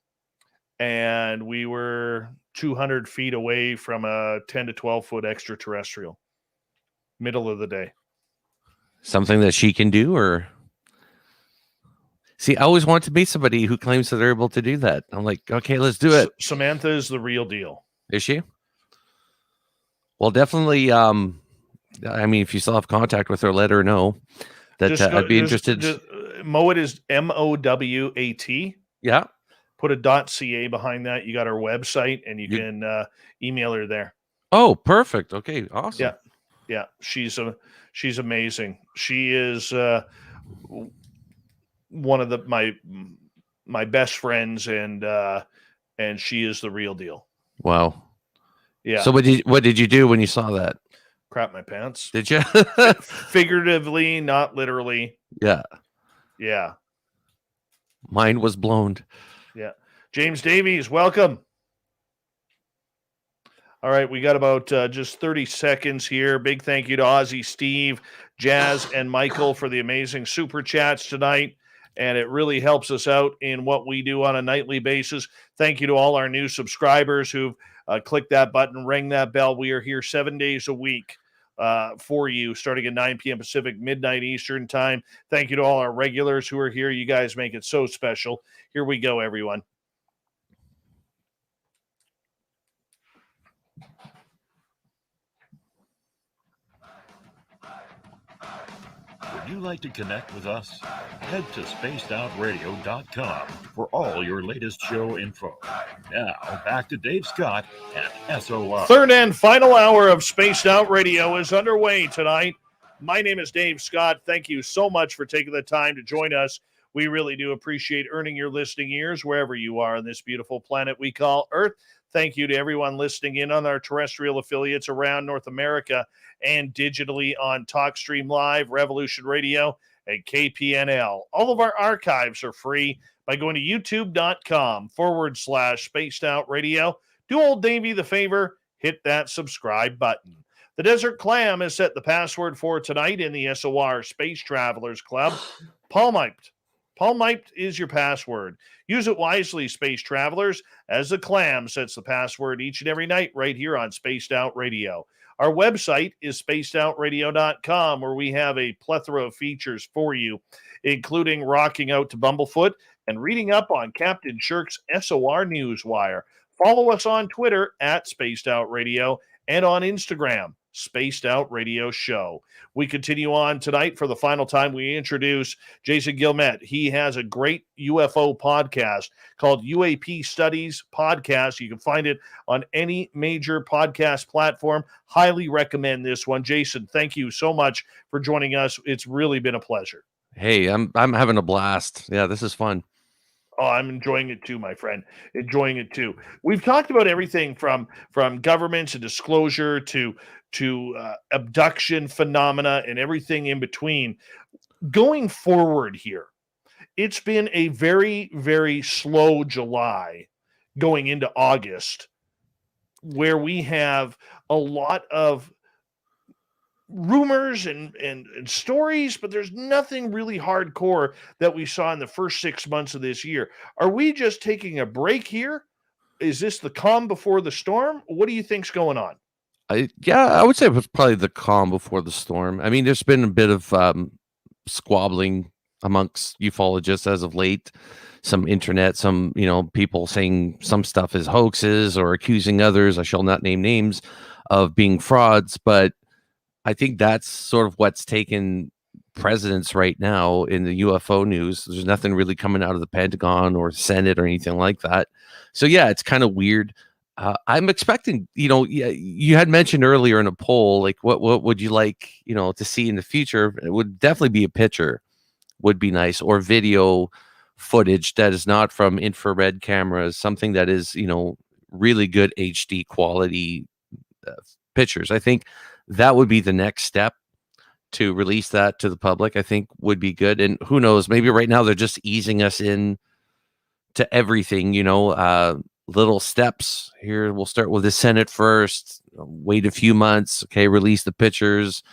And we were 200 feet away from a 10 to 12 foot extraterrestrial. Middle of the day. Something that she can do, or... See, I always want to meet somebody who claims that they're able to do that. I'm like, okay, let's do it. Samantha is the real deal. Is she? Well, definitely. I mean, if you still have contact with her, let her know that I'd be interested. Mowat is MOWAT. Yeah. Put a .ca behind that. You got our website, and you can email her there. Oh, perfect. Okay, awesome. Yeah. She's amazing. She is one of my best friends, and she is the real deal. Wow. Yeah. So what did you do when you saw that? Crap my pants. Did you? Figuratively, not literally. Yeah. Yeah. Mine was blown. Yeah. James Davies, welcome. All right, we got about just 30 seconds here. Big thank you to Ozzy, Steve, Jazz, and Michael for the amazing super chats tonight. And it really helps us out in what we do on a nightly basis. Thank you to all our new subscribers who've clicked that button, ring that bell. We are here 7 days a week for you, starting at 9 p.m. Pacific, midnight Eastern time. Thank you to all our regulars who are here. You guys make it so special. Here we go, everyone. Would you like to connect with us? Head to spacedoutradio.com for all your latest show info. Now, back to Dave Scott and SOR. Third and final hour of Spaced Out Radio is underway tonight. My name is Dave Scott. Thank you so much for taking the time to join us. We really do appreciate earning your listening ears wherever you are on this beautiful planet we call Earth. Thank you to everyone listening in on our terrestrial affiliates around North America and digitally on TalkStream Live, Revolution Radio, and KPNL. All of our archives are free by going to youtube.com/Spaced Out Radio. Do old Davey the favor, hit that subscribe button. The Desert Clam has set the password for tonight in the SOR Space Travelers Club. Palmite. Palmite is your password. Use it wisely, space travelers, as the Clam sets the password each and every night right here on Spaced Out Radio. Our website is spacedoutradio.com, where we have a plethora of features for you, including rocking out to Bumblefoot and reading up on Captain Shirk's SOR Newswire. Follow us on Twitter at Spaced Out Radio and on Instagram, Spaced Out Radio Show. We continue on tonight. For the final time, we introduce Jason Gilmette. He has a great UFO podcast called UAP Studies Podcast. You can find it on any major podcast platform. Highly recommend this one. Jason, thank you so much for joining us. It's really been a pleasure. Hey, I'm having a blast. Yeah, this is fun. Oh, I'm enjoying it too, my friend. Enjoying it too. We've talked about everything from governments and disclosure to abduction phenomena and everything in between. Going forward here, it's been a very, very slow July going into August, where we have a lot of rumors and stories, but there's nothing really hardcore that we saw in the first 6 months of this year. Are we just taking a break here? Is this the calm before the storm? What do you think's going on? I would say it was probably the calm before the storm. I mean, there's been a bit of squabbling amongst ufologists as of late. Some internet, some, people saying some stuff is hoaxes or accusing others, I shall not name names, of being frauds. But I think that's sort of what's taken precedence right now in the UFO news. There's nothing really coming out of the Pentagon or Senate or anything like that. So yeah, it's kind of weird. I'm expecting, you had mentioned earlier in a poll, like what would you like, to see in the future? It would definitely be a picture would be nice, or video footage that is not from infrared cameras, something that is, really good HD quality pictures. I think that would be the next step to release that to the public. I think would be good. And who knows, maybe right now they're just easing us in to everything, little steps here. We'll start with the Senate first, wait a few months. Okay. Release the pictures.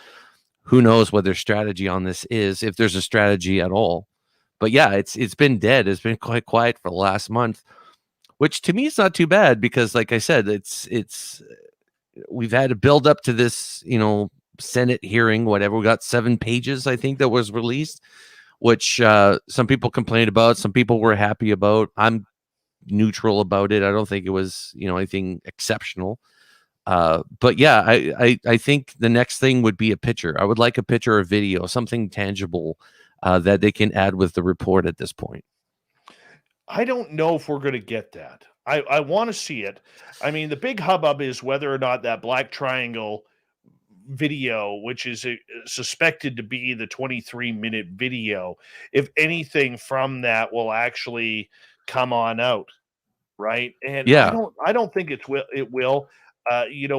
Who knows what their strategy on this is, if there's a strategy at all. But yeah, it's been dead. It's been quite quiet for the last month, which to me is not too bad, because like I said, it's we've had to build up to this, Senate hearing, whatever. We got 7 pages, I think, that was released, which some people complained about, some people were happy about. I'm neutral about it. I don't think it was, anything exceptional. But yeah, I think the next thing would be a picture. I would like a picture or video, something tangible that they can add with the report at this point. I don't know if we're going to get that. I want to see it. I mean, the big hubbub is whether or not that black triangle video, which is suspected to be the 23-minute video, if anything from that will actually come on out, right? And Yeah. I don't think it will.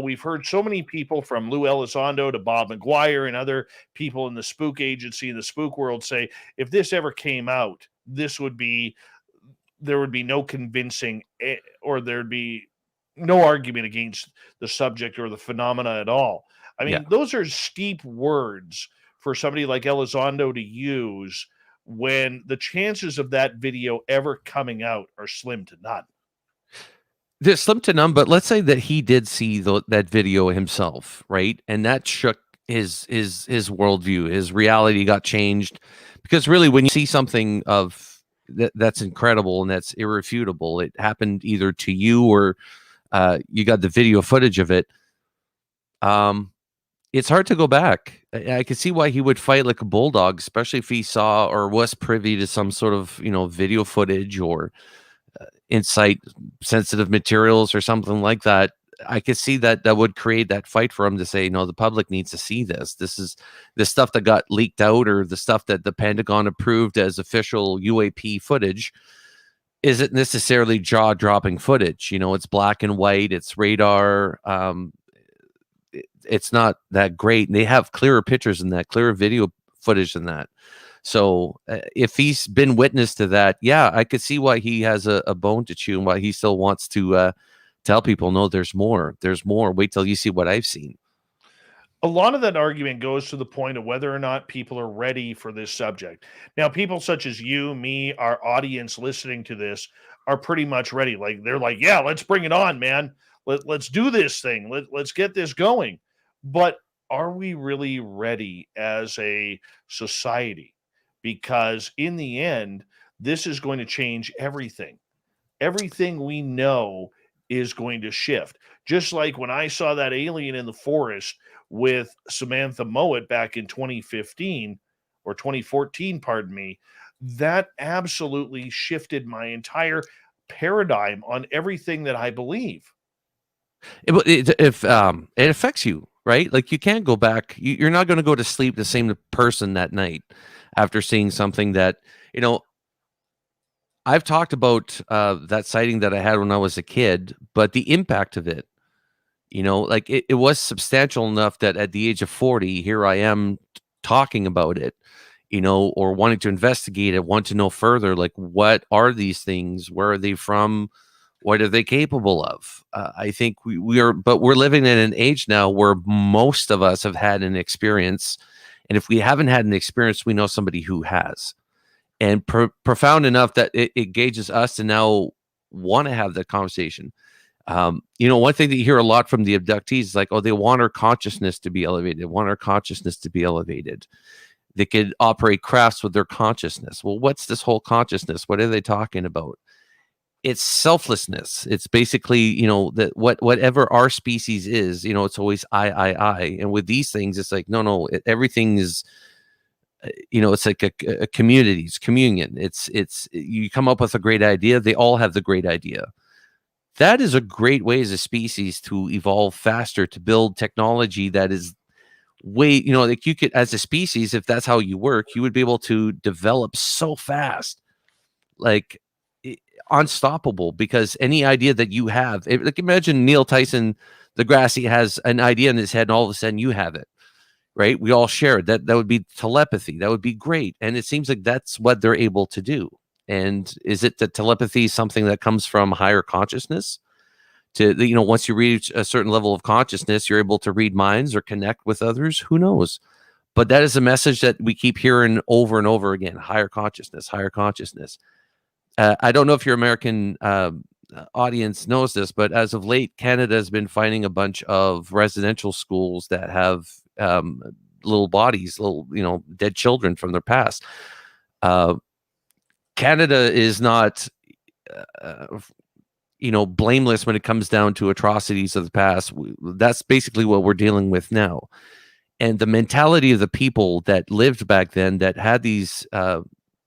We've heard so many people, from Lou Elizondo to Bob McGuire and other people in the spook agency, in the spook world, say if this ever came out, there would be no convincing, or there'd be no argument against the subject or the phenomena at all. I mean, those are steep words for somebody like Elizondo to use when the chances of that video ever coming out are slim to none. They're slim to none, but let's say that he did see that video himself, right? And that shook his worldview, his reality got changed. Because really, when you see something of that's incredible and that's irrefutable, it happened either to you or you got the video footage of it. It's hard to go back. I can see why he would fight like a bulldog, especially if he saw or was privy to some sort of, video footage or insight sensitive materials or something like that. I could see that would create that fight for him to say, no, the public needs to see this. This is the stuff that got leaked out, or the stuff that the Pentagon approved as official UAP footage isn't necessarily jaw-dropping footage. It's black and white, it's radar. It's not that great. And they have clearer pictures than that, clearer video footage than that. So if he's been witness to that, yeah, I could see why he has a bone to chew and why he still wants to tell people, no, there's more. There's more. Wait till you see what I've seen. A lot of that argument goes to the point of whether or not people are ready for this subject. Now, people such as you, me, our audience listening to this are pretty much ready. Like, they're like, yeah, let's bring it on, man. Let's do this thing. Let's get this going. But are we really ready as a society? Because in the end, this is going to change everything. Everything we know is going to shift. Just like when I saw that alien in the forest with Samantha Mowat back in 2015 or 2014, pardon me, that absolutely shifted my entire paradigm on everything that I believe. It affects you, right? Like, you can't go back. You're not going to go to sleep the same person that night after seeing something that, I've talked about that sighting that I had when I was a kid, but the impact of it, like it was substantial enough that at the age of 40, here I am talking about it, or wanting to investigate it, want to know further, like, what are these things? Where are they from? What are they capable of? I think but we're living in an age now where most of us have had an experience. And if we haven't had an experience, we know somebody who has. And profound enough that it engages us to now want to have that conversation. One thing that you hear a lot from the abductees is like, oh, they want our consciousness to be elevated. They want our consciousness to be elevated. They could operate crafts with their consciousness. Well, what's this whole consciousness? What are they talking about? It's selflessness. It's basically, that whatever our species is, it's always I. And with these things, it's like, no, everything is, it's like a community, it's communion. It's you come up with a great idea. They all have the great idea. That is a great way as a species to evolve faster, to build technology that is way, like you could, as a species, if that's how you work, you would be able to develop so fast, like unstoppable, because any idea that you have, like imagine Neil Tyson deGrasse has an idea in his head and all of a sudden you have it, right? We all share it. That would be telepathy. That would be great. And it seems like that's what they're able to do. And is it that telepathy is something that comes from higher consciousness? Once you reach a certain level of consciousness, you're able to read minds or connect with others. Who knows? But that is a message that we keep hearing over and over again: higher consciousness, higher consciousness. I don't know if your American audience knows this, but as of late, Canada has been finding a bunch of residential schools that have little bodies, dead children from their past. Canada is not blameless when it comes down to atrocities of the past. That's basically what we're dealing with now. And the mentality of the people that lived back then, that had these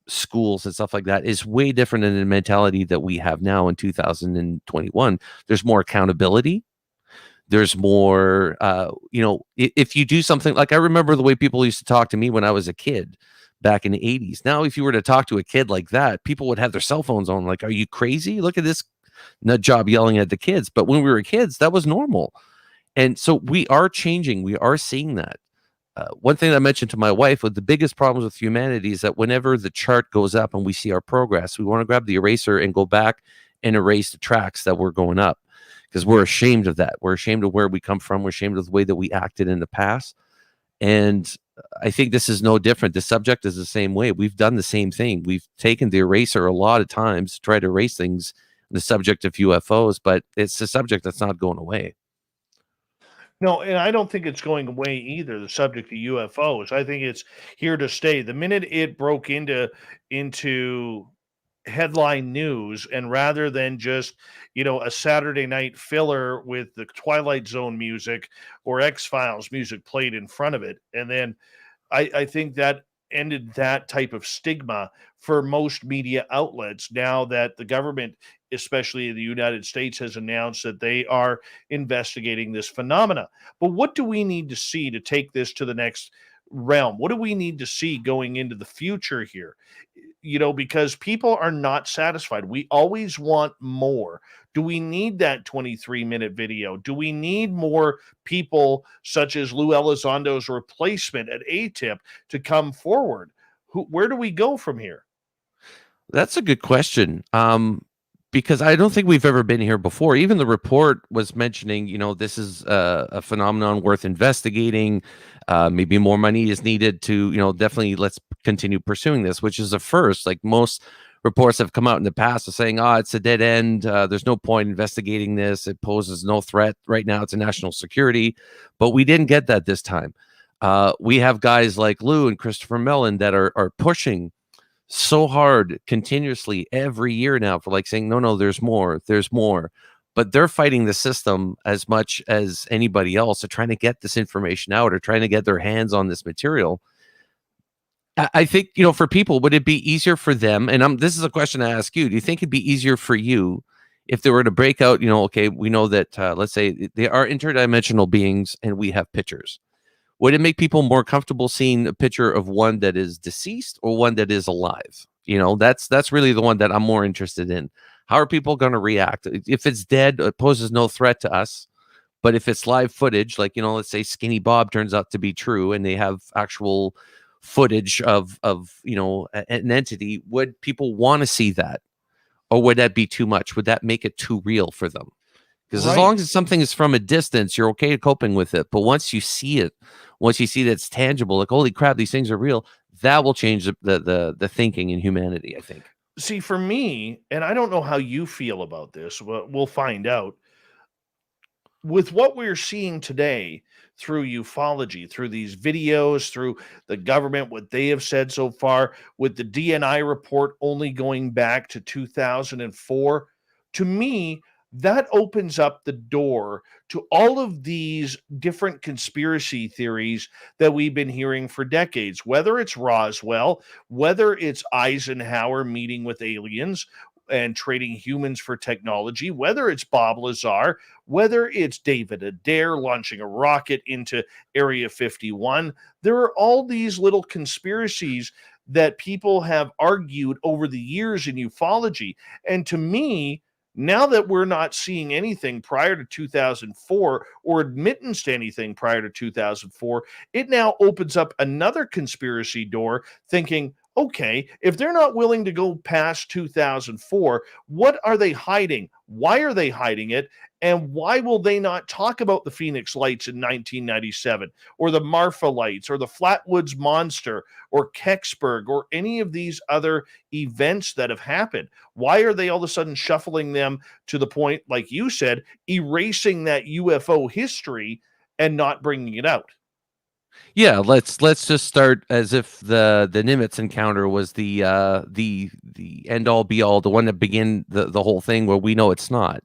schools and stuff like that, is way different than the mentality that we have now in 2021. There's more accountability. There's more, if you do something, like I remember the way people used to talk to me when I was a kid back in the 80s. Now, if you were to talk to a kid like that, people would have their cell phones on. Like, are you crazy? Look at this nut job yelling at the kids. But when we were kids, that was normal. And so we are changing. We are seeing that. One thing I mentioned to my wife, with the biggest problems with humanity, is that whenever the chart goes up and we see our progress, we want to grab the eraser and go back and erase the tracks that we're going up, because we're ashamed of that. We're ashamed of where we come from. We're ashamed of the way that we acted in the past. And I think this is no different. The subject is the same way. We've done the same thing. We've taken the eraser a lot of times to try to erase things, the subject of UFOs, but it's a subject that's not going away. No, and I don't think it's going away either, the subject of UFOs. I think it's here to stay. The minute it broke into headline news, and rather than just, a Saturday night filler with the Twilight Zone music or X-Files music played in front of it, and then I think that ended that type of stigma for most media outlets, now that the government, especially in the United States, has announced that they are investigating this phenomena. But what do we need to see to take this to the next realm? What do we need to see going into the future here? Because people are not satisfied. We always want more. Do we need that 23-minute video? Do we need more people such as Lou Elizondo's replacement at ATIP to come forward? Where do we go from here? That's a good question. Because I don't think we've ever been here before. Even the report was mentioning, this is a phenomenon worth investigating. Maybe more money is needed to, definitely let's continue pursuing this, which is a first. Like most reports have come out in the past of saying, it's a dead end. There's no point investigating this. It poses no threat right now to national security. But we didn't get that this time. We have guys like Lou and Christopher Mellon that are pushing so hard continuously every year now for saying, no, there's more, but they're fighting the system as much as anybody else. Are trying to get this information out, or trying to get their hands on this material. I think, for people, would it be easier for them? And this is a question I ask you. Do you think it'd be easier for you if they were to break out, okay, we know that, let's say they are interdimensional beings and we have pictures. Would it make people more comfortable seeing a picture of one that is deceased or one that is alive? That's really the one that I'm more interested in. How are people going to react? If it's dead, it poses no threat to us. But if it's live footage, like, let's say Skinny Bob turns out to be true and they have actual footage of an entity, would people want to see that? Or would that be too much? Would that make it too real for them? Because as long as something is from a distance, you're okay coping with it. But once you see it, once you see that it's tangible, like, holy crap, these things are real, that will change the thinking in humanity, I think. See, for me, and I don't know how you feel about this, but we'll find out. With what we're seeing today, through ufology, through these videos, through the government, what they have said so far, with the DNI report only going back to 2004, to me, that opens up the door to all of these different conspiracy theories that we've been hearing for decades, whether it's Roswell, whether it's Eisenhower meeting with aliens and trading humans for technology, whether it's Bob Lazar, whether it's David Adair launching a rocket into Area 51. There are all these little conspiracies that people have argued over the years in ufology. And to me, now that we're not seeing anything prior to 2004 or admittance to anything prior to 2004, it now opens up another conspiracy door thinking, okay, if they're not willing to go past 2004, what are they hiding? Why are they hiding it? And why will they not talk about the Phoenix Lights in 1997 or the Marfa Lights or the Flatwoods Monster or Kecksburg or any of these other events that have happened? Why are they all of a sudden shuffling them to the point, like you said, erasing that UFO history and not bringing it out? Yeah, let's just start as if the Nimitz encounter was the end all be all, the one that began the whole thing, where we know it's not.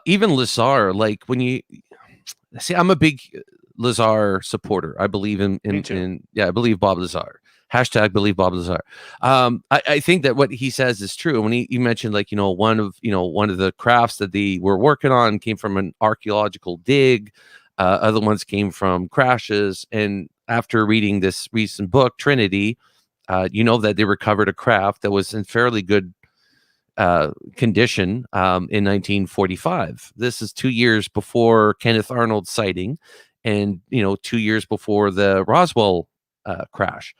Even Lazar, like when you see, I'm a big Lazar supporter. I believe in I believe Bob Lazar. Hashtag believe Bob Lazar. I think that what he says is true. When he mentioned, like, one of the crafts that they were working on came from an archaeological dig. Other ones came from crashes. And after reading this recent book, Trinity, that they recovered a craft that was in fairly good condition in 1945. This is 2 years before Kenneth Arnold's sighting and, 2 years before the Roswell crash.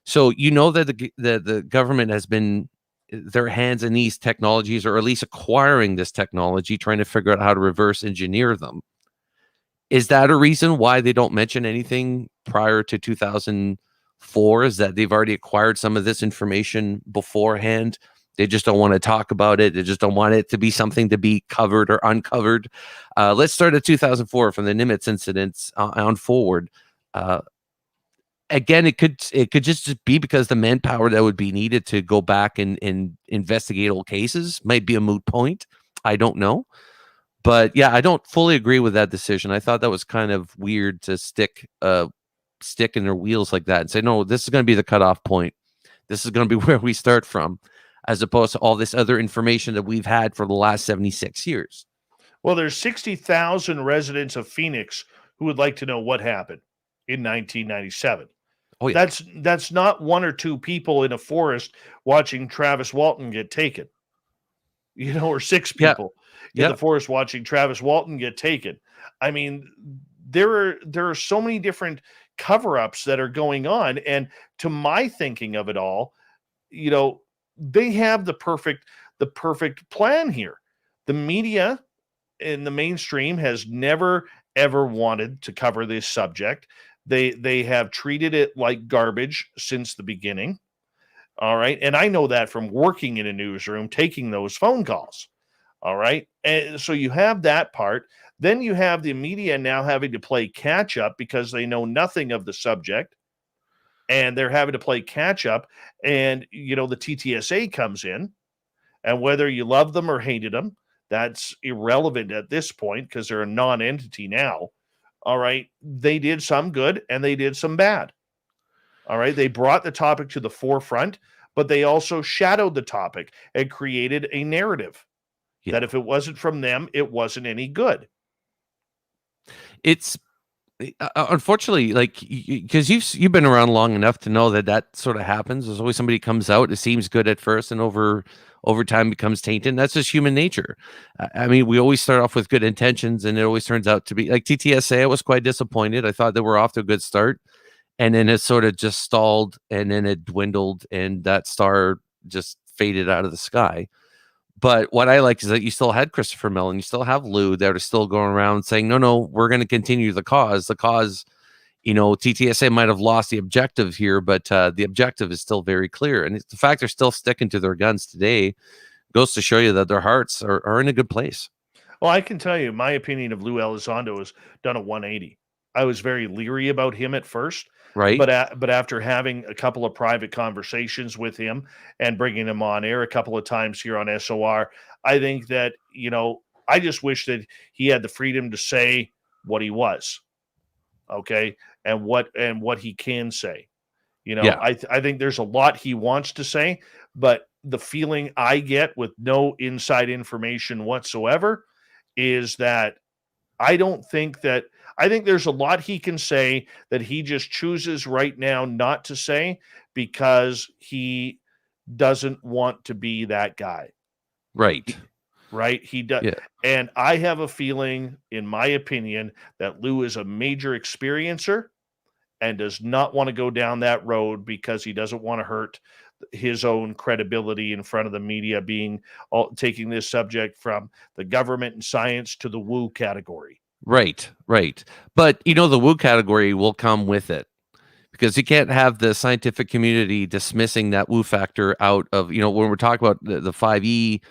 So that the government has been their hands in these technologies, or at least acquiring this technology, trying to figure out how to reverse engineer them. Is that a reason why they don't mention anything prior to 2004? Is that they've already acquired some of this information beforehand? They just don't want to talk about it. They just don't want it to be something to be covered or uncovered. Let's start at 2004 from the Nimitz incidents on forward. Again, it could just be because the manpower that would be needed to go back and investigate old cases might be a moot point. I don't know. But yeah, I don't fully agree with that decision. I thought that was kind of weird to stick in their wheels like that and say, no, this is going to be the cutoff point. This is going to be where we start from, as opposed to all this other information that we've had for the last 76 years. Well, there's 60,000 residents of Phoenix who would like to know what happened in 1997. Oh, yeah. That's not one or two people in a forest watching Travis Walton get taken, or six people in the forest watching Travis Walton get taken. I mean, there are so many different cover-ups that are going on, and to my thinking of it all, they have the perfect plan here. The media in the mainstream has never ever wanted to cover this subject. They have treated it like garbage since the beginning. All right. And I know that from working in a newsroom, taking those phone calls. All right. And so you have that part. Then you have the media now having to play catch up because they know nothing of the subject. And they're having to play catch up. And, the TTSA comes in. And whether you love them or hated them, that's irrelevant at this point because they're a non-entity now. All right. They did some good and they did some bad. All right. They brought the topic to the forefront, but they also shadowed the topic and created a narrative that if it wasn't from them, it wasn't any good. It's unfortunately, like, because you've been around long enough to know that sort of happens. There's always somebody comes out, it seems good at first, and over time becomes tainted. That's just human nature. I mean, we always start off with good intentions, and it always turns out to be like TTSA. I was quite disappointed. I thought they were off to a good start, and then it sort of just stalled, and then it dwindled, and that star just faded out of the sky. But what I like is that you still had Christopher Mellon, you still have Lou that are still going around saying, no, we're going to continue the cause. The cause, TTSA might have lost the objective here, but the objective is still very clear. And the fact they're still sticking to their guns today goes to show you that their hearts are in a good place. Well, I can tell you, my opinion of Lou Elizondo has done a 180. I was very leery about him at first. Right. But after having a couple of private conversations with him and bringing him on air a couple of times here on SOR, I think that, I just wish that he had the freedom to say what he was, okay, and what he can say. Yeah. I think there's a lot he wants to say, but the feeling I get with no inside information whatsoever is that I think there's a lot he can say that he just chooses right now not to say because he doesn't want to be that guy. Right. Right? He does. Yeah. And I have a feeling, in my opinion, that Lou is a major experiencer and does not want to go down that road because he doesn't want to hurt his own credibility in front of the media, taking this subject from the government and science to the woo category. Right. But the woo category will come with it, because you can't have the scientific community dismissing that woo factor out of, when we're talking about the 5E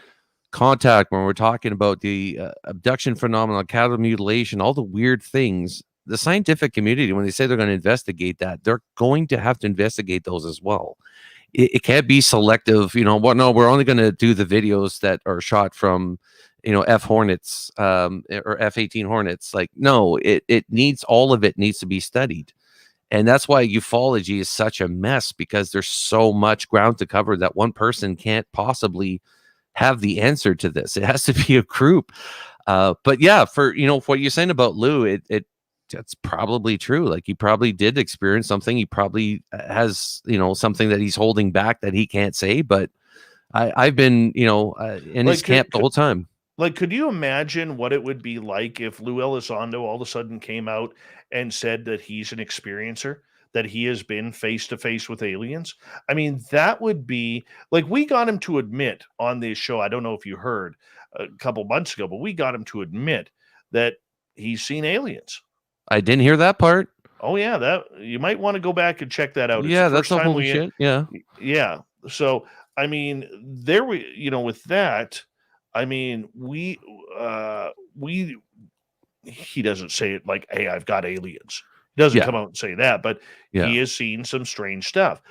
contact, when we're talking about the abduction phenomenon, cattle mutilation, all the weird things. The scientific community, when they say they're going to investigate that, they're going to have to investigate those as well. It can't be selective. No, we're only going to do the videos that are shot from, F Hornets or F-18 Hornets. Like, no, all of it needs to be studied. And that's why ufology is such a mess, because there's so much ground to cover that one person can't possibly have the answer to this. It has to be a group. But yeah, for what you're saying about Lou, that's probably true. Like, he probably did experience something. He probably has, something that he's holding back that he can't say. But I've been, in his camp the whole time. Like, could you imagine what it would be like if Lou Elizondo all of a sudden came out and said that he's an experiencer, that he has been face to face with aliens? I mean, that would be like, we got him to admit on this show. I don't know if you heard a couple months ago, but we got him to admit that he's seen aliens. I didn't hear that part. Oh yeah, that you might want to go back and check that out. Yeah, that's the whole shit. Yeah. So I mean, there we, with that, I mean, he doesn't say it like, "Hey, I've got aliens." He doesn't come out and say that, but he has seen some strange stuff.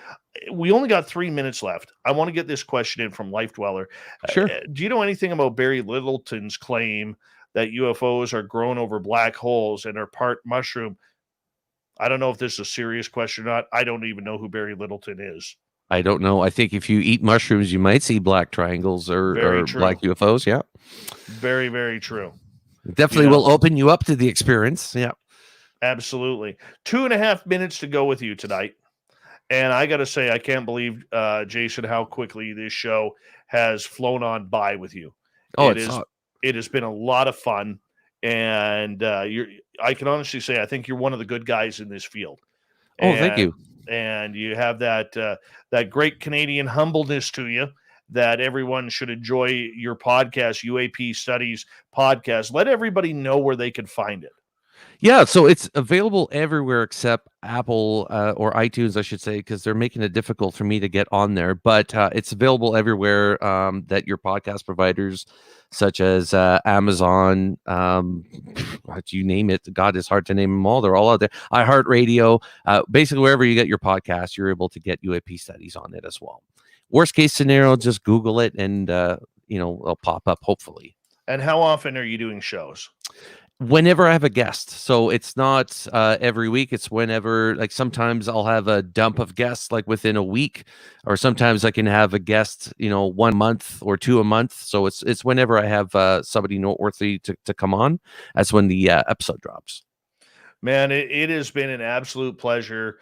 We only got 3 minutes left. I want to get this question in from Life Dweller. Sure. Do you know anything about Barry Littleton's claim that UFOs are grown over black holes and are part mushroom? I don't know if this is a serious question or not. I don't even know who Barry Littleton is. I don't know. I think if you eat mushrooms, you might see black triangles or black UFOs. Yeah. Very, very true. Definitely will open you up to the experience. Yeah. Absolutely. 2.5 minutes to go with you tonight. And I got to say, I can't believe, Jason, how quickly this show has flown on by with you. Oh, it has been a lot of fun. And I can honestly say, I think you're one of the good guys in this field. Thank you. And you have that great Canadian humbleness to you that everyone should enjoy your podcast, UAP Studies Podcast. Let everybody know where they can find it. Yeah, so it's available everywhere except Apple or iTunes, I should say, because they're making it difficult for me to get on there. But it's available everywhere that your podcast providers, such as Amazon, you name it. God, it's hard to name them all. They're all out there. iHeartRadio, basically wherever you get your podcast, you're able to get UAP Studies on it as well. Worst case scenario, just Google it and it'll pop up, hopefully. And how often are you doing shows? Whenever I have a guest. So it's not every week. It's whenever, like, sometimes I'll have a dump of guests like within a week, or sometimes I can have a guest, 1 month or 2 a month. So it's whenever I have somebody noteworthy to come on. That's when the episode drops. Man, it has been an absolute pleasure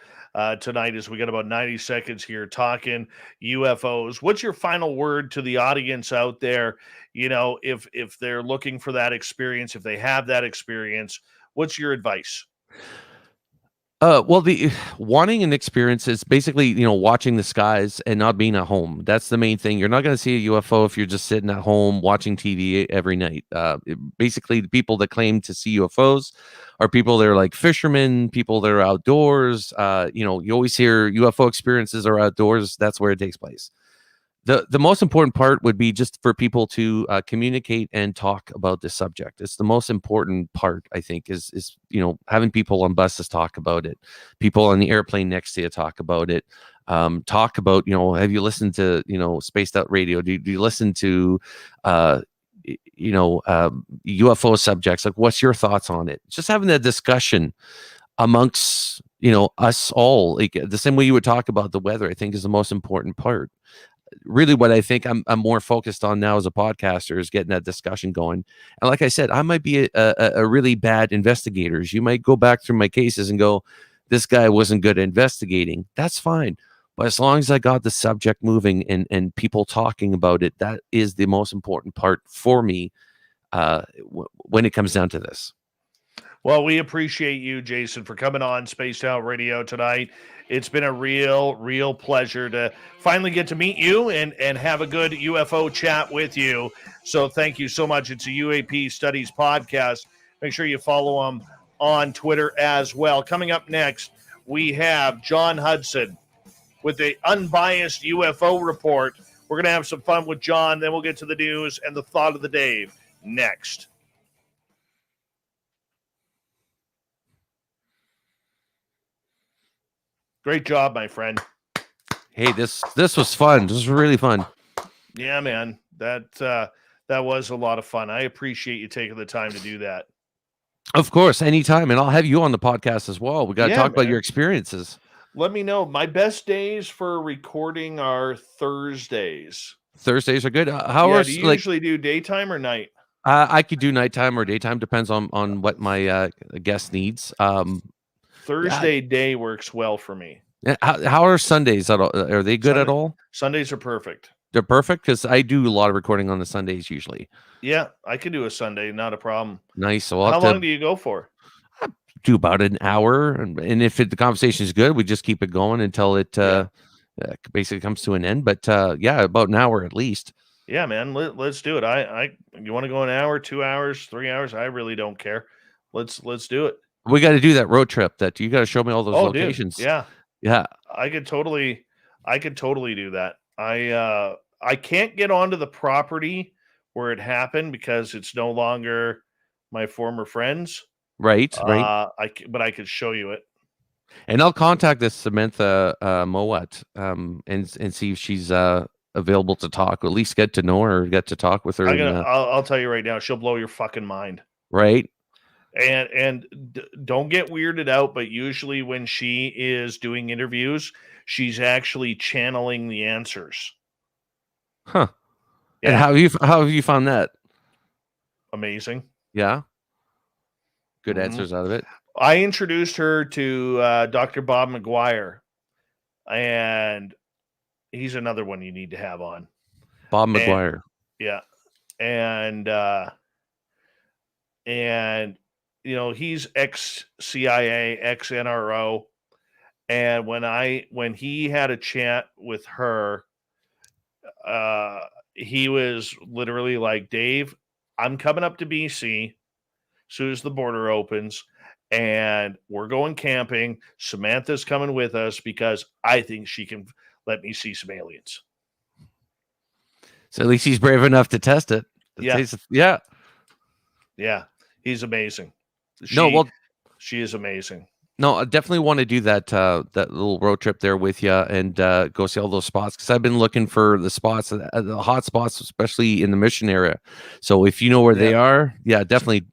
tonight, as we got about 90 seconds here talking UFOs. What's your final word to the audience out there? If they're looking for that experience, if they have that experience, what's your advice? Well, the wanting an experience is basically, watching the skies and not being at home. That's the main thing. You're not going to see a UFO if you're just sitting at home watching TV every night. Basically, the people that claim to see UFOs are people that are like fishermen, people that are outdoors. You always hear UFO experiences are outdoors. That's where it takes place. The most important part would be just for people to communicate and talk about the subject. It's the most important part, I think, is having people on buses talk about it, people on the airplane next to you talk about it, talk about, have you listened to Spaced Out Radio? Do you listen to UFO subjects? Like, what's your thoughts on it? Just having that discussion amongst us all, like the same way you would talk about the weather, I think is the most important part. Really, what I think I'm more focused on now as a podcaster is getting that discussion going. And like I said, I might be a really bad investigator. You might go back through my cases and go, this guy wasn't good at investigating. That's fine. But as long as I got the subject moving and people talking about it, that is the most important part for me when it comes down to this. Well, we appreciate you, Jason, for coming on Spaced Out Radio tonight. It's been a real pleasure to finally get to meet you and have a good UFO chat with you. So thank you so much. It's a UAP Studies Podcast. Make sure you follow them on Twitter as well. Coming up next, we have John Hudson with the unbiased UFO report. We're going to have some fun with John. Then we'll get to the news and the thought of the day next. Great job, my friend. Hey, this was fun. This was really fun. Yeah, man. That was a lot of fun. I appreciate you taking the time to do that. Of course, anytime. And I'll have you on the podcast as well. We got to talk about your experiences. Let me know. My best days for recording are Thursdays. Thursdays are good. Do you usually do daytime or night? I could do nighttime or daytime. Depends on what my guest needs. Thursday day works well for me. How are Sundays? Are they good at all? Sundays are perfect. They're perfect because I do a lot of recording on the Sundays usually. Yeah, I could do a Sunday, not a problem. Nice. So how long do you go for? I do about an hour, and if the conversation is good, we just keep it going until it basically comes to an end. But about an hour at least. Yeah, man, let's do it. You want to go an hour, 2 hours, 3 hours? I really don't care. Let's do it. We got to do that road trip. That you got to show me all those locations. Dude, yeah. I could totally do that. I can't get onto the property where it happened because it's no longer my former friends. Right. But I could show you it. And I'll contact this Samantha Mowat and see if she's available to talk, or at least get to know her, or get to talk with her. I'll tell you right now, she'll blow your fucking mind. Right. And don't get weirded out, but usually when she is doing interviews, she's actually channeling the answers. Huh. Yeah. And how have you found that? Amazing. Yeah. Good answers out of it. I introduced her to Dr. Bob McGuire, and he's another one you need to have on. Bob McGuire. Yeah. And he's ex-CIA, ex-NRO. And when he had a chat with her, he was literally like, Dave, I'm coming up to BC as soon as the border opens, and we're going camping. Samantha's coming with us because I think she can let me see some aliens. So at least he's brave enough to test it. Yeah. He's amazing. She is amazing. No, I definitely want to do that little road trip there with you and go see all those spots, because I've been looking for the spots, the hot spots, especially in the Mission area. So if you know where they are, definitely.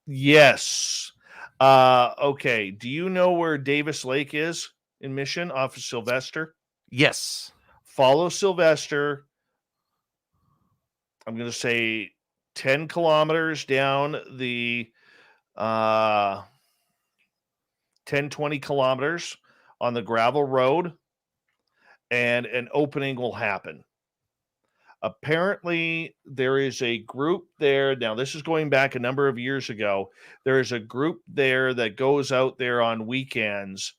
Yes. Okay. Do you know where Davis Lake is in Mission off of Sylvester? Yes. Follow Sylvester. I'm going to say 10 kilometers down the 10, 20 kilometers on the gravel road, and an opening will happen. Apparently, there is a group there. Now, this is going back a number of years ago. There is a group there that goes out there on weekends,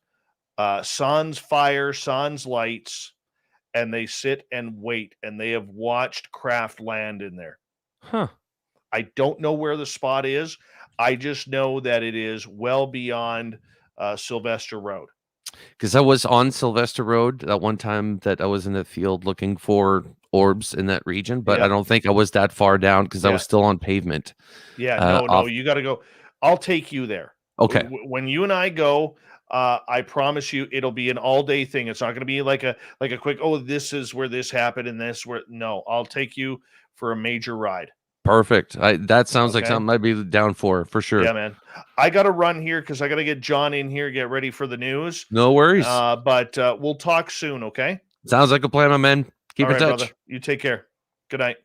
sans fire, sans lights, and they sit and wait, and they have watched craft land in there. Huh. I don't know where the spot is. I just know that it is well beyond Sylvester Road. Because I was on Sylvester Road that one time that I was in the field looking for orbs in that region, but I Yep. don't think I was that far down because I Yeah. was still on pavement. Yeah, Uh, no, off. you got to go. I'll take you there. Okay. When you and I go, I promise you, it'll be an all-day thing. It's not going to be like a quick. Oh, this is where this happened, and this where. No, I'll take you for a major ride. Perfect. That sounds like Okay. something I'd be down for sure. Yeah, man. I got to run here because I got to get John in here, get ready for the news. No worries. But we'll talk soon, okay? Sounds like a plan, my man. Keep All in right, touch. brother. You take care. Good night.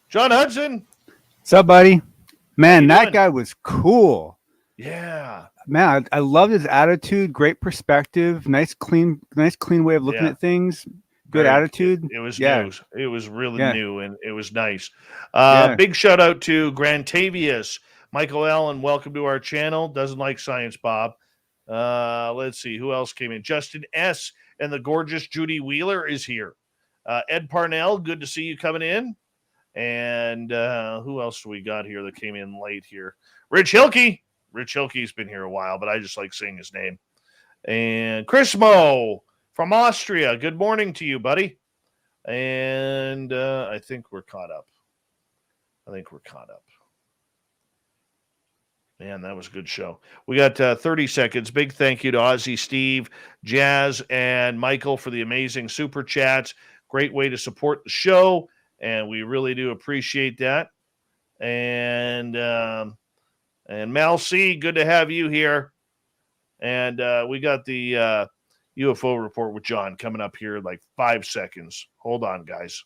John Hudson. What's up, buddy? Man, that doing? guy was cool. Yeah. Man, I loved his attitude. Great perspective. Nice clean way of looking Yeah. at things. Good Very- attitude. It was Yeah. new. It was really Yeah. new, and it was nice. Yeah. Big shout out to Grantavius. Michael Allen, welcome to our channel. Doesn't like science, Bob. Let's see. Who else came in? Justin S. and the gorgeous Judy Wheeler is here. Ed Parnell, good to see you coming in. And who else do we got here that came in late here? Rich Hilke. Rich Hilke's been here a while, but I just like saying his name. And Chris Mo from Austria. Good morning to you, buddy. And I think we're caught up. Man, that was a good show. We got 30 seconds. Big thank you to Ozzy, Steve, Jazz, and Michael for the amazing super chats. Great way to support the show, and we really do appreciate that. And Mal C, good to have you here. And we got the UFO report with John coming up here in like 5 seconds. Hold on, guys.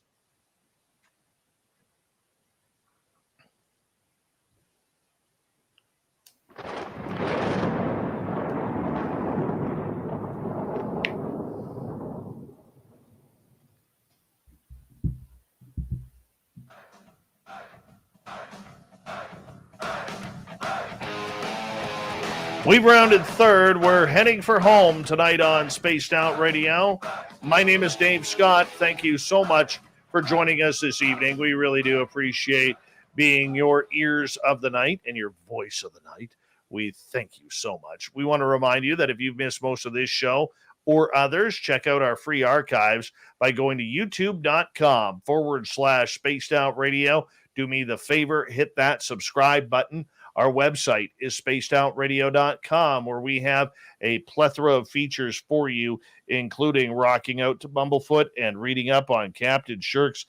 We've rounded third. We're heading for home tonight on Spaced Out Radio. My name is Dave Scott. Thank you so much for joining us this evening. We really do appreciate being your ears of the night and your voice of the night. We thank you so much. We want to remind you that if you've missed most of this show or others, check out our free archives by going to youtube.com/Spaced Out Radio. Do me the favor, hit that subscribe button. Our website is spacedoutradio.com, where we have a plethora of features for you, including rocking out to Bumblefoot and reading up on Captain Shirk's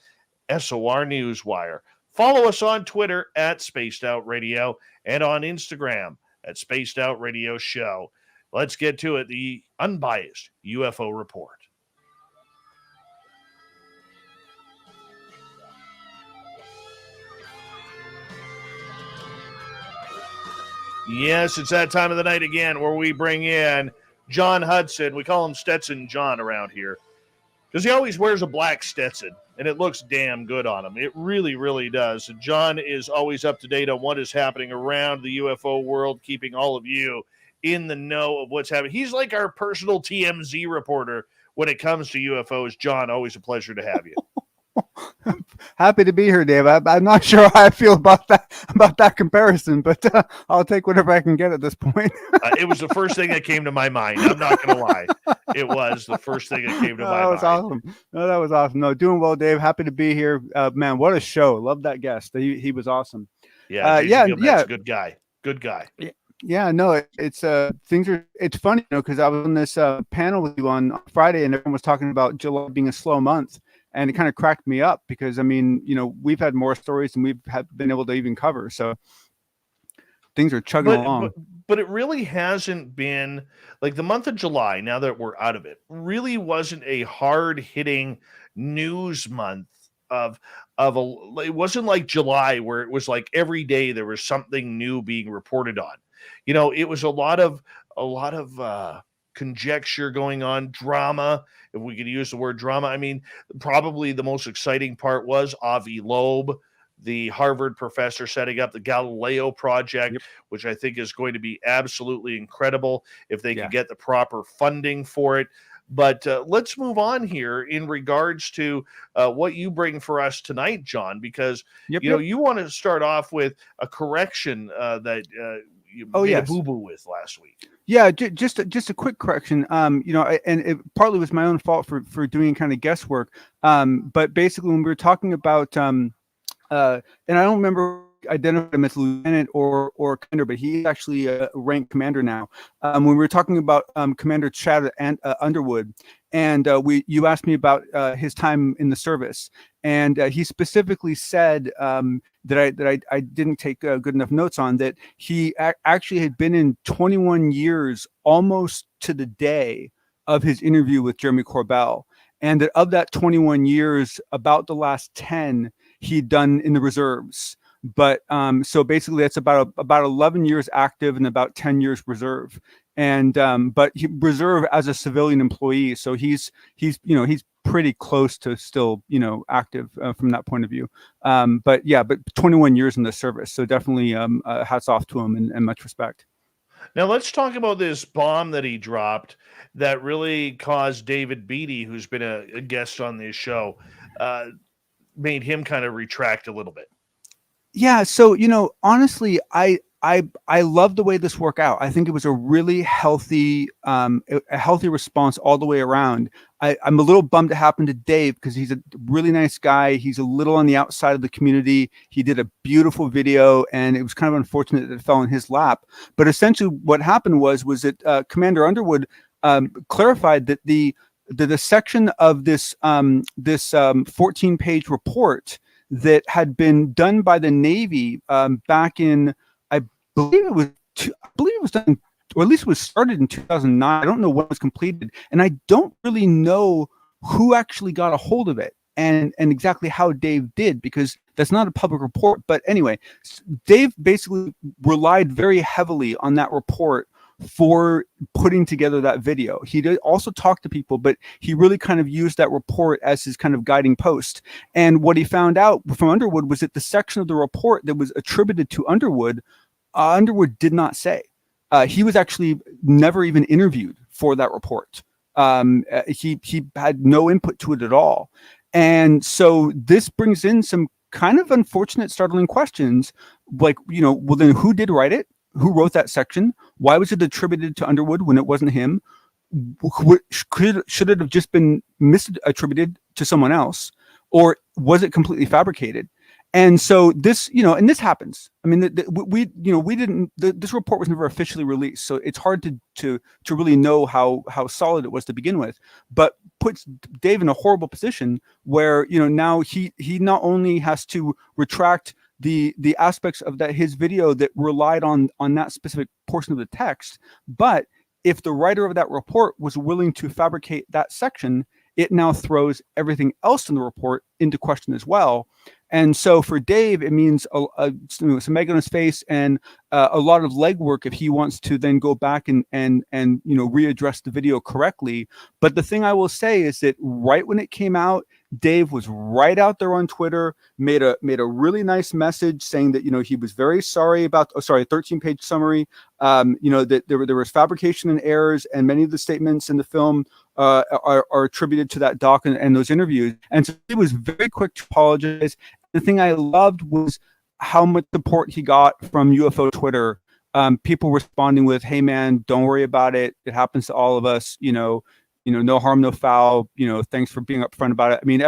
SOR Newswire. Follow us on Twitter at Spaced Out Radio and on Instagram at Spaced Out Radio Show. Let's get to it. The unbiased UFO report. Yes, it's that time of the night again where we bring in John Hudson. We call him Stetson John around here because he always wears a black Stetson, and it looks damn good on him. It really, really does. And John is always up to date on what is happening around the UFO world, keeping all of you in the know of what's happening. He's like our personal TMZ reporter when it comes to UFOs. John, always a pleasure to have you. Happy to be here, Dave. I'm not sure how I feel about that comparison, but I'll take whatever I can get at this point. It was the first thing that came to my mind. I'm not going to lie. It was the first thing that came to my mind. That was awesome. No, that was awesome. No, doing well, Dave. Happy to be here. Man, what a show. Love that guest. He was awesome. Yeah, Gilmette's a good guy. Good guy. Yeah, no, it's funny, because I was on this panel with you on Friday, and everyone was talking about July being a slow month. And it kind of cracked me up because, I mean, we've had more stories than we've been able to even cover. So things are chugging along. But it really hasn't been like the month of July, now that we're out of it, really wasn't a hard hitting news month it wasn't like July where it was like every day there was something new being reported on. It was a lot of conjecture going on, drama, if we could use the word drama. I mean, probably the most exciting part was Avi Loeb, the Harvard professor, setting up the Galileo project, which I think is going to be absolutely incredible if they can get the proper funding for it. But let's move on here in regards to what you bring for us tonight, John, because you want to start off with a correction that made yes. a boo-boo with last week. Yeah, just a quick correction. And it partly was my own fault for doing kind of guesswork. But basically, when we were talking about, and I don't remember identify him as lieutenant or commander, but he's actually a rank commander now. When we were talking about Commander Chad Underwood, and you asked me about his time in the service, and he specifically said that I didn't take good enough notes on, that he actually had been in 21 years, almost to the day of his interview with Jeremy Corbell, and that of that 21 years, about the last 10 he'd done in the reserves. But so basically that's about 11 years active and about 10 years reserve. And but he reserve as a civilian employee, so he's pretty close to still active from that point of view. But 21 years in the service, so definitely hats off to him and much respect. Now let's talk about this bomb that he dropped that really caused David Beatty, who's been a guest on this show, made him kind of retract a little bit. Yeah, so honestly, I love the way this worked out. I think it was a really healthy response all the way around. I'm a little bummed it happened to Dave because he's a really nice guy. He's a little on the outside of the community. He did a beautiful video, and it was kind of unfortunate that it fell in his lap. But essentially, what happened was that Commander Underwood clarified that the section of this 14-page report that had been done by the Navy back in, I believe it was done, or at least it was started in 2009. I don't know when it was completed, and I don't really know who actually got a hold of it and exactly how Dave did, because that's not a public report. But anyway, Dave basically relied very heavily on that report for putting together that video. He did also talk to people, but he really kind of used that report as his kind of guiding post. And what he found out from Underwood was that the section of the report that was attributed to Underwood did not say. He was actually never even interviewed for that report. He had no input to it at all. And so this brings in some kind of unfortunate, startling questions, like, well, then who did write it? Who wrote that section? Why was it attributed to Underwood when it wasn't him? Should it have just been misattributed to someone else, or was it completely fabricated? And so this, and this happens. I mean, this report was never officially released, so it's hard to really know how solid it was to begin with. But puts Dave in a horrible position where now he not only has to retract the aspects of his video that relied on that specific portion of the text, but if the writer of that report was willing to fabricate that section, it now throws everything else in the report into question as well. And so for Dave, it means some egg on his face and a lot of legwork if he wants to then go back and readdress the video correctly. But the thing I will say is that right when it came out, Dave was right out there on Twitter, made a really nice message saying that he was very sorry about a 13-page summary, that there was fabrication and errors, and many of the statements in the film are attributed to that doc and those interviews. And so he was very quick to apologize. The thing I loved was how much support he got from UFO Twitter. People responding with, "Hey man, don't worry about it. It happens to all of us. No harm, no foul. Thanks for being upfront about it." I mean,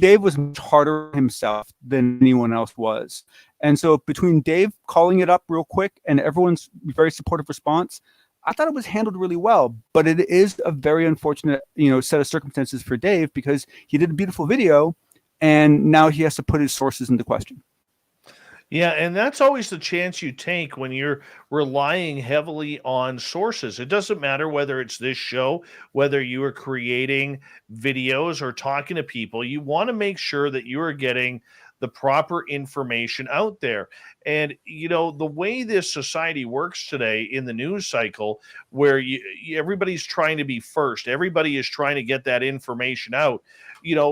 Dave was much harder on himself than anyone else was. And so between Dave calling it up real quick and everyone's very supportive response, I thought it was handled really well. But it is a very unfortunate, set of circumstances for Dave, because he did a beautiful video and now he has to put his sources into question. Yeah, and that's always the chance you take when you're relying heavily on sources. It doesn't matter whether it's this show, whether you are creating videos or talking to people. You want to make sure that you are getting the proper information out there. And, the way this society works today in the news cycle, where everybody's trying to be first, everybody is trying to get that information out.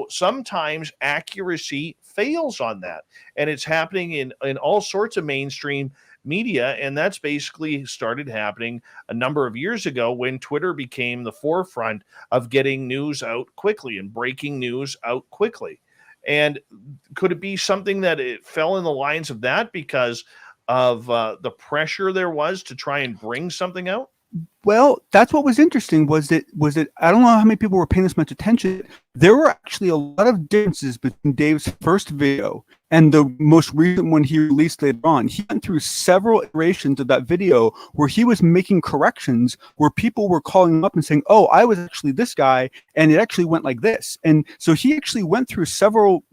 Sometimes accuracy fails on that. And it's happening in all sorts of mainstream media. And that's basically started happening a number of years ago when Twitter became the forefront of getting news out quickly and breaking news out quickly. And could it be something that it fell in the lines of that because of the pressure there was to try and bring something out? Well, that's what was interesting was that I don't know how many people were paying this much attention. There were actually a lot of differences between Dave's first video and the most recent one he released later on. He went through several iterations of that video where he was making corrections, where people were calling him up and saying, "Oh, I was actually this guy, and it actually went like this." And so he actually went through several,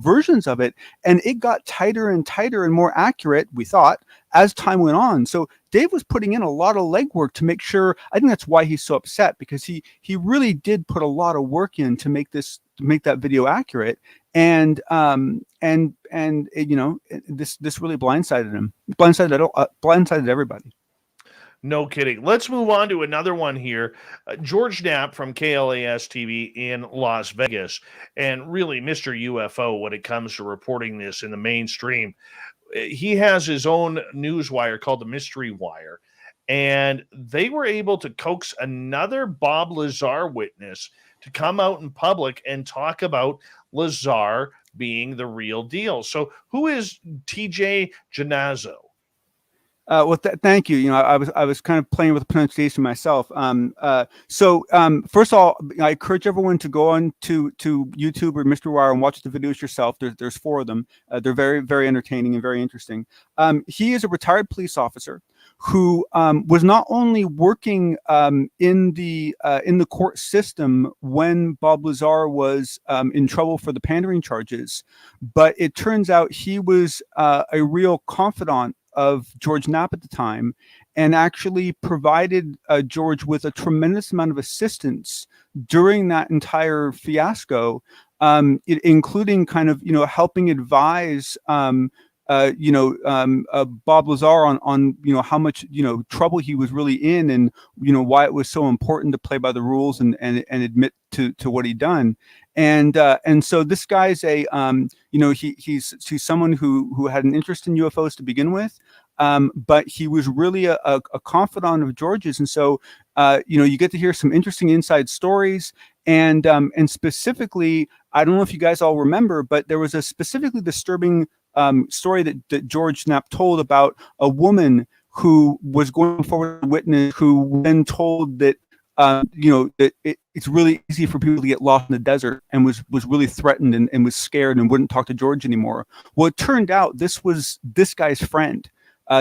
versions of it, and it got tighter and tighter and more accurate, we thought, as time went on. So Dave was putting in a lot of legwork to make sure. I think that's why he's so upset, because he really did put a lot of work in to make that video accurate. And this really blindsided him, blindsided everybody. No kidding. Let's move on to another one here. George Knapp from KLAS TV in Las Vegas, and really Mr. UFO when it comes to reporting this in the mainstream. He has his own news wire called the Mystery Wire, and they were able to coax another Bob Lazar witness to come out in public and talk about Lazar being the real deal. So who is TJ Genazzo? Thank you. I was kind of playing with the pronunciation myself. So first of all, I encourage everyone to go on to YouTube or Mr. Wire and watch the videos yourself. There's 4 of them. They're very, very entertaining and very interesting. He is a retired police officer who was not only working in the court system when Bob Lazar was in trouble for the pandering charges, but it turns out he was a real confidant of George Knapp at the time, and actually provided George with a tremendous amount of assistance during that entire fiasco, including kind of helping advise Bob Lazar on how much trouble he was really in, and why it was so important to play by the rules and admit to what he'd done. And so this guy's he's someone who had an interest in UFOs to begin with, but he was really a confidant of George's. And so you get to hear some interesting inside stories, and specifically, I don't know if you guys all remember, but there was a specifically disturbing story that George Knapp told about a woman who was going forward as a witness, who then told that that it's really easy for people to get lost in the desert, and was really threatened and was scared and wouldn't talk to George anymore. Well, it turned out this was this guy's friend.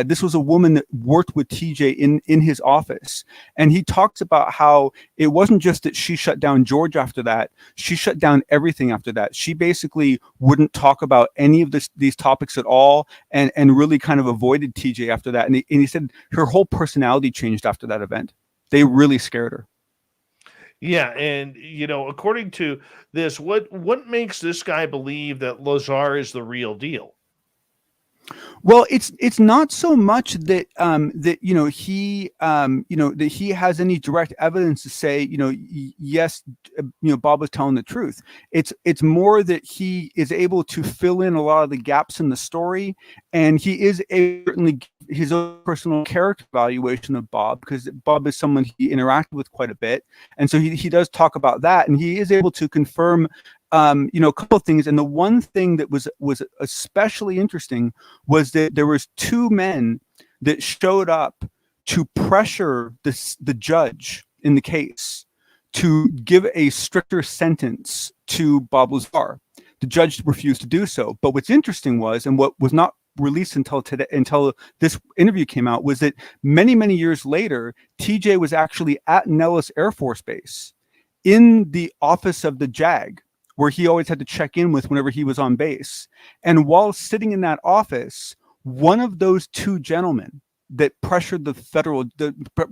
This was a woman that worked with TJ in his office. And he talks about how it wasn't just that she shut down George after that. She shut down everything after that. She basically wouldn't talk about any of these topics at all, and really kind of avoided TJ after that. And he said her whole personality changed after that event. They really scared her. Yeah, and according to this, what makes this guy believe that Lazar is the real deal? Well, it's not so much that that he has any direct evidence to say yes, Bob was telling the truth. It's more that he is able to fill in a lot of the gaps in the story, and he is certainly his own personal character evaluation of Bob, because Bob is someone he interacted with quite a bit, and so he does talk about that, and he is able to confirm a couple of things. And the one thing that was especially interesting was that there was 2 men that showed up to pressure the judge in the case to give a stricter sentence to Bob Lazar. The judge refused to do so. But what's interesting was, and what was not released until today, until this interview came out, was that many, many years later, TJ was actually at Nellis Air Force Base in the office of the JAG, where he always had to check in with whenever he was on base. And while sitting in that office, one of those 2 gentlemen that pressured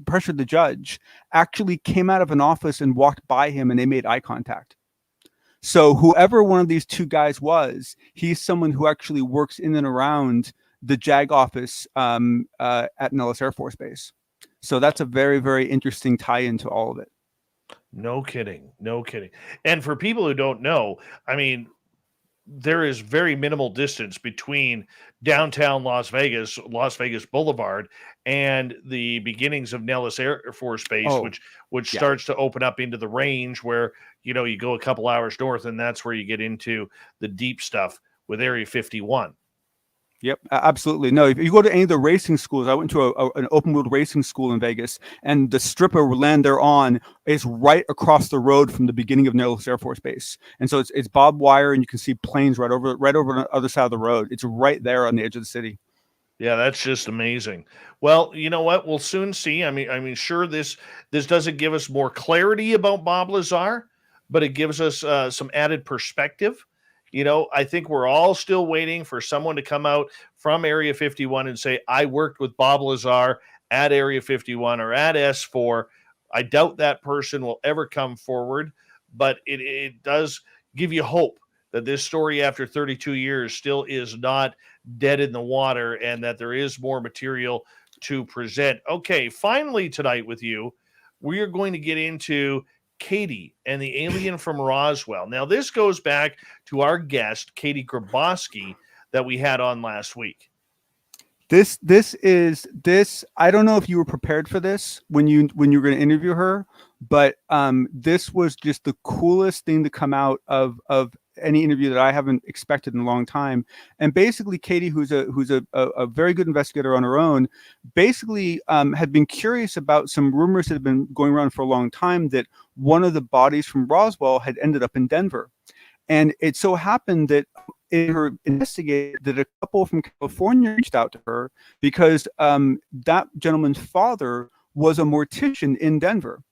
pressured the judge actually came out of an office and walked by him, and they made eye contact. So whoever one of these 2 guys was, he's someone who actually works in and around the JAG office at Nellis Air Force Base. So that's a very, very interesting tie-in to all of it. No kidding. No kidding. And for people who don't know, I mean, there is very minimal distance between downtown Las Vegas Boulevard, and the beginnings of Nellis Air Force Base, which starts to open up into the range where, you go a couple hours north, and that's where you get into the deep stuff with Area 51. Yep, absolutely. No, if you go to any of the racing schools, I went to an open wheel racing school in Vegas, and the stripper land they're on is right across the road from the beginning of Nellis Air Force Base. And so it's barbed wire, and you can see planes right over the other side of the road. It's right there on the edge of the city. Yeah, that's just amazing. Well, you know what? We'll soon see. I mean, sure, this doesn't give us more clarity about Bob Lazar, but it gives us some added perspective. I think we're all still waiting for someone to come out from Area 51 and say, "I worked with Bob Lazar at Area 51 or at S4." I doubt that person will ever come forward, but it does give you hope that this story, after 32 years, still is not dead in the water, and that there is more material to present. Okay, finally tonight with you, we are going to get into Katie and the alien from Roswell. Now, this goes back to our guest, Katie Grabowski, that we had on last week. This I don't know if you were prepared for this when you were going to interview her, but this was just the coolest thing to come out of any interview that I haven't expected in a long time. And basically, Katie, who's a very good investigator on her own, basically had been curious about some rumors that have been going around for a long time that one of the bodies from Roswell had ended up in Denver. And it so happened that in her investigation, that a couple from California reached out to her because that gentleman's father was a mortician in Denver.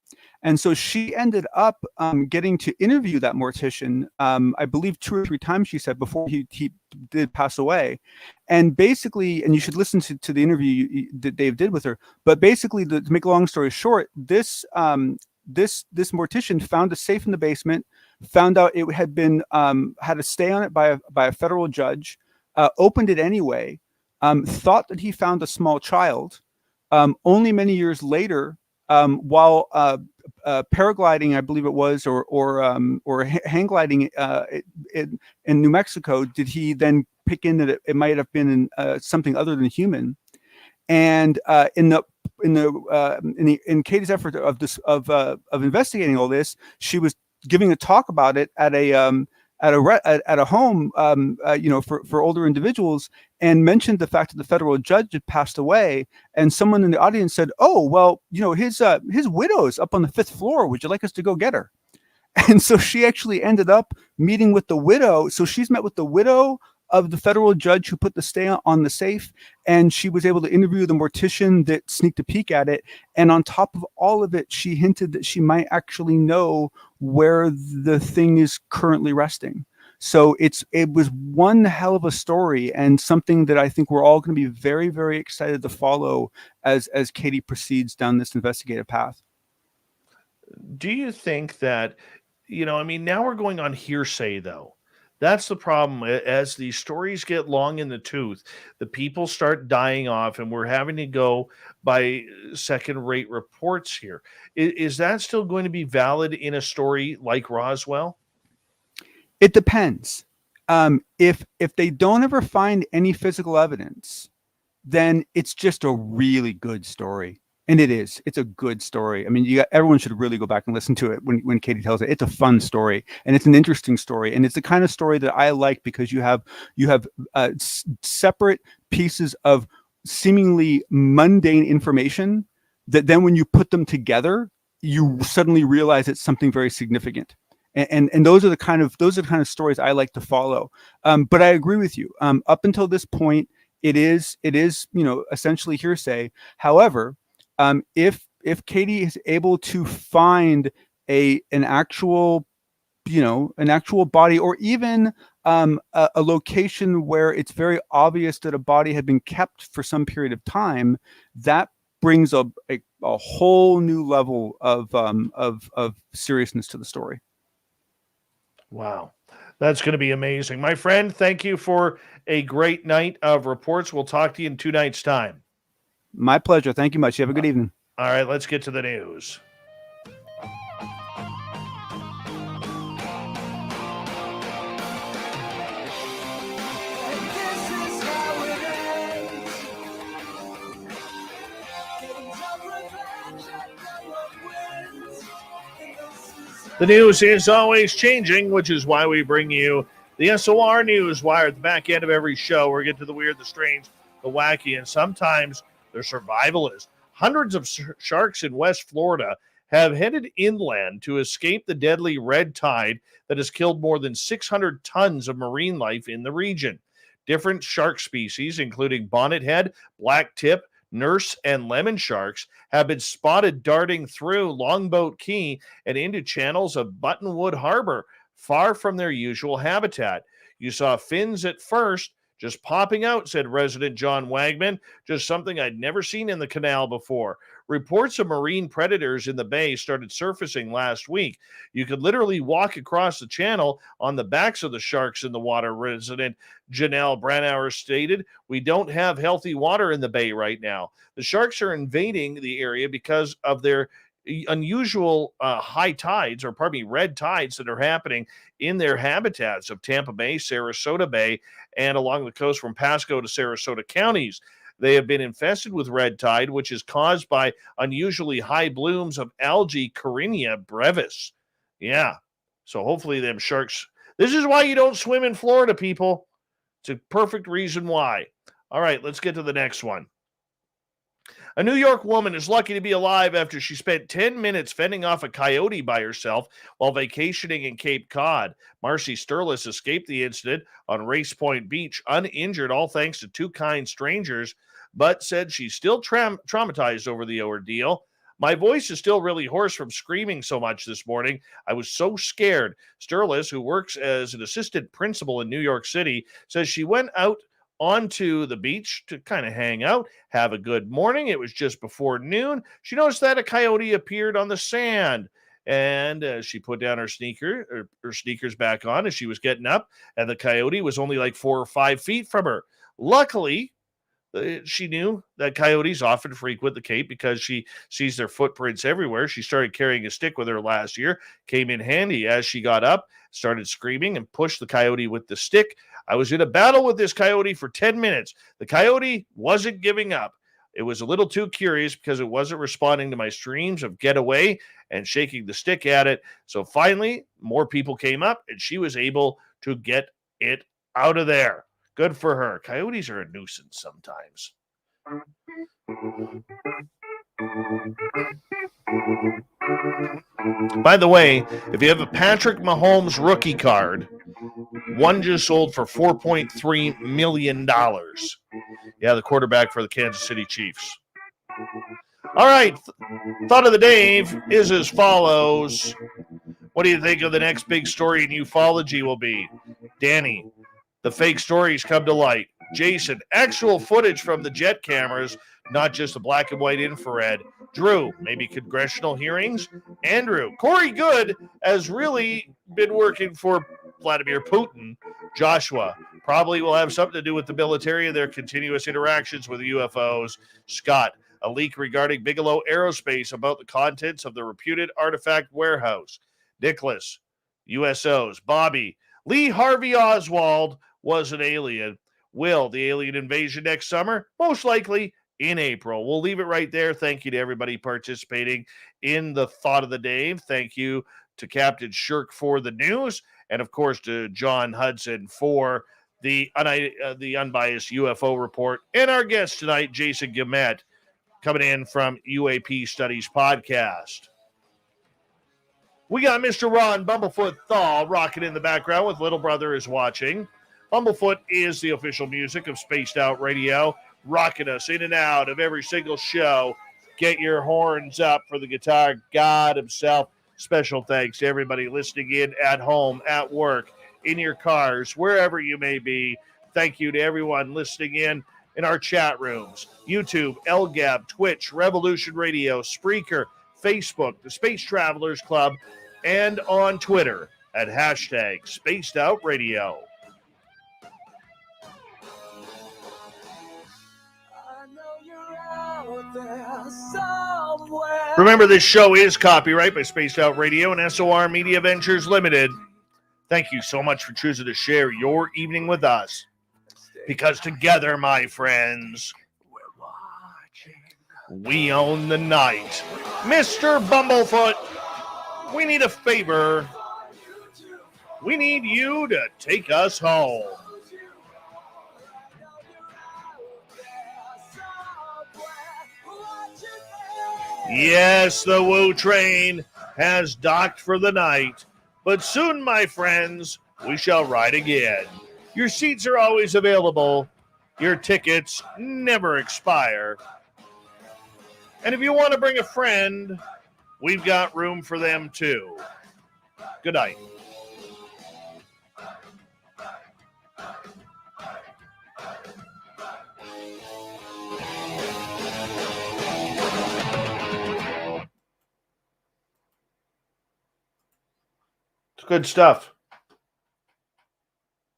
And so she ended up getting to interview that mortician, I believe 2 or 3 times, she said, before he did pass away. And basically, and you should listen to the interview that Dave did with her, but basically, to make a long story short, this mortician found a safe in the basement, found out it had been had a stay on it by a federal judge, opened it anyway, thought that he found a small child. Only many years later, while paragliding, I believe it was, or hang gliding in New Mexico, did he then pick in that it might have been something other than human? And in Katie's effort of investigating all this, she was giving a talk about it at a home, for older individuals, and mentioned the fact that the federal judge had passed away. And someone in the audience said, "Oh, well, his widow's up on the 5th floor. Would you like us to go get her?" And so she actually ended up meeting with the widow. So she's met with the widow of the federal judge who put the stay on the safe, and she was able to interview the mortician that sneaked a peek at it. And on top of all of it, she hinted that she might actually know where the thing is currently resting. So it was one hell of a story, and something that I think we're all going to be very, very excited to follow as Katie proceeds down this investigative path. Do you think that, now we're going on hearsay, though. That's the problem. As these stories get long in the tooth, the people start dying off, and we're having to go by second-rate reports here. Is that still going to be valid in a story like Roswell? It depends. If they don't ever find any physical evidence, then it's just a really good story. And it is. It's a good story. I mean, everyone should really go back and listen to it when Katie tells it. It's a fun story, and it's an interesting story, and it's the kind of story that I like, because you have separate pieces of seemingly mundane information that then, when you put them together, you suddenly realize it's something very significant. And those are the kind of stories I like to follow. But I agree with you. Up until this point, it is essentially hearsay. However, if Katie is able to find an actual body, or even a location where it's very obvious that a body had been kept for some period of time, that brings a whole new level of seriousness to the story. Wow. That's going to be amazing. My friend, thank you for a great night of reports. We'll talk to you in 2 nights' time. My pleasure. Thank you much. You have a good evening. All right, let's get to the news. The news is always changing, which is why we bring you The SOR News Wire at the back end of every show. We're getting to the weird, the strange, the wacky, and sometimes the survivalist. Hundreds of sharks in West Florida have headed inland to escape the deadly red tide that has killed more than 600 tons of marine life in the region. Different shark species, including bonnethead, black tip, nurse, and lemon sharks, have been spotted darting through Longboat Key and into channels of Buttonwood Harbor, far from their usual habitat. You saw fins at first, just popping out, said resident John Wagman. Just something I'd never seen in the canal before. Reports of marine predators in the bay started surfacing last week. You could literally walk across the channel on the backs of the sharks in the water, resident Janelle Branauer stated. We don't have healthy water in the bay right now. The sharks are invading the area because of their unusual red tides that are happening in their habitats of Tampa Bay, Sarasota Bay, and along the coast from Pasco to Sarasota counties. They have been infested with red tide, which is caused by unusually high blooms of algae Carinia brevis. Yeah, so hopefully them sharks. This is why you don't swim in Florida, people. It's a perfect reason why. All right, let's get to the next one. A New York woman is lucky to be alive after she spent 10 minutes fending off a coyote by herself while vacationing in Cape Cod. Marcy Sturlis escaped the incident on Race Point Beach uninjured, all thanks to two kind strangers, but said she's still traumatized over the ordeal. My voice is still really hoarse from screaming so much this morning. I was so scared. Sturlis, who works as an assistant principal in New York City, says she went out onto the beach to kind of hang out, have a good morning. It was just before noon. She noticed that a coyote appeared on the sand, and she put down her sneakers back on as she was getting up, and the coyote was only like 4 or 5 feet from her. Luckily, she knew that coyotes often frequent the Cape because she sees their footprints everywhere. She started carrying a stick with her last year, came in handy as she got up, started screaming and pushed the coyote with the stick. I was in a battle with this coyote for 10 minutes. The coyote wasn't giving up. It was a little too curious because it wasn't responding to my screams of get away and shaking the stick at it. So finally, more people came up and she was able to get it out of there. Good for her. Coyotes are a nuisance sometimes. By the way, if you have a Patrick Mahomes rookie card, one just sold for $4.3 million. Yeah, the quarterback for the Kansas City Chiefs. All right. Thought of the day is as follows. What do you think of the next big story in ufology will be? Danny, the fake stories come to light. Jason, actual footage from the jet cameras, not just the black and white infrared. Drew, maybe congressional hearings. Andrew, Corey Good has really been working for Vladimir Putin. Joshua, probably will have something to do with the military and their continuous interactions with UFOs. Scott, a leak regarding Bigelow Aerospace about the contents of the reputed artifact warehouse. Nicholas, USOs. Bobby, Lee Harvey Oswald was an alien. Will, the alien invasion next summer? Most likely in April. We'll leave it right there. Thank you to everybody participating in the Thought of the Day. Thank you to Captain Shirk for the news, and of course to John Hudson for the unbiased UFO report, and our guest tonight, Jason Gilmette, coming in from UAP Studies Podcast. We got Mr. Ron Bumblefoot Thaw rocking in the background with Little Brother is Watching. Bumblefoot is the official music of Spaced Out Radio, rocking us in and out of every single show. Get your horns up for the guitar god himself. Special thanks to everybody listening in at home, at work, in your cars, wherever you may be. Thank you to everyone listening in our chat rooms. YouTube, LGAB, Twitch, Revolution Radio, Spreaker, Facebook, the Space Travelers Club, and on Twitter at hashtag Spaced Out Radio. Remember, this show is copyright by Spaced Out Radio and SOR Media Ventures Limited. Thank you so much for choosing to share your evening with us. Because together, my friends, we own the night. Mr. Bumblefoot, we need a favor. We need you to take us home. Yes, the Woo train has docked for the night, but soon, my friends, we shall ride again. Your seats are always available. Your tickets never expire. And if you want to bring a friend, we've got room for them too. Good night. It's good stuff.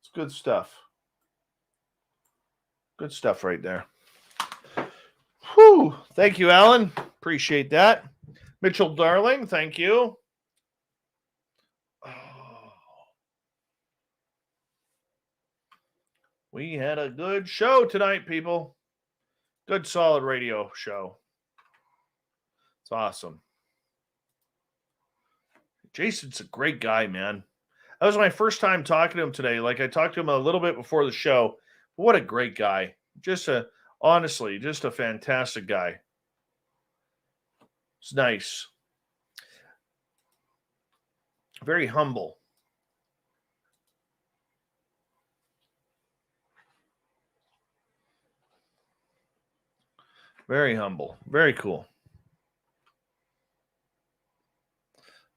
It's good stuff. Good stuff right there. Whew. Thank you, Alan. Appreciate that. Mitchell Darling, thank you. Oh. We had a good show tonight, people. Good, solid radio show. It's awesome. Jason's a great guy, man. That was my first time talking to him today. Like, I talked to him a little bit before the show. What a great guy. Honestly, just a fantastic guy. It's nice. Very humble. Very humble. Very cool.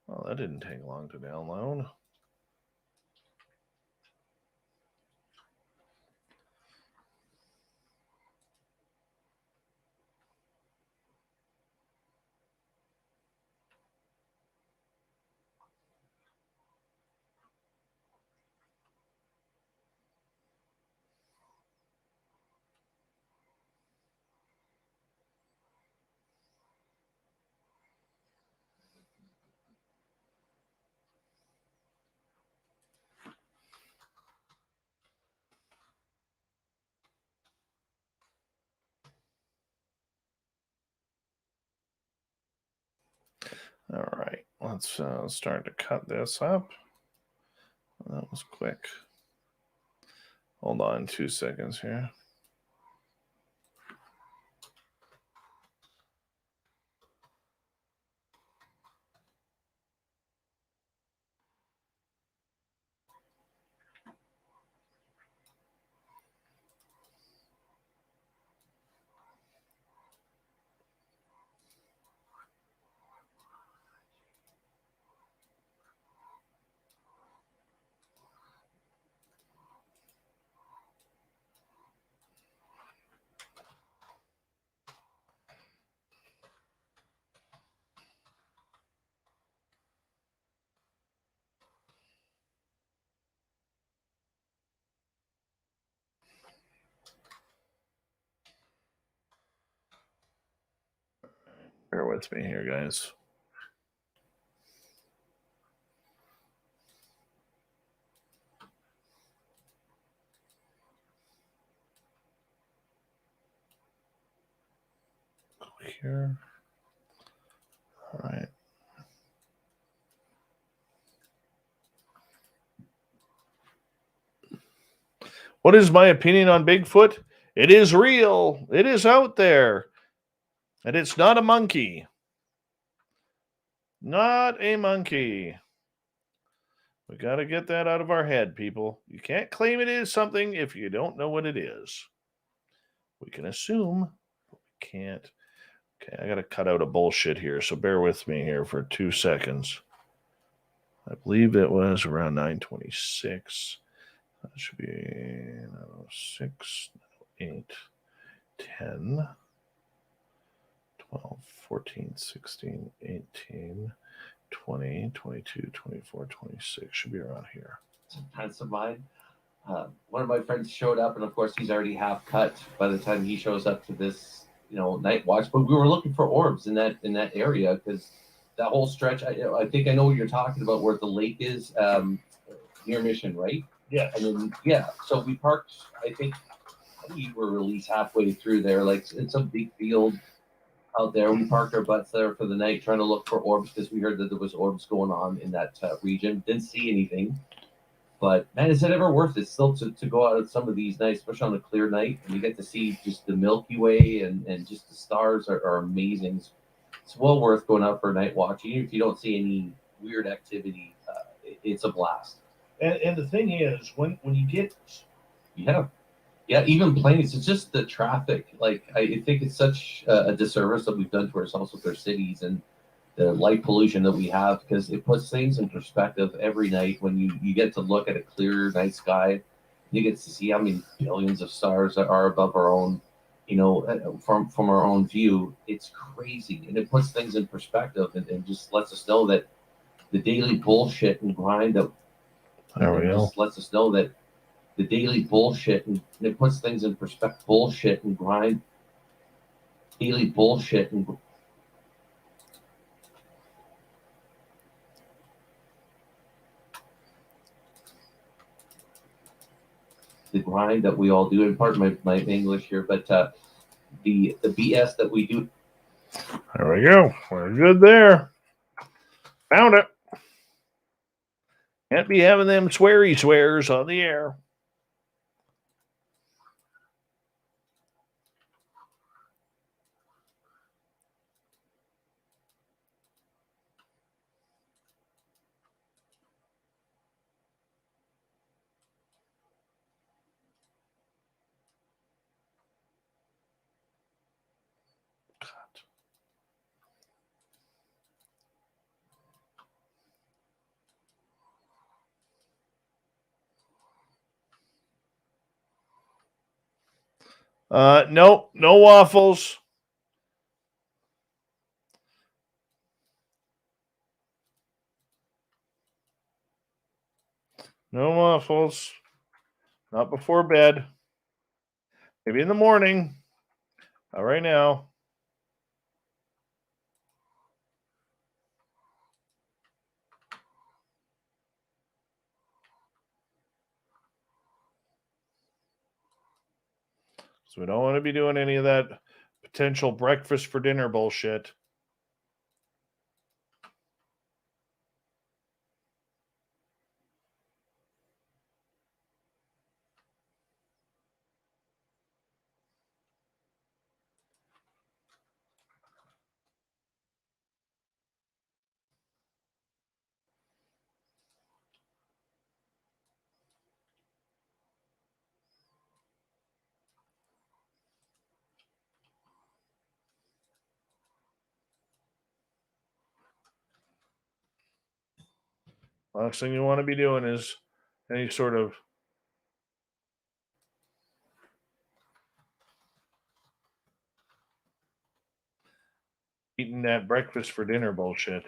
Well, that didn't take long to download. All right, let's start to cut this up. That was quick. Hold on 2 seconds here. Bear with me here, guys. Go here. All right. What is my opinion on Bigfoot? It is real. It is out there. And it's not a monkey. Not a monkey. We got to get that out of our head, people. You can't claim it is something if you don't know what it is. We can assume, but we can't. Okay, I got to cut out a bullshit here, so bear with me here for 2 seconds. I believe it was around 9:26. That should be 6, 8, 10, 12, 14, 16, 18, 20, 22, 24, 26. Should be around here. Friends of mine. One of my friends showed up, and of course, he's already half cut by the time he shows up to this, night watch. But we were looking for orbs in that area because that whole stretch. I think I know what you're talking about, where the lake is, Intermission, right? Yeah. And then so we parked. I think we were released halfway through there, like in some big field out there. We parked our butts there for the night, trying to look for orbs because we heard that there was orbs going on in that region. Didn't see anything. But man, is it ever worth it still to go out on some of these nights, especially on a clear night, and you get to see just the Milky Way and just the stars are amazing. It's well worth going out for a night watch. Even if you don't see any weird activity, it's a blast. And the thing is, when you get even planes, it's just the traffic. Like, I think it's such a disservice that we've done to ourselves with our cities and the light pollution that we have, because it puts things in perspective every night when you get to look at a clear night sky. You get to see how many billions of stars are above our own, from our own view. It's crazy, and it puts things in perspective and just lets us know that the daily bullshit and grind that just lets us know that the daily bullshit, and it puts things in perspective. Bullshit and grind, daily bullshit and the grind that we all do. And pardon my English here, but the BS that we do. There we go. We're good there. Found it. Can't be having them sweary swears on the air. Nope, no waffles. No waffles. Not before bed. Maybe in the morning. Not right now. So we don't want to be doing any of that potential breakfast for dinner bullshit. Last thing you want to be doing is any sort of eating that breakfast for dinner bullshit.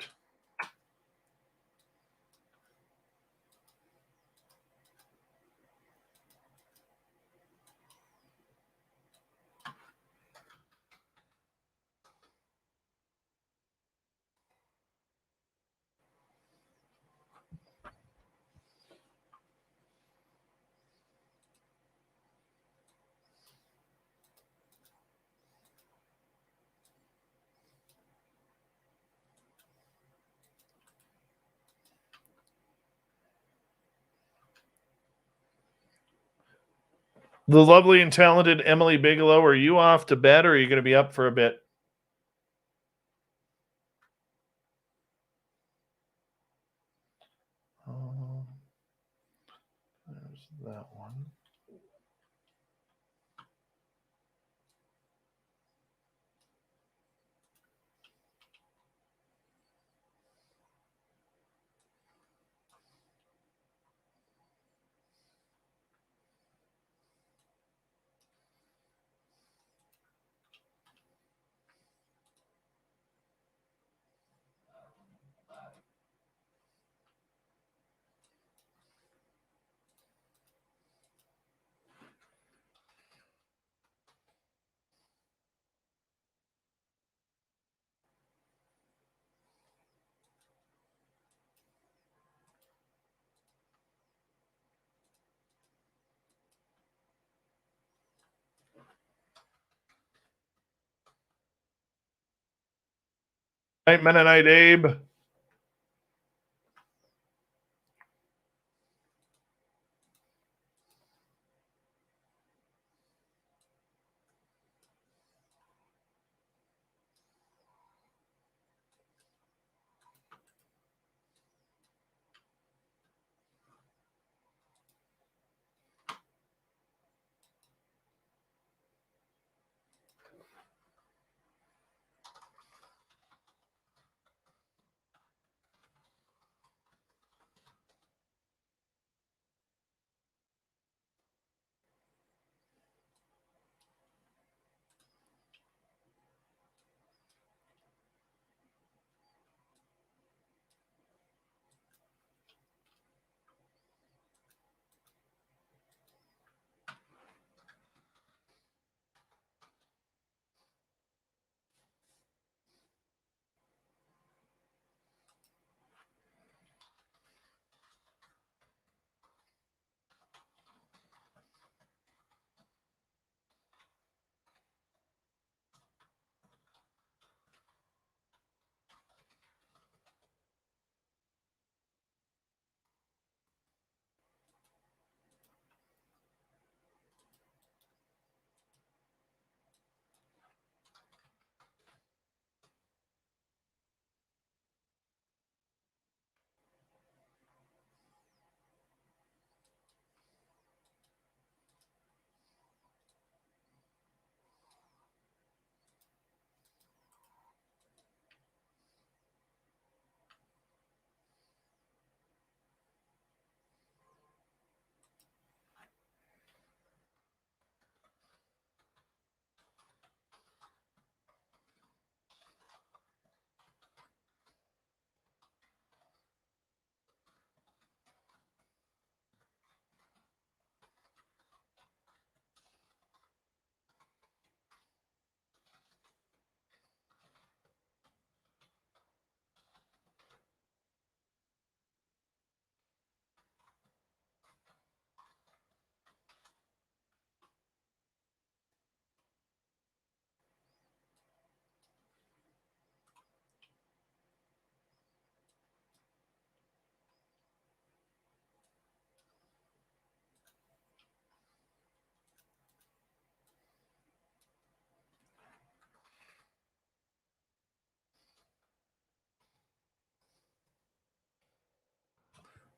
The lovely and talented Emily Bigelow, are you off to bed or are you going to be up for a bit? There's that one. Night, Mennonite Abe.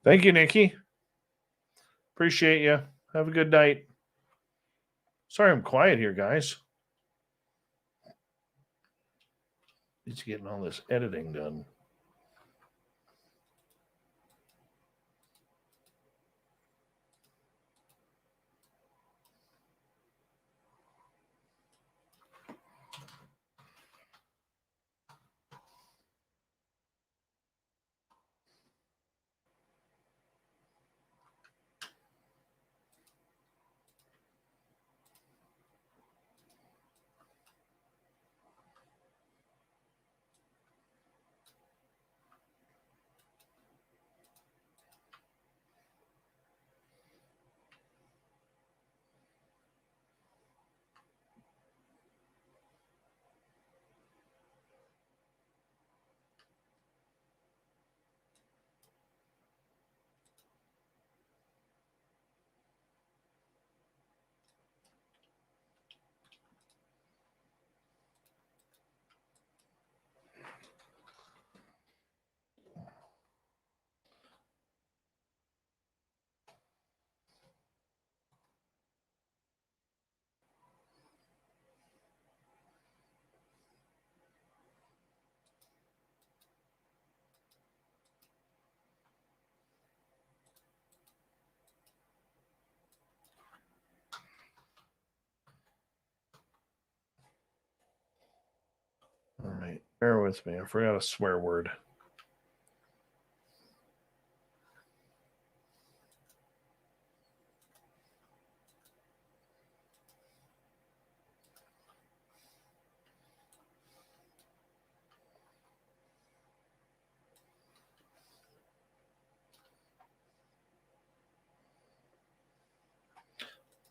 Thank you, Nikki. Appreciate you. Have a good night. Sorry I'm quiet here, guys. It's getting all this editing done. All right, bear with me. I forgot a swear word.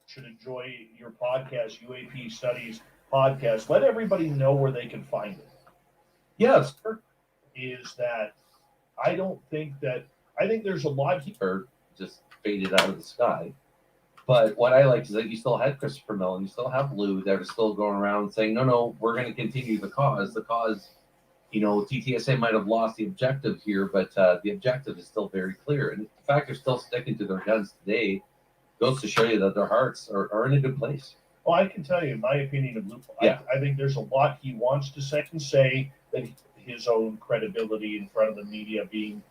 Should enjoy your podcast, UAP Studies Podcast. Let everybody know where they can find it. Yes. Is that I think there's a lot Or just faded out of the sky. But what I like is that you still had Christopher Mellon, you still have Lou that are still going around saying, no, we're going to continue the cause. The cause, TTSA might have lost the objective here, but the objective is still very clear. And the fact they're still sticking to their guns today goes to show you that their hearts are in a good place. Well, I can tell you my opinion of Lou. Yeah. I think there's a lot he wants to say that his own credibility in front of the media being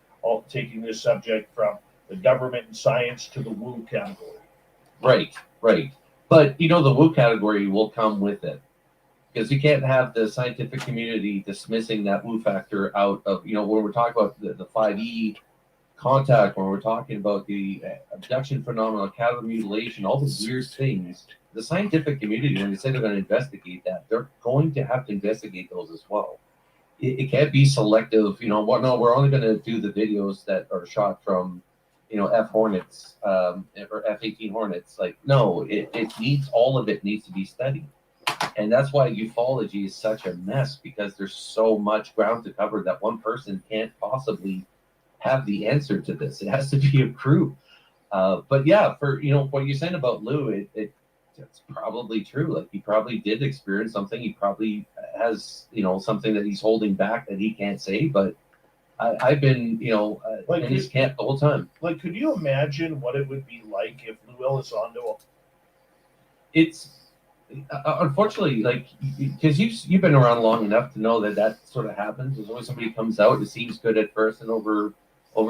taking this subject from the government and science to the woo category. Right. But, the woo category will come with it. Because you can't have the scientific community dismissing that woo factor out of, when we're talking about the 5E contact, when we're talking about the abduction phenomenon, cattle mutilation, all those weird things, the scientific community, when they say they're going to investigate that, they're going to have to investigate those as well. It can't be selective, no, we're only going to do the videos that are shot from, F Hornets or F-18 Hornets. Like, no, it needs, all of it needs to be studied. And that's why ufology is such a mess, because there's so much ground to cover that one person can't possibly have the answer to this. It has to be a crew. But yeah, for what you're saying about Lou, it's probably true. Like, he probably did experience something. He probably has something that he's holding back that he can't say. But I've been in his camp the whole time. Like, could you imagine what it would be like if Lou Elizondo? It's unfortunately, like, because you've been around long enough to know that sort of happens. There's always somebody comes out, it seems good at first, and over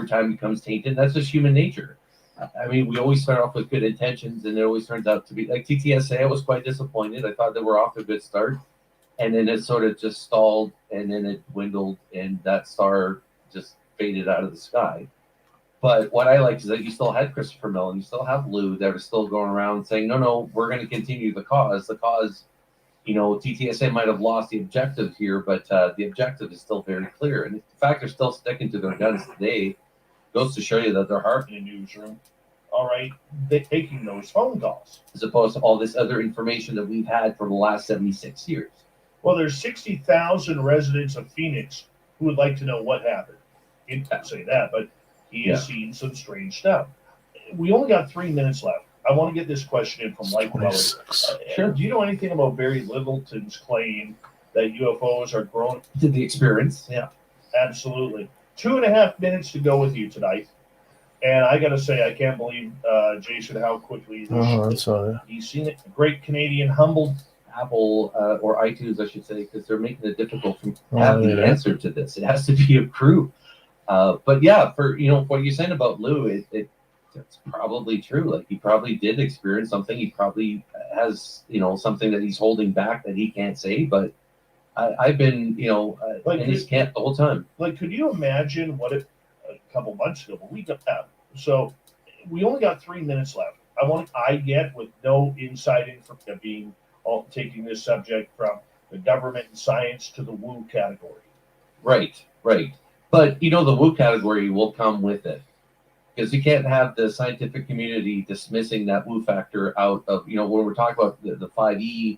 time becomes tainted. That's just human nature. I mean, we always start off with good intentions, and it always turns out to be like TTSA. I was quite disappointed. I thought they were off to a good start, and then it sort of just stalled, and then it dwindled, and that star just faded out of the sky. But what I like is that you still had Christopher Mellon, you still have Lou that are still going around saying, no, we're going to continue the cause. The cause, TTSA might have lost the objective here, but the objective is still very clear. And the fact they're still sticking to their guns today goes to show you that their heart In a newsroom, all right, they're taking those phone calls. as opposed to all this other information that we've had for the last 76 years. Well, there's 60,000 residents of Phoenix who would like to know what happened. He didn't say that, but he has seen some strange stuff. We only got 3 minutes left. I want to get this question in from Mike Weller. Sure. Do you know anything about Barry Littleton's claim that UFOs are grown? Did the experience? Yeah, absolutely. 2.5 minutes to go with you tonight. And I got to say, I can't believe, Jason, how quickly he's seen it. Great Canadian humbled. Apple or iTunes, I should say, because they're making it difficult to have the answer to this. It has to be approved. But yeah, for what you're saying about Lou, it's probably true. Like, he probably did experience something. He probably has something that he's holding back that he can't say. But I've been in his camp the whole time. Like, could you imagine what it a couple months ago? But we got that. So we only got 3 minutes left. I get with no inside information being. Taking this subject from the government and science to the woo category. Right. But the woo category will come with it, because you can't have the scientific community dismissing that woo factor out of, when we're talking about the 5E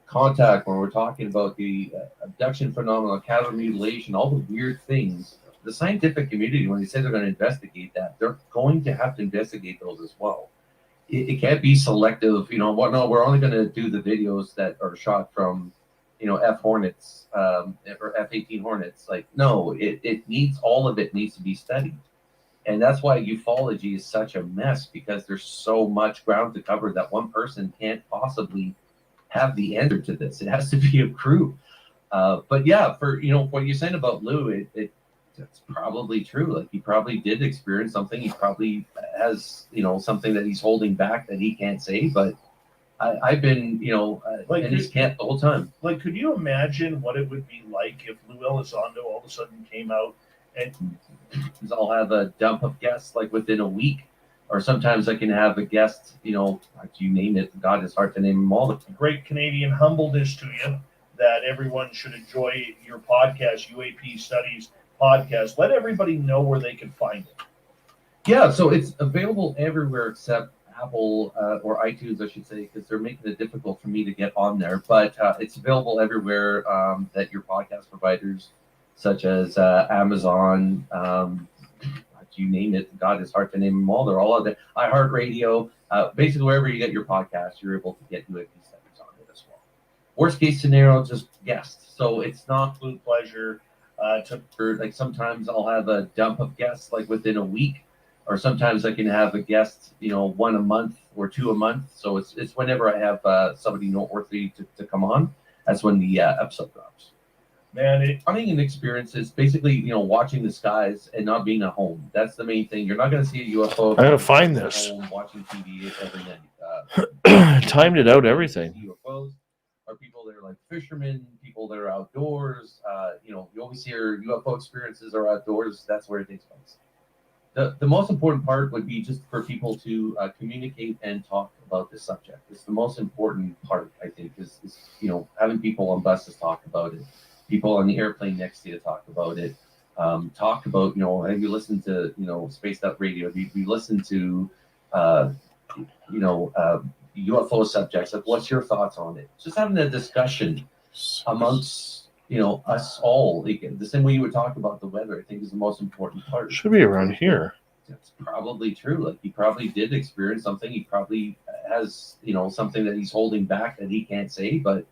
contact, when we're talking about the abduction phenomenon, cattle mutilation, all the weird things. The scientific community, when they say they're going to investigate that, they're going to have to investigate those as well. It can't be selective, no, we're only going to do the videos that are shot from, F Hornets or F-18 Hornets. Like, no, it needs, all of it needs to be studied. And that's why ufology is such a mess, because there's so much ground to cover that one person can't possibly have the answer to this. It has to be a crew. But yeah, for, what you're saying about Lou, it's probably true. Like, he probably did experience something. He probably has, something that he's holding back that he can't say. But I've been, in his camp the whole time. Like, could you imagine what it would be like if Lou Elizondo all of a sudden came out and I'll have a dump of guests like within a week, or sometimes I can have a guest, like you name it. God, it's hard to name them all. The great Canadian humbleness to you that everyone should enjoy your podcast, UAP Studies Podcast. Let everybody know where they can find it. Yeah, so it's available everywhere except Apple or iTunes, I should say, because they're making it difficult for me to get on there. But it's available everywhere that your podcast providers, such as Amazon, you name it. God, it's hard to name them all. They're all out there. iHeartRadio, basically wherever you get your podcast, you're able to get UAP Studies on it as well. Worst case scenario, just guests. So it's not Absolute pleasure. Like, sometimes I'll have a dump of guests like within a week, or sometimes I can have a guest, one a month or two a month. So it's whenever I have somebody noteworthy to come on. That's when the episode drops. Man, hunting and experience is basically, watching the skies and not being at home. That's the main thing. You're not going to see a UFO. I gotta find this. Home, watching TV every night. Timed it out, everything. UFOs are people that are like fishermen, people that are outdoors. You always hear UFO experiences are outdoors. That's where it takes place. The most important part would be just for people to communicate and talk about this subject. It's the most important part, I think, is having people on buses talk about it. People on the airplane next to you talk about it. Talk about, have you listened to, Spaced Out Radio? Have you listened to, UFO subjects? Like, what's your thoughts on it? Just having a discussion amongst, us all. Like, the same way you would talk about the weather, I think, is the most important part. Should be around here. That's probably true. Like, he probably did experience something. He probably has, something that he's holding back that he can't say. But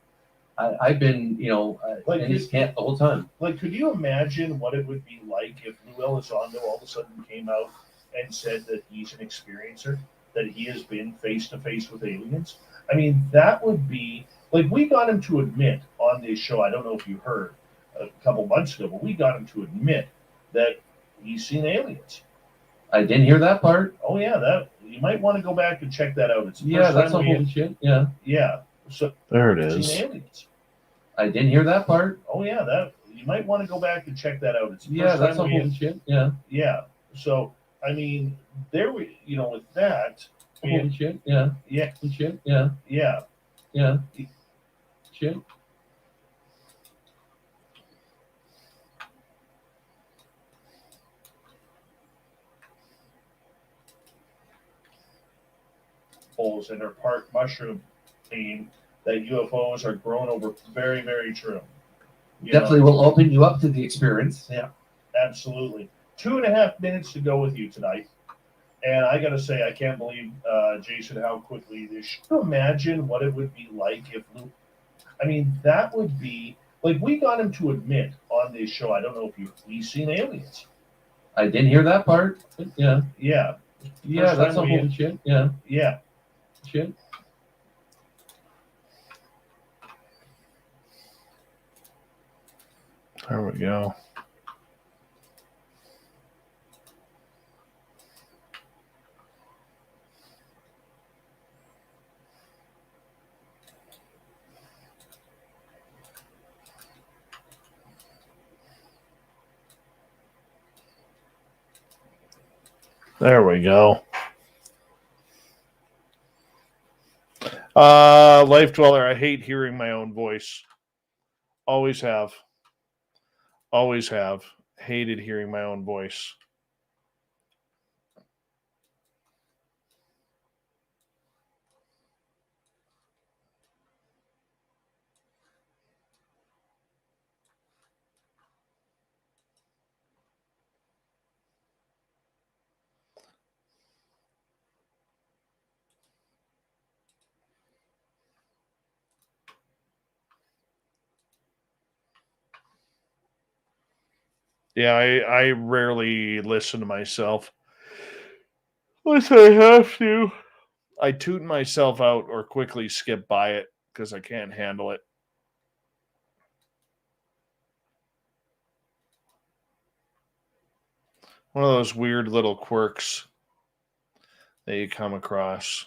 I've been, in his camp the whole time. Like, could you imagine what it would be like if Lou Elizondo all of a sudden came out and said that he's an experiencer, that he has been face to face with aliens? I mean, that would be like, we got him to admit on this show. I don't know if you heard a couple months ago, but we got him to admit that he's seen aliens. I didn't hear that part. Oh yeah, that you might want to go back and check that out. It's the that's first a time whole shit. Yeah. Yeah. So There it is. seen aliens. I didn't hear that part. Oh yeah, that you might want to go back and check that out. It's the Yeah, first that's a time we whole shit. Yeah. Yeah. So I mean, there we, with that. Holy shit. Yeah. Yeah. Shit. Yeah. Yeah. Yeah. Shit. And are part mushroom theme that UFOs are grown over. Very, very true. Definitely will open you up to the experience. Yeah. Absolutely. 2.5 minutes to go with you tonight. And I got to say, I can't believe, Jason, how quickly this. Can you imagine what it would be like if Lou. I mean, that would be like, we got him to admit on this show. I don't know if he's seen aliens. I didn't hear that part. Yeah. Yeah. Yeah, First that's time a we- whole shit. Yeah. Yeah. Shit. There we go. There we go. Life Dweller, I hate hearing my own voice. Always have. Always have. Hated hearing my own voice. Yeah, I rarely listen to myself. Unless I have to. I tune myself out or quickly skip by it because I can't handle it. One of those weird little quirks that you come across.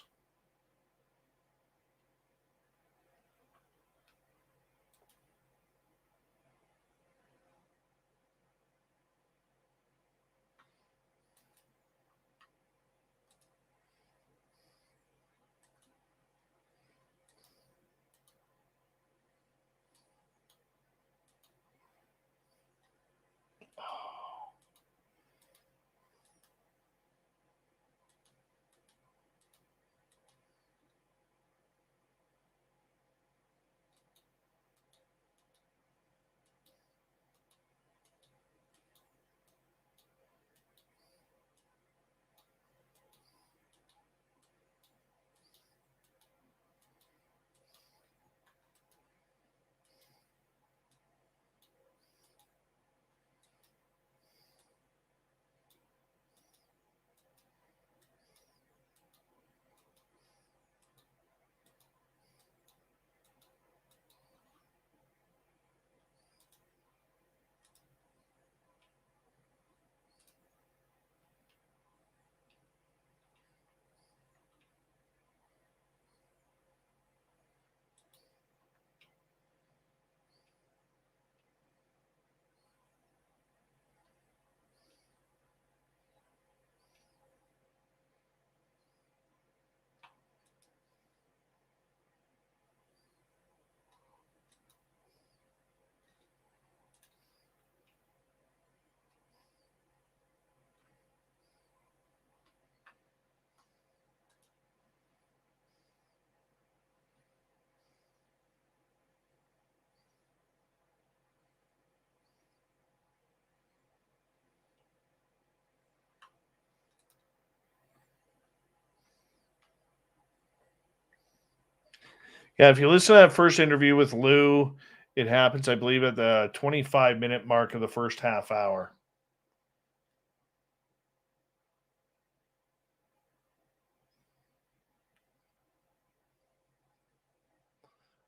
Yeah, if you listen to that first interview with Lou, it happens, I believe, at the 25-minute mark of the first half hour.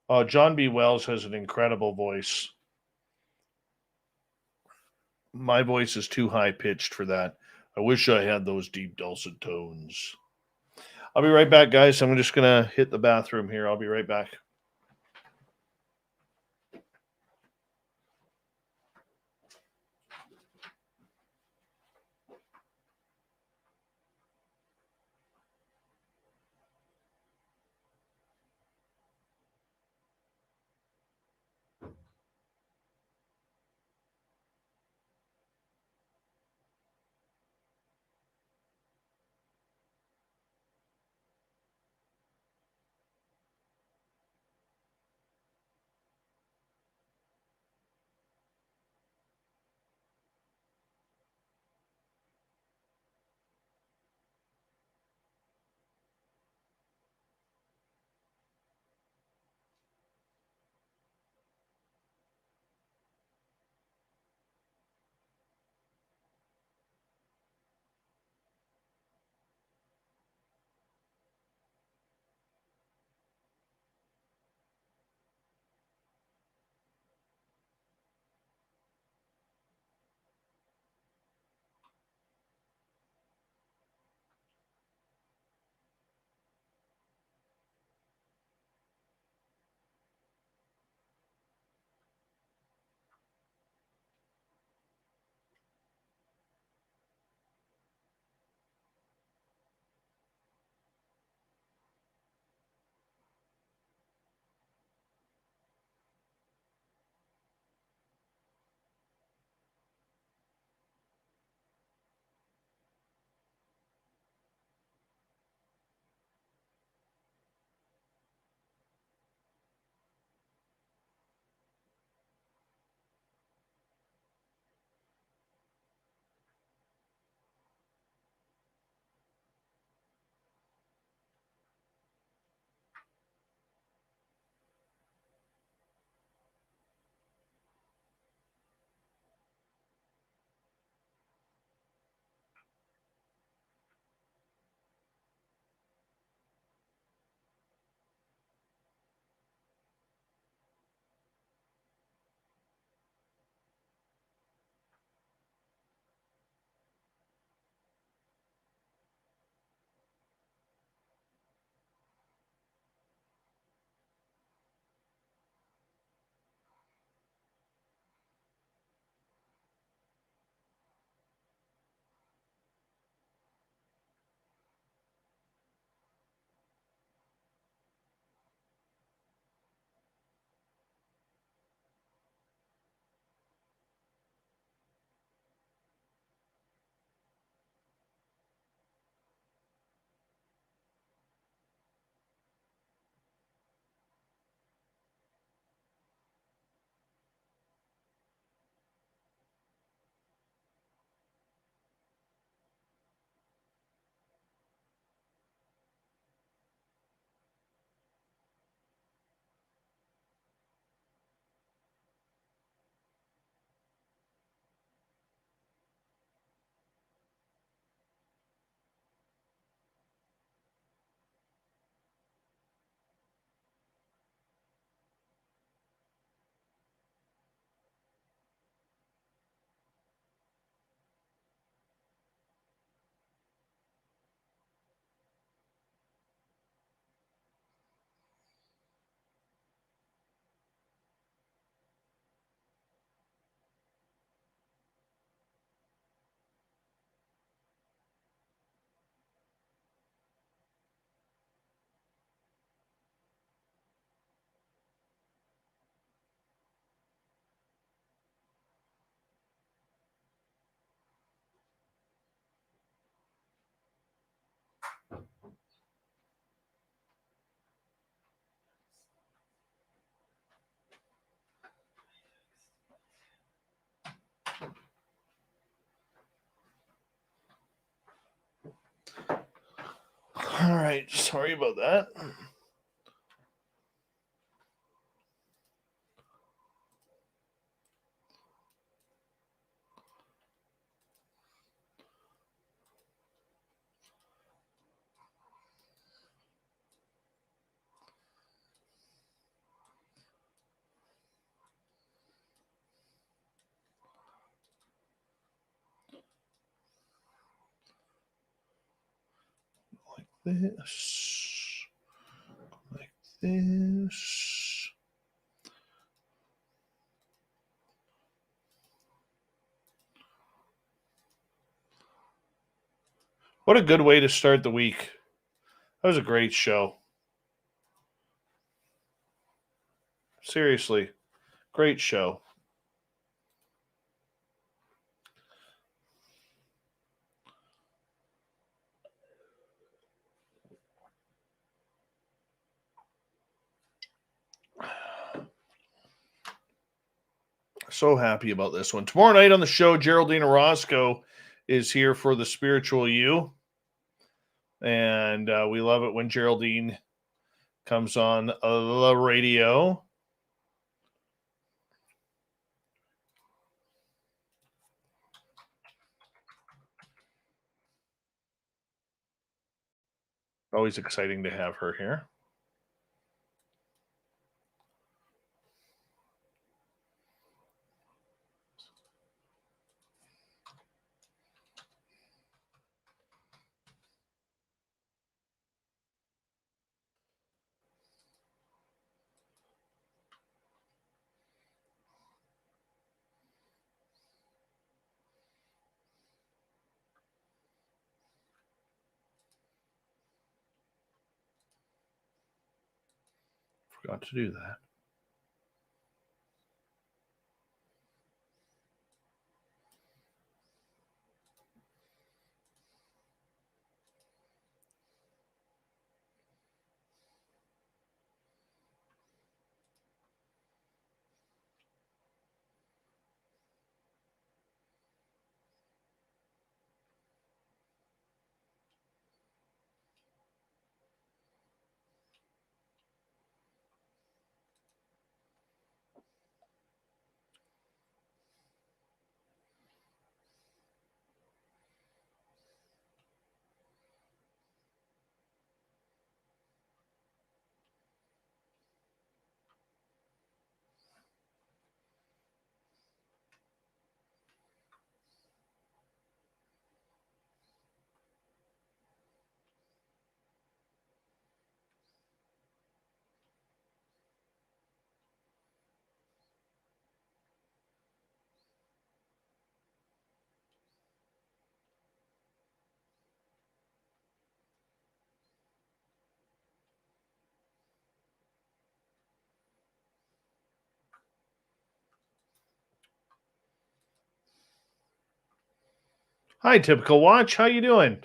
Oh, John B. Wells has an incredible voice. My voice is too high pitched for that. I wish I had those deep, dulcet tones. I'll be right back, guys. I'm just going to hit the bathroom here. I'll be right back. All right. Sorry about that. This, like this. What a good way to start the week. That was a great show. Seriously, great show. So happy about this one. Tomorrow night on the show, Geraldine Orozco is here for the Spiritual You. And we love it when Geraldine comes on the radio. Always exciting to have her here. Forgot to do that. Hi, Typical Watch. How you doing?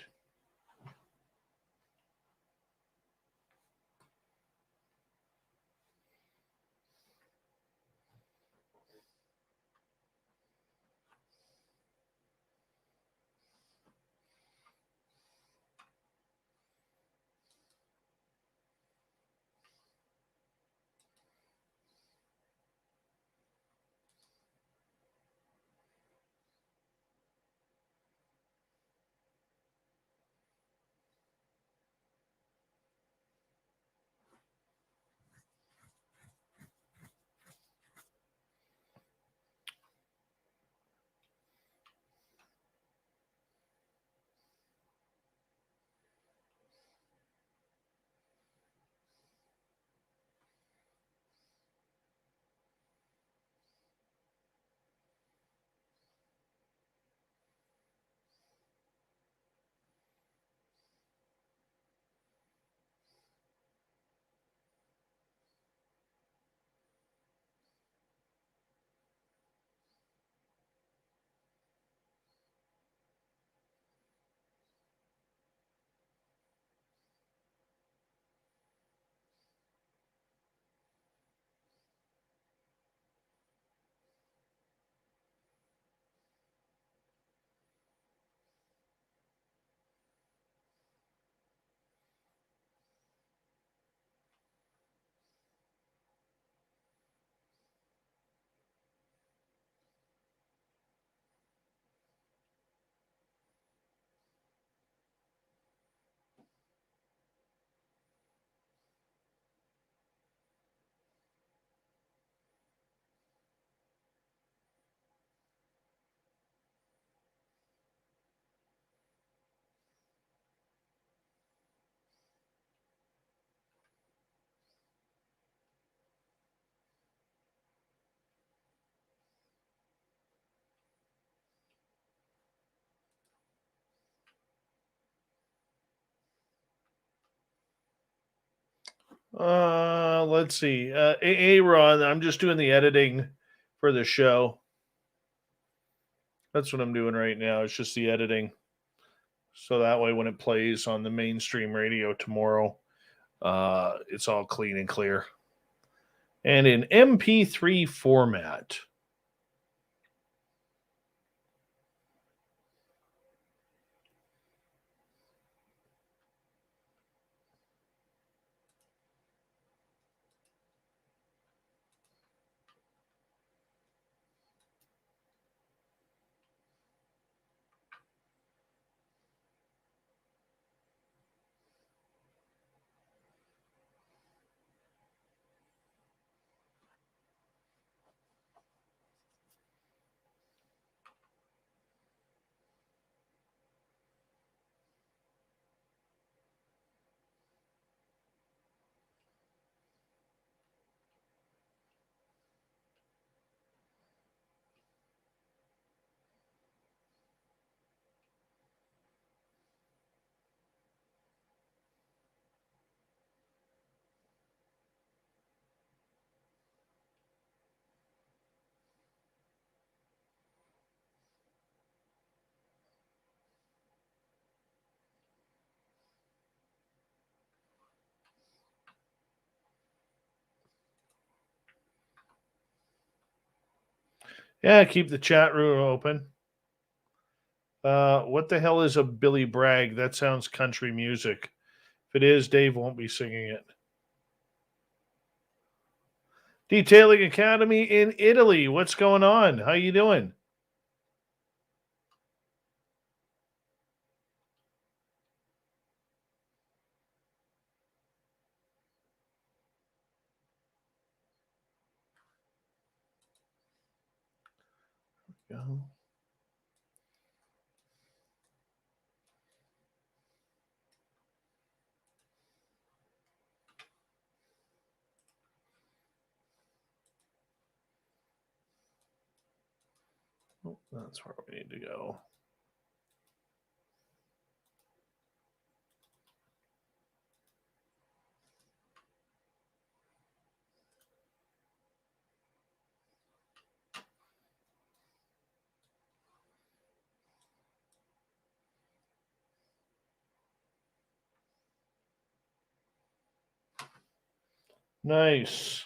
Let's see. Ron, I'm just doing the editing for the show. That's what I'm doing right now. It's just the editing. So that way when it plays on the mainstream radio tomorrow, it's all clean and clear. And in MP3 format. Yeah, keep the chat room open. What the hell is a Billy Bragg? That sounds country music. If it is, Dave won't be singing it. Detailing Academy in Italy. What's going on? How you doing? Go. Oh, that's where we need to go. Nice.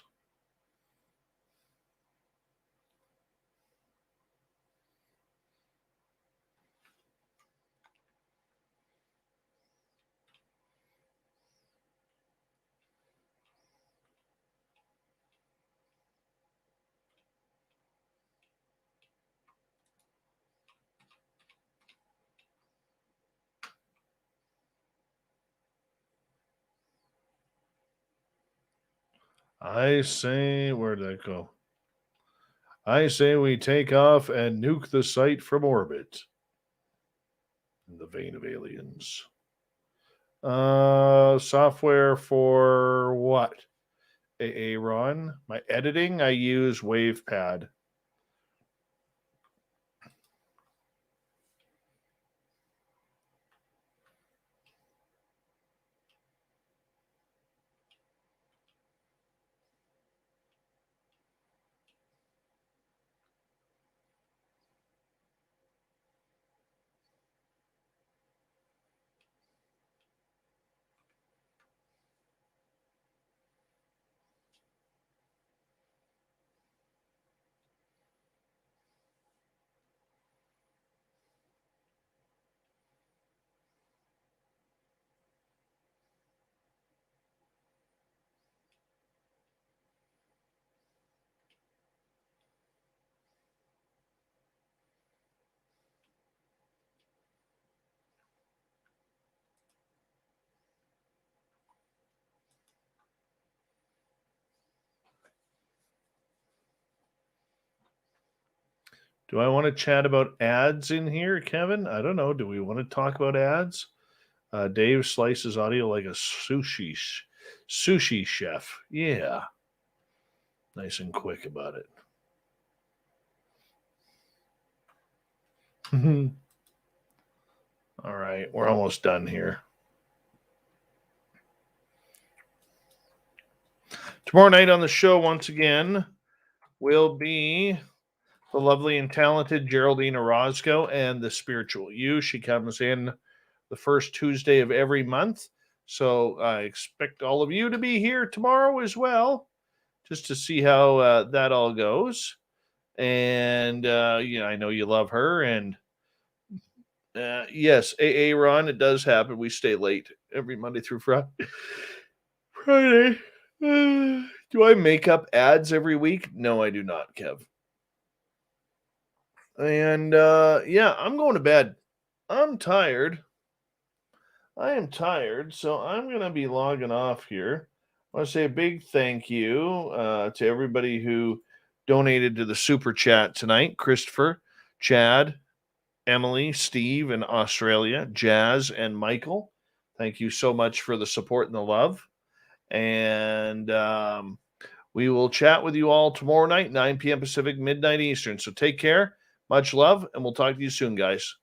I say, where'd that go? I say we take off and nuke the site from orbit. In the vein of aliens. Software for what? Ron? My editing, I use WavePad. Do I want to chat about ads in here, Kevin? I don't know. Do we want to talk about ads? Dave slices audio like a sushi chef. Yeah. Nice and quick about it. All right. We're almost done here. Tomorrow night on the show, once again, will be the lovely and talented Geraldine Orozco and the Spiritual You. She comes in the first Tuesday of every month. So I expect all of you to be here tomorrow as well, just to see how that all goes. And, I know you love her. And yes, AA Ron, it does happen. We stay late every Monday through Friday. Do I make up ads every week? No, I do not, Kev. And I'm going to bed. I'm tired. I am tired, so I'm going to be logging off here. I want to say a big thank you to everybody who donated to the super chat tonight. Christopher, Chad, Emily, Steve in Australia, Jazz, and Michael. Thank you so much for the support and the love. And we will chat with you all tomorrow night, 9 p.m. Pacific, midnight Eastern. So take care. Much love, and we'll talk to you soon, guys.